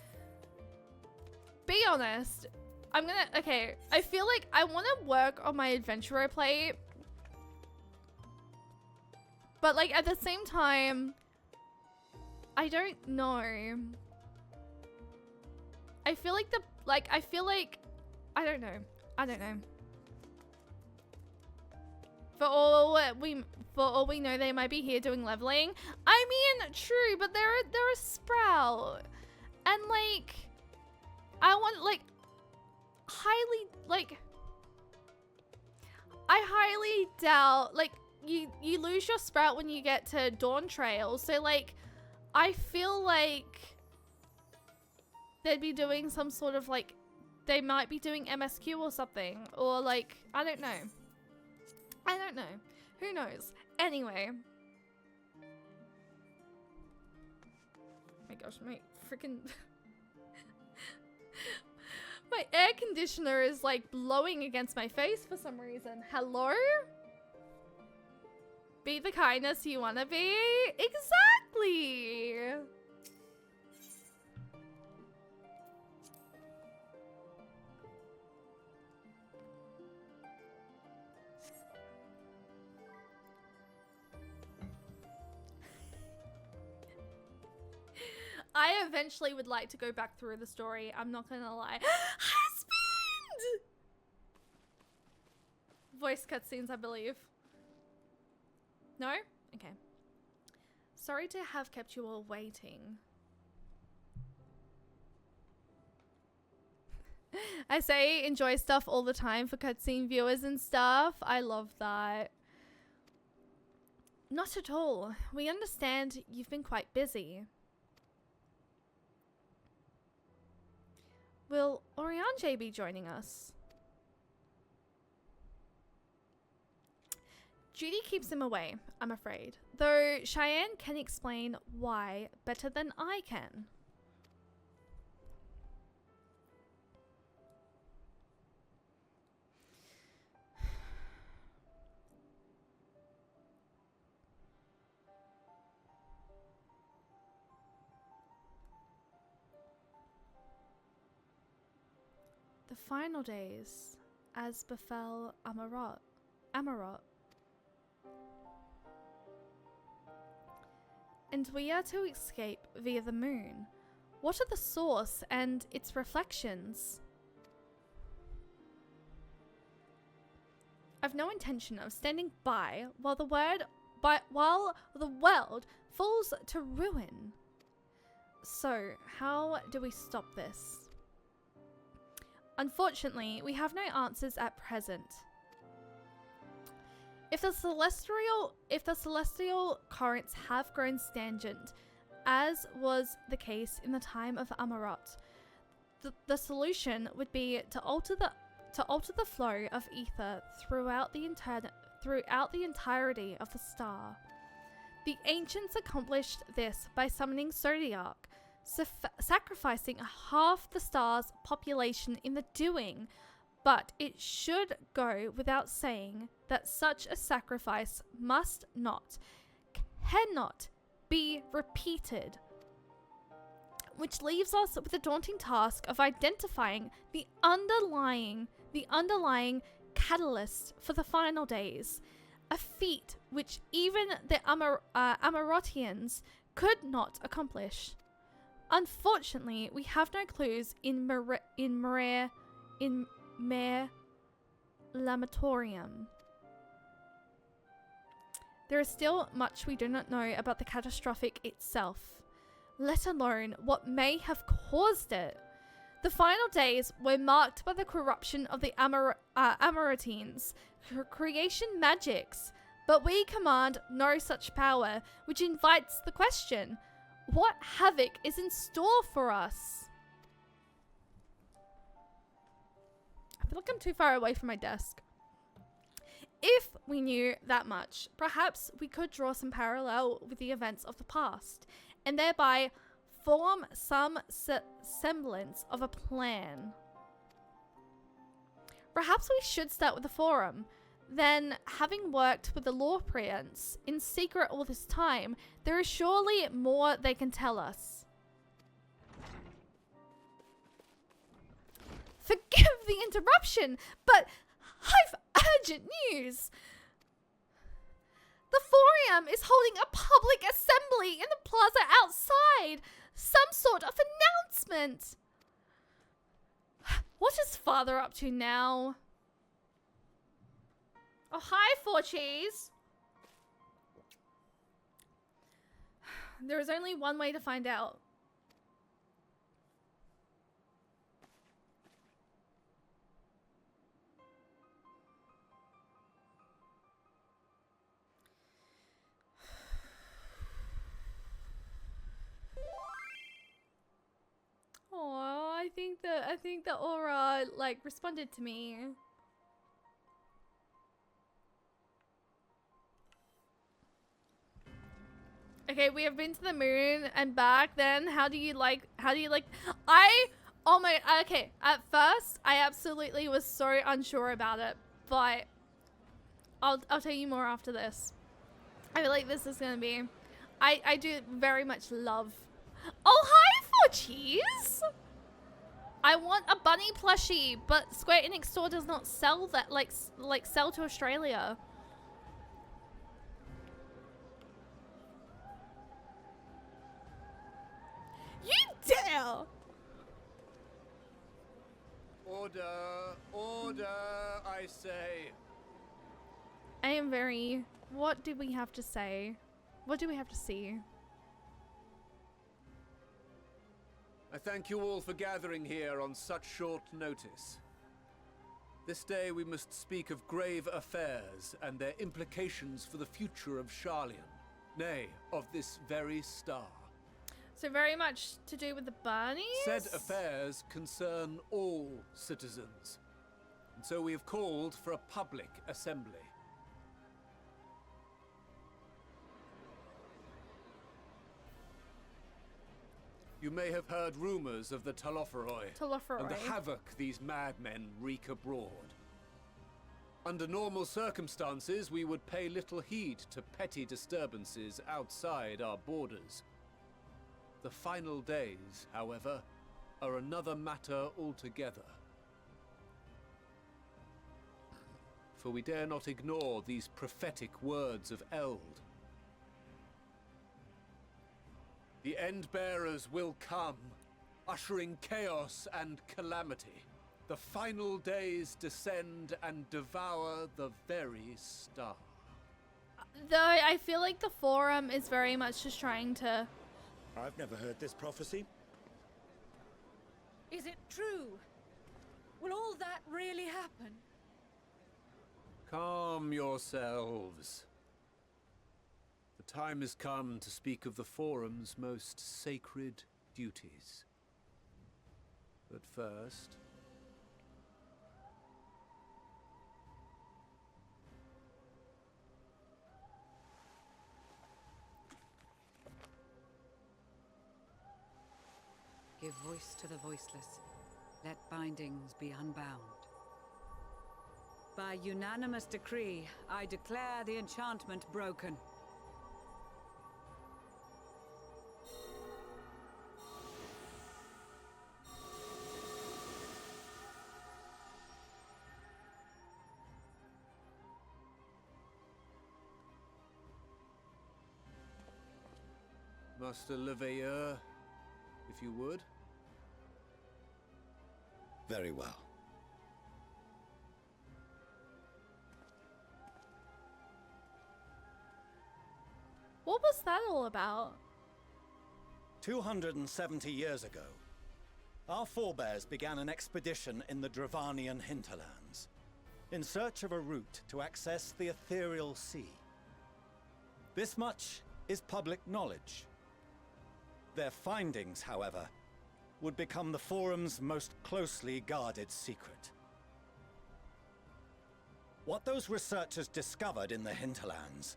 be honest. I feel like I want to work on my adventurer play. But, like, at the same time, I don't know. I feel like I don't know. For all we know, they might be here doing leveling. I mean, true, but they're a sprout, and like, I want I highly doubt, like, you lose your sprout when you get to Dawntrail, so like, I feel like they'd be doing some sort of like, they might be doing MSQ or something, or like, I don't know. Who knows? Anyway. Oh my gosh, my freaking my air conditioner is like blowing against my face for some reason. Hello? Be the kindness you want to be? Exactly! I eventually would like to go back through the story. I'm not gonna lie. Husband! Voice cutscenes, I believe. No? Okay. Sorry to have kept you all waiting. I say enjoy stuff all the time for cutscene viewers and stuff. I love that. Not at all. We understand you've been quite busy. Will Urianger be joining us? Judy keeps him away, I'm afraid. Though Cheyenne can explain why better than I can. The final days, as befell Amarot. And we are to escape via the moon. What are the source and its reflections? I've no intention of standing by while the world falls to ruin. So, how do we stop this? Unfortunately, we have no answers at present. If the celestial currents have grown stagnant, as was the case in the time of Amarot, the solution would be to alter the flow of ether throughout the entirety of the star. The ancients accomplished this by summoning Zodiac, sacrificing half the star's population in the doing, but it should go without saying that such a sacrifice cannot be repeated, which leaves us with the daunting task of identifying the underlying catalyst for the final days, a feat which even the Amarotians could not accomplish. Unfortunately, we have no clues in Mare Lamatorium. There is still much we do not know about the catastrophic itself. let alone what may have caused it. The final days were marked by the corruption of the Amaretines, creation magics, but we command no such power, which invites the question, what havoc is in store for us? I feel like I'm too far away from my desk. If we knew that much, perhaps we could draw some parallel with the events of the past, and thereby form some semblance of a plan. Perhaps we should start with the forum. Then, having worked with the law prince in secret all this time, there is surely more they can tell us. Forgive the interruption, but I've urgent news. The forum is holding a public assembly in the plaza outside. Some sort of announcement. What is father up to now? Oh, hi, Ffxiv. There is only one way to find out. Oh, I think the aura like responded to me. Okay, we have been to the moon and back. Then how do you like okay, at first I absolutely was so unsure about it, but I'll tell you more after this. I feel like this is gonna be I do very much love. Oh, hi, Ffxiv! I want a bunny plushie, but Square Enix store does not sell that, like sell to Australia. You dare! Order, order, I say. I am very... What do we have to say? What do we have to see? I thank you all for gathering here on such short notice. This day we must speak of grave affairs and their implications for the future of Sharlayan, nay, of this very star. So very much to do with the bunnies? Said affairs concern all citizens, and so we have called for a public assembly. You may have heard rumors of the Telophoroi and the havoc these madmen wreak abroad. Under normal circumstances, we would pay little heed to petty disturbances outside our borders. The final days, however, are another matter altogether. For we dare not ignore these prophetic words of Eld. The End-Bearers will come, ushering chaos and calamity. The final days descend and devour the very star. Though I feel like the forum is very much just trying to... I've never heard this prophecy. Is it true? Will all that really happen? Calm yourselves. The time has come to speak of the Forum's most sacred duties. But first... Give voice to the voiceless. Let bindings be unbound. By unanimous decree, I declare the enchantment broken. Master Leveilleur, if you would. Very well. What was that all about? 270 years ago, our forebears began an expedition in the Dravanian hinterlands, in search of a route to access the ethereal sea. This much is public knowledge. Their findings, however, would become the Forum's most closely guarded secret. What those researchers discovered in the hinterlands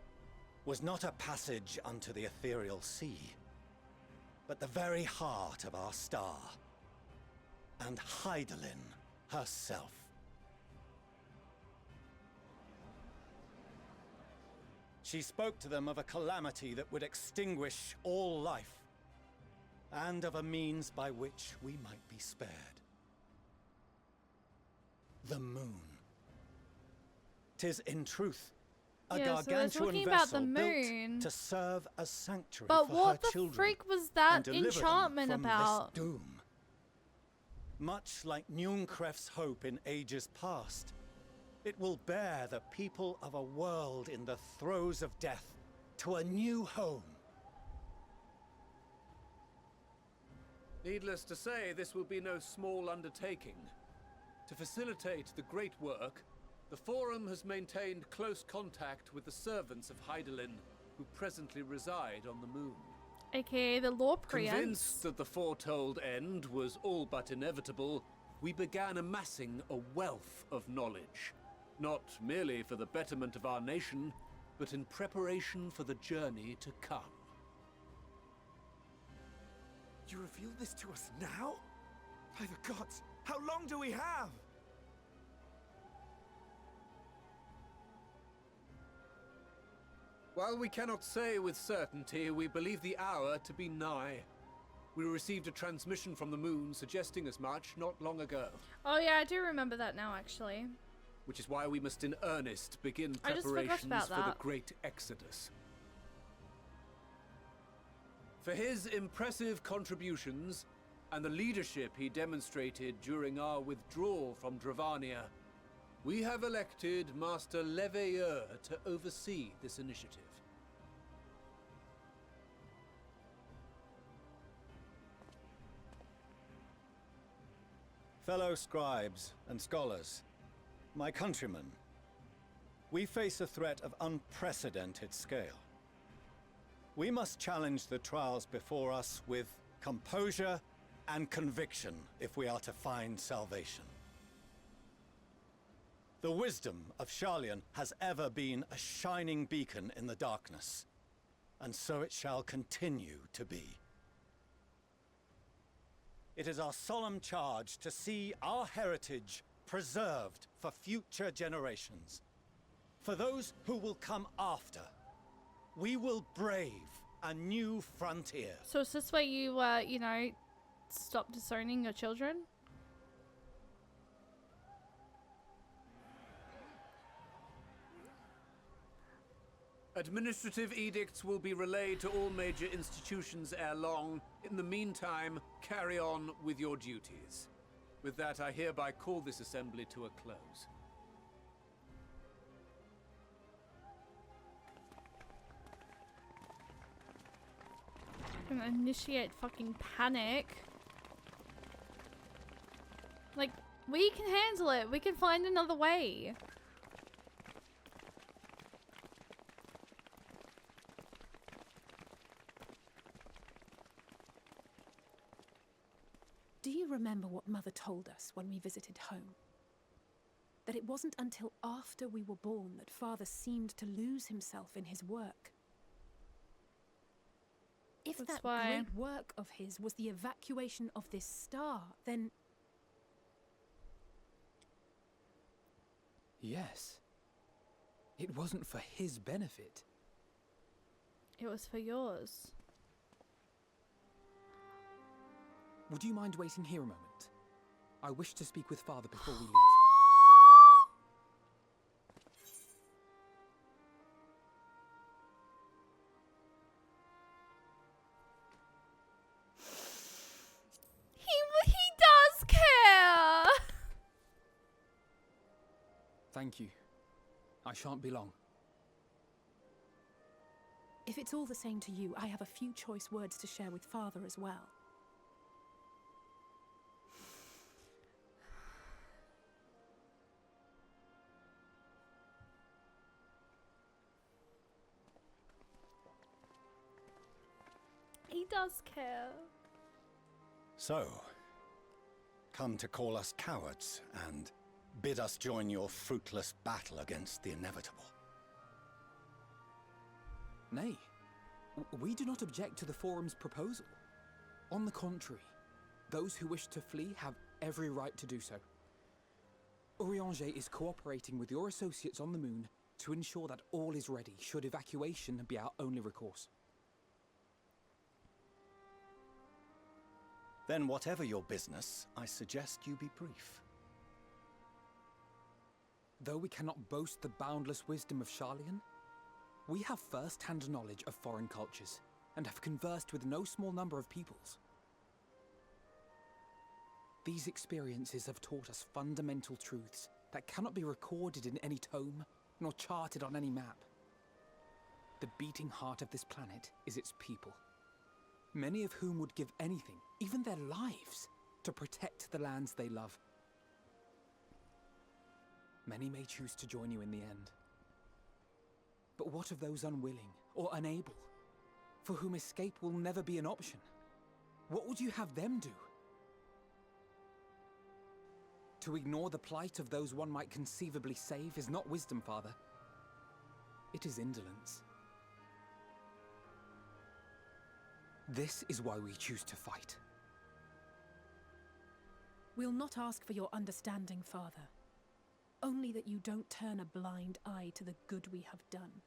was not a passage unto the ethereal sea, but the very heart of our star, and Hydaelyn herself. She spoke to them of a calamity that would extinguish all life, and of a means by which we might be spared. The moon. 'Tis in truth a gargantuan vessel built to serve as sanctuary for her children. But what the freak was that enchantment about? This doom. Much like Nunkref's hope in ages past, it will bear the people of a world in the throes of death to a new home. Needless to say, this will be no small undertaking. To facilitate the great work, the Forum has maintained close contact with the servants of Hydaelyn, who presently reside on the moon. AKA the law preempts. Convinced that the foretold end was all but inevitable, we began amassing a wealth of knowledge. Not merely for the betterment of our nation, but in preparation for the journey to come. You reveal this to us now? By the gods, how long do we have? While we cannot say with certainty, we believe the hour to be nigh. We received a transmission from the moon suggesting as much not long ago. Oh yeah, I do remember that now, actually. Which is why we must in earnest begin I just forgot preparations about for that. the great exodus. For his impressive contributions and the leadership he demonstrated during our withdrawal from Dravania, we have elected Master Leveilleur to oversee this initiative. Fellow scribes and scholars, my countrymen, we face a threat of unprecedented scale. We must challenge the trials before us with composure and conviction if we are to find salvation. The wisdom of Sharlayan has ever been a shining beacon in the darkness, and so it shall continue to be. It is our solemn charge to see our heritage preserved for future generations. For those who will come after, we will brave a new frontier. So is this where you, you know, stop disowning your children? Administrative edicts will be relayed to all major institutions ere long. In the meantime, carry on with your duties. With that, I hereby call this assembly to a close. Gonna initiate fucking panic. Like, we can handle it. We can find another way. Do you remember what Mother told us when we visited home? That it wasn't until after we were born that Father seemed to lose himself in his work. If that great work of his was the evacuation of this star, then... Yes. It wasn't for his benefit. It was for yours. Would you mind waiting here a moment? I wish to speak with Father before we leave. He does care! Thank you. I shan't be long. If it's all the same to you, I have a few choice words to share with Father as well. He does care. So, come to call us cowards and bid us join your fruitless battle against the inevitable. Nay, we do not object to the Forum's proposal. On the contrary, those who wish to flee have every right to do so. Urianger is cooperating with your associates on the Moon to ensure that all is ready should evacuation be our only recourse. Then whatever your business, I suggest you be brief. Though we cannot boast the boundless wisdom of Sharlayan, we have first-hand knowledge of foreign cultures, and have conversed with no small number of peoples. These experiences have taught us fundamental truths that cannot be recorded in any tome, nor charted on any map. The beating heart of this planet is its people, many of whom would give anything, even their lives, to protect the lands they love. Many may choose to join you in the end. But what of those unwilling or unable, for whom escape will never be an option? What would you have them do? To ignore the plight of those one might conceivably save is not wisdom, Father. It is indolence. This is why we choose to fight. We'll not ask for your understanding, Father. Only that you don't turn a blind eye to the good we have done.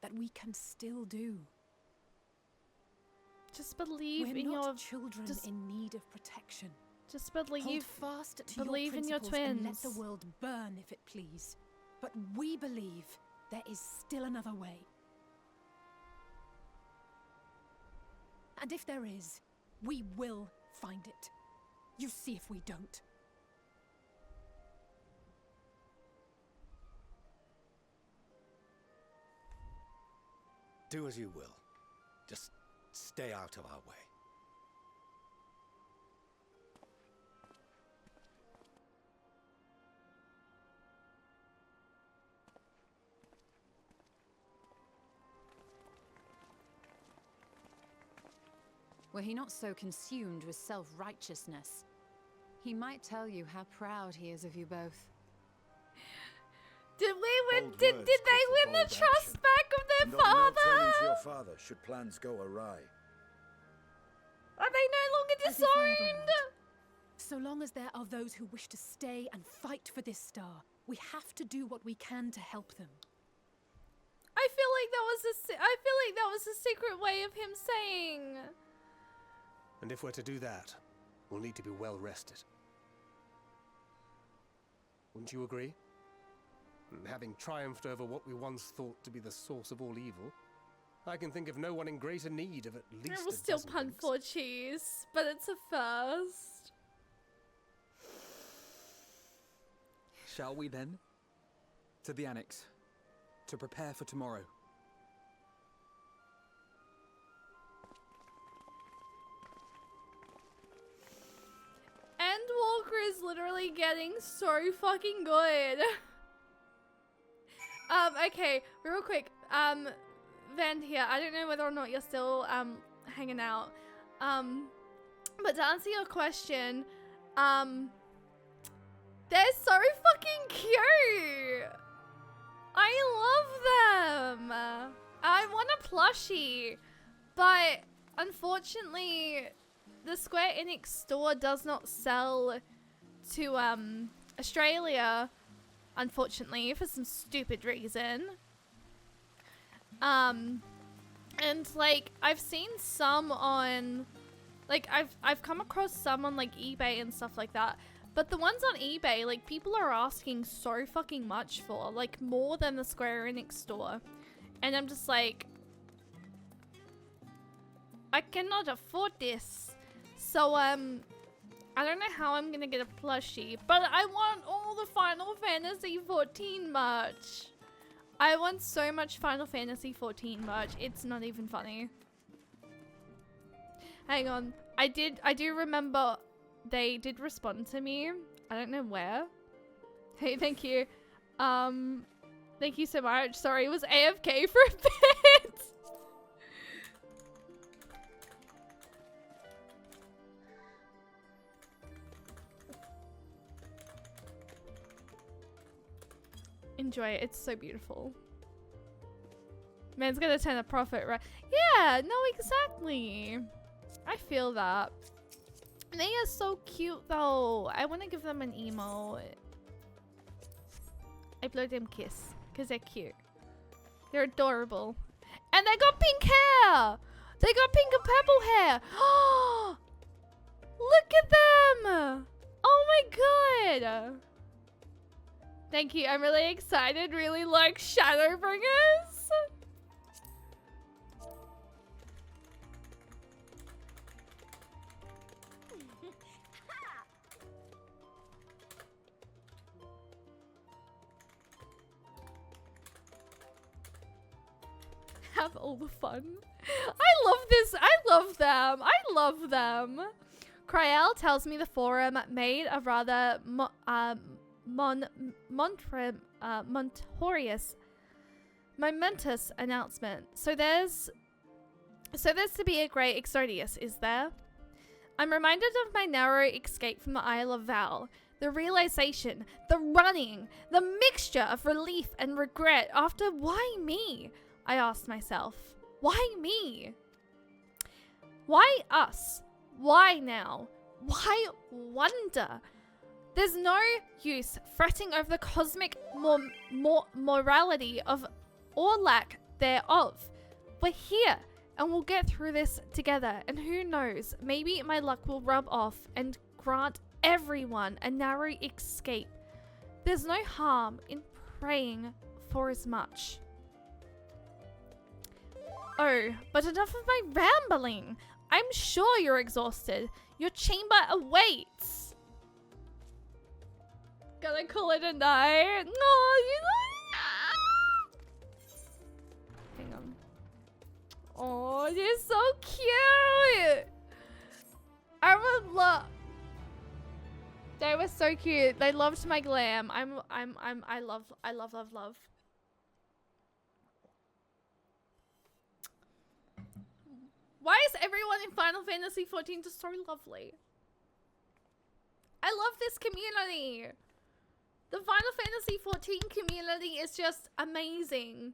That we can still do. Just believe We're in not your children in need of protection. Just believe. Hold fast to believe your in your principles and let twins. the world burn if it please. But we believe there is still another way. And if there is, we will find it. You see if we don't. Do as you will. Just stay out of our way. Were he not so consumed with self-righteousness, he might tell you how proud he is of you both. Did we win? Bold Did words they call for win the bold trust action. back of their And of no father? turning to your father should plans go awry. Are they no longer As if I ever disowned? would. So long as there are those who wish to stay and fight for this star, we have to do what we can to help them. I feel like that was a secret way of him saying. And if we're to do that, we'll need to be well rested. Wouldn't you agree? And having triumphed over what we once thought to be the source of all evil, I can think of no one in greater need of at least I will a still dozen punt drinks. for cheese, but it's a first. Shall we then? To the annex, to prepare for tomorrow. Endwalker is literally getting so fucking good. Okay, real quick. Van here, I don't know whether or not you're still hanging out. But to answer your question, they're so fucking cute. I love them. I want a plushie, but unfortunately, the Square Enix store does not sell to Australia, unfortunately, for some stupid reason. And like I've seen some on, like I've come across some on like eBay and stuff like that. But the ones on eBay, like people are asking so fucking much for, like more than the Square Enix store. And I'm just like, I cannot afford this. So I don't know how I'm gonna get a plushie, but I want all the Final Fantasy 14 merch. I want so much Final Fantasy 14 merch. It's not even funny. Hang on. I do remember they did respond to me. I don't know where. Hey, thank you. Thank you so much. Sorry, it was AFK for a bit. Enjoy it. It's so beautiful. Man's gonna turn a profit, right? Yeah, no, exactly. I feel that. They are so cute, though. I want to give them an emote. I blow them kiss, because they're cute. They're adorable. And they got pink hair! They got pink and purple hair! Oh! Look at them! Oh my god! Thank you. I'm really excited. Really like Shadowbringers. Have all the fun. I love this. I love them. I love them. Cryel tells me the forum made a rather momentous announcement. So there's to be a great Exodius, is there? I'm reminded of my narrow escape from the Isle of Val. The realization, the running, the mixture of relief and regret after why me? I asked myself. Why me? Why us? Why now? Why wonder? There's no use fretting over the cosmic morality of or lack thereof. We're here and we'll get through this together, and who knows, maybe my luck will rub off and grant everyone a narrow escape. There's no harm in praying for as much. Oh, but enough of my rambling. I'm sure you're exhausted. Your chamber awaits. Gonna call it a night. Hang on. Oh, you're so cute. I would love. They were so cute. They loved my glam. I love. Why is everyone in Final Fantasy 14 just so lovely? I love this community. The Final Fantasy 14 community is just amazing.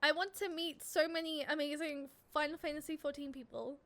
I want to meet so many amazing Final Fantasy 14 people.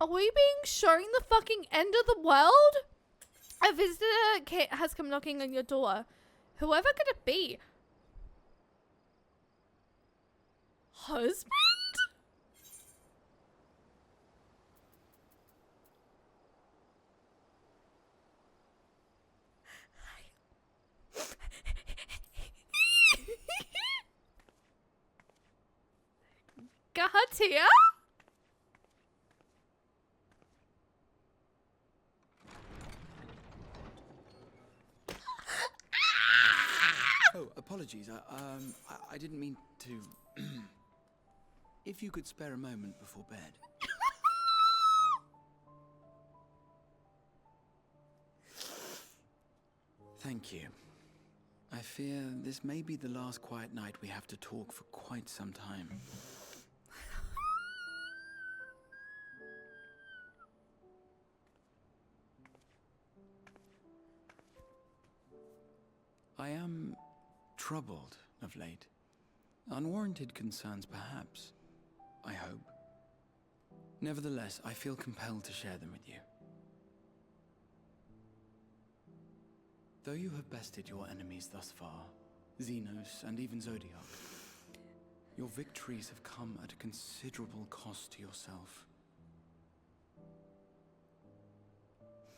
Are we being shown the fucking end of the world? A visitor has come knocking on your door. Whoever could it be? Husband? Gahatia? Oh, apologies. I didn't mean to. If you could spare a moment before bed. Thank you. I fear this may be the last quiet night we have to talk for quite some time. I am troubled of late. Unwarranted concerns, perhaps. I hope. Nevertheless, I feel compelled to share them with you. Though you have bested your enemies thus far, Xenos and even Zodiac, your victories have come at a considerable cost to yourself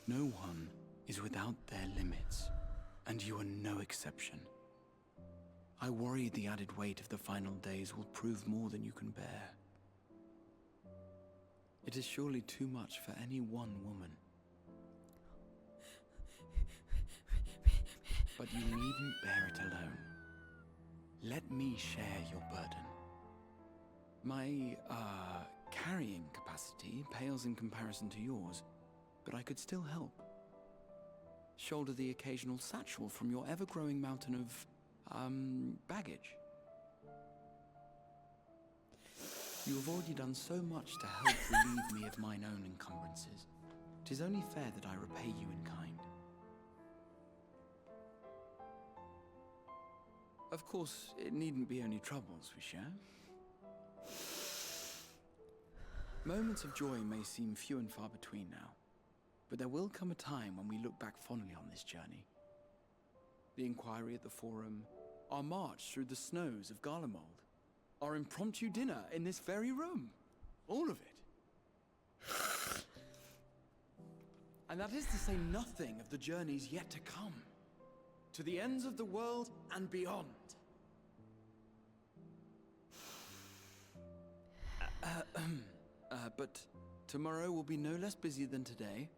No one is without their limits, and you are no exception. I worry the added weight of the final days will prove more than you can bear. It is surely too much for any one woman. But you needn't bear it alone. Let me share your burden. My, carrying capacity pales in comparison to yours, but I could still help. Shoulder the occasional satchel from your ever-growing mountain of, baggage. You have already done so much to help relieve me of mine own encumbrances. 'Tis only fair that I repay you in kind. Of course, it needn't be only troubles we share. Moments of joy may seem few and far between now, but there will come a time when we look back fondly on this journey. The inquiry at the Forum, our march through the snows of Garlemald, our impromptu dinner in this very room. All of it. And that is to say nothing of the journeys yet to come, to the ends of the world and beyond. But tomorrow will be no less busy than today,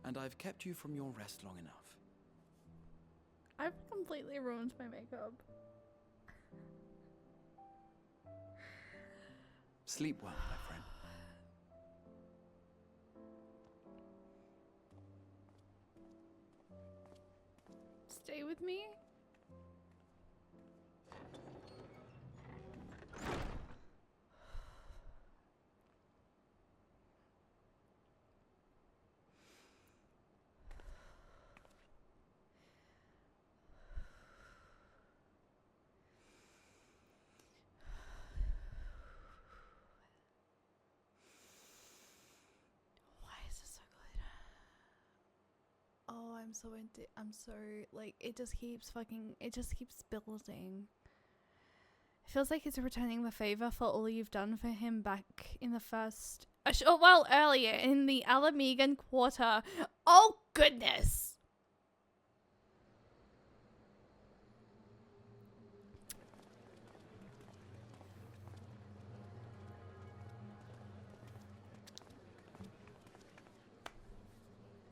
and I've kept you from your rest long enough. I've completely ruined my makeup. Sleep well, my friend. Stay with me? I'm so like it just keeps building. It feels like he's returning the favor for all you've done for him back in the first earlier in the Alamegan quarter. Oh goodness.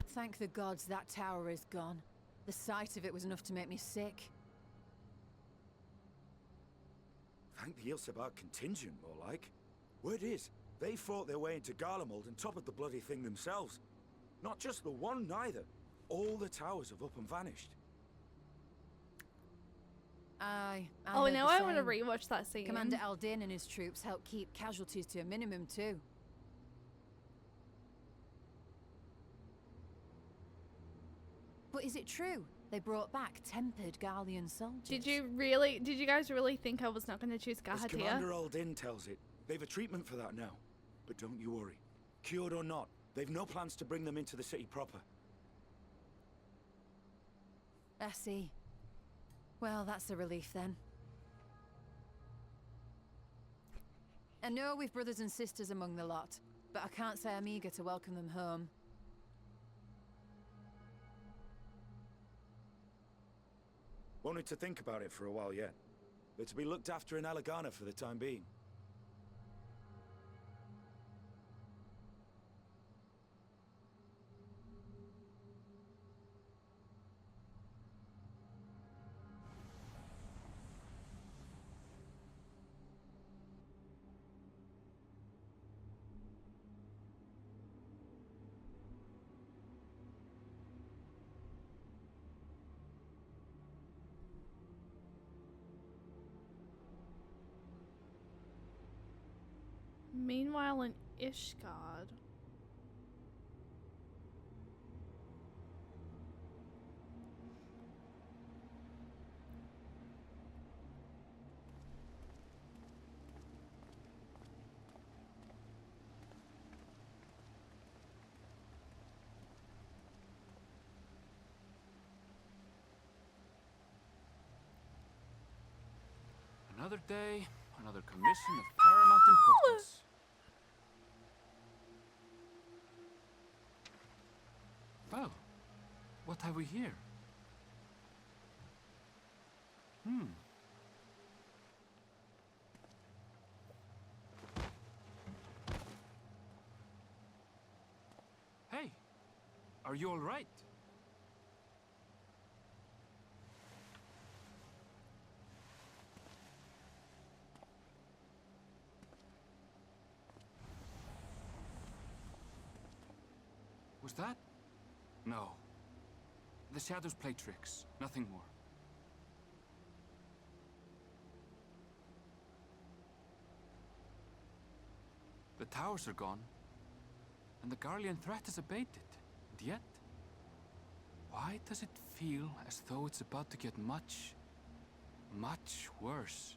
Thank the gods that tower is gone. The sight of it was enough to make me sick. Thank the Ilsebar contingent, more like. Word is, they fought their way into Garlemald and toppled the bloody thing themselves. Not just the one, neither. All the towers have up and vanished. Aye. Oh, now I want to rewatch that scene. Commander Aldin and his troops helped keep casualties to a minimum too. But is it true? They brought back tempered Garlean soldiers. Did you guys really think I was not going to choose Gahatia? As Commander Aldin tells it, they've a treatment for that now. But don't you worry. Cured or not, they've no plans to bring them into the city proper. I see. Well, that's a relief then. I know we've brothers and sisters among the lot, but I can't say I'm eager to welcome them home. Wanted to think about it for a while yet. They're to be looked after in Alagana for the time being. Meanwhile, in Ishgard. Another day, another commission of paramount importance. Oh, What have we here? Hey, are you all right? Was that? No. The shadows play tricks, nothing more. The towers are gone, and the Garlean threat has abated. And yet, why does it feel as though it's about to get much, much worse?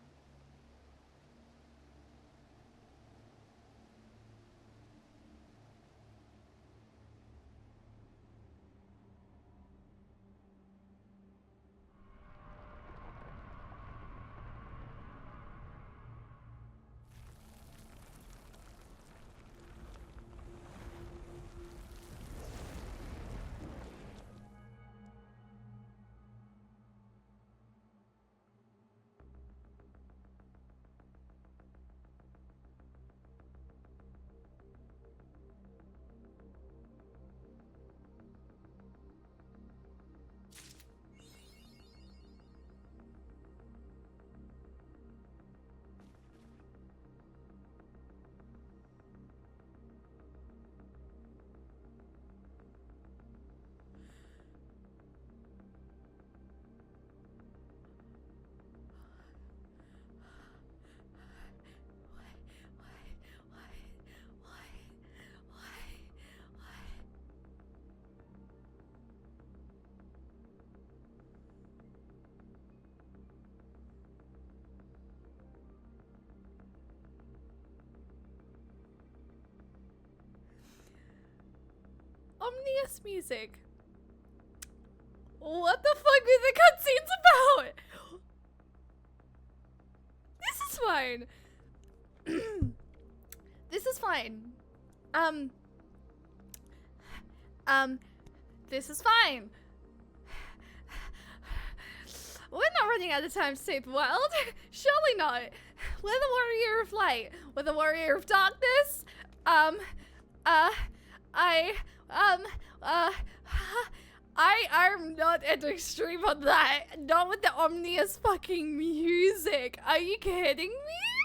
Omnious music. What the fuck were the cutscenes about? This is fine. This is fine. This is fine. We're not running out of time to save the world. Surely not. We're the warrior of light. We're the warrior of darkness. I'm not entering stream on that. Not with the omnious fucking music. Are you kidding me?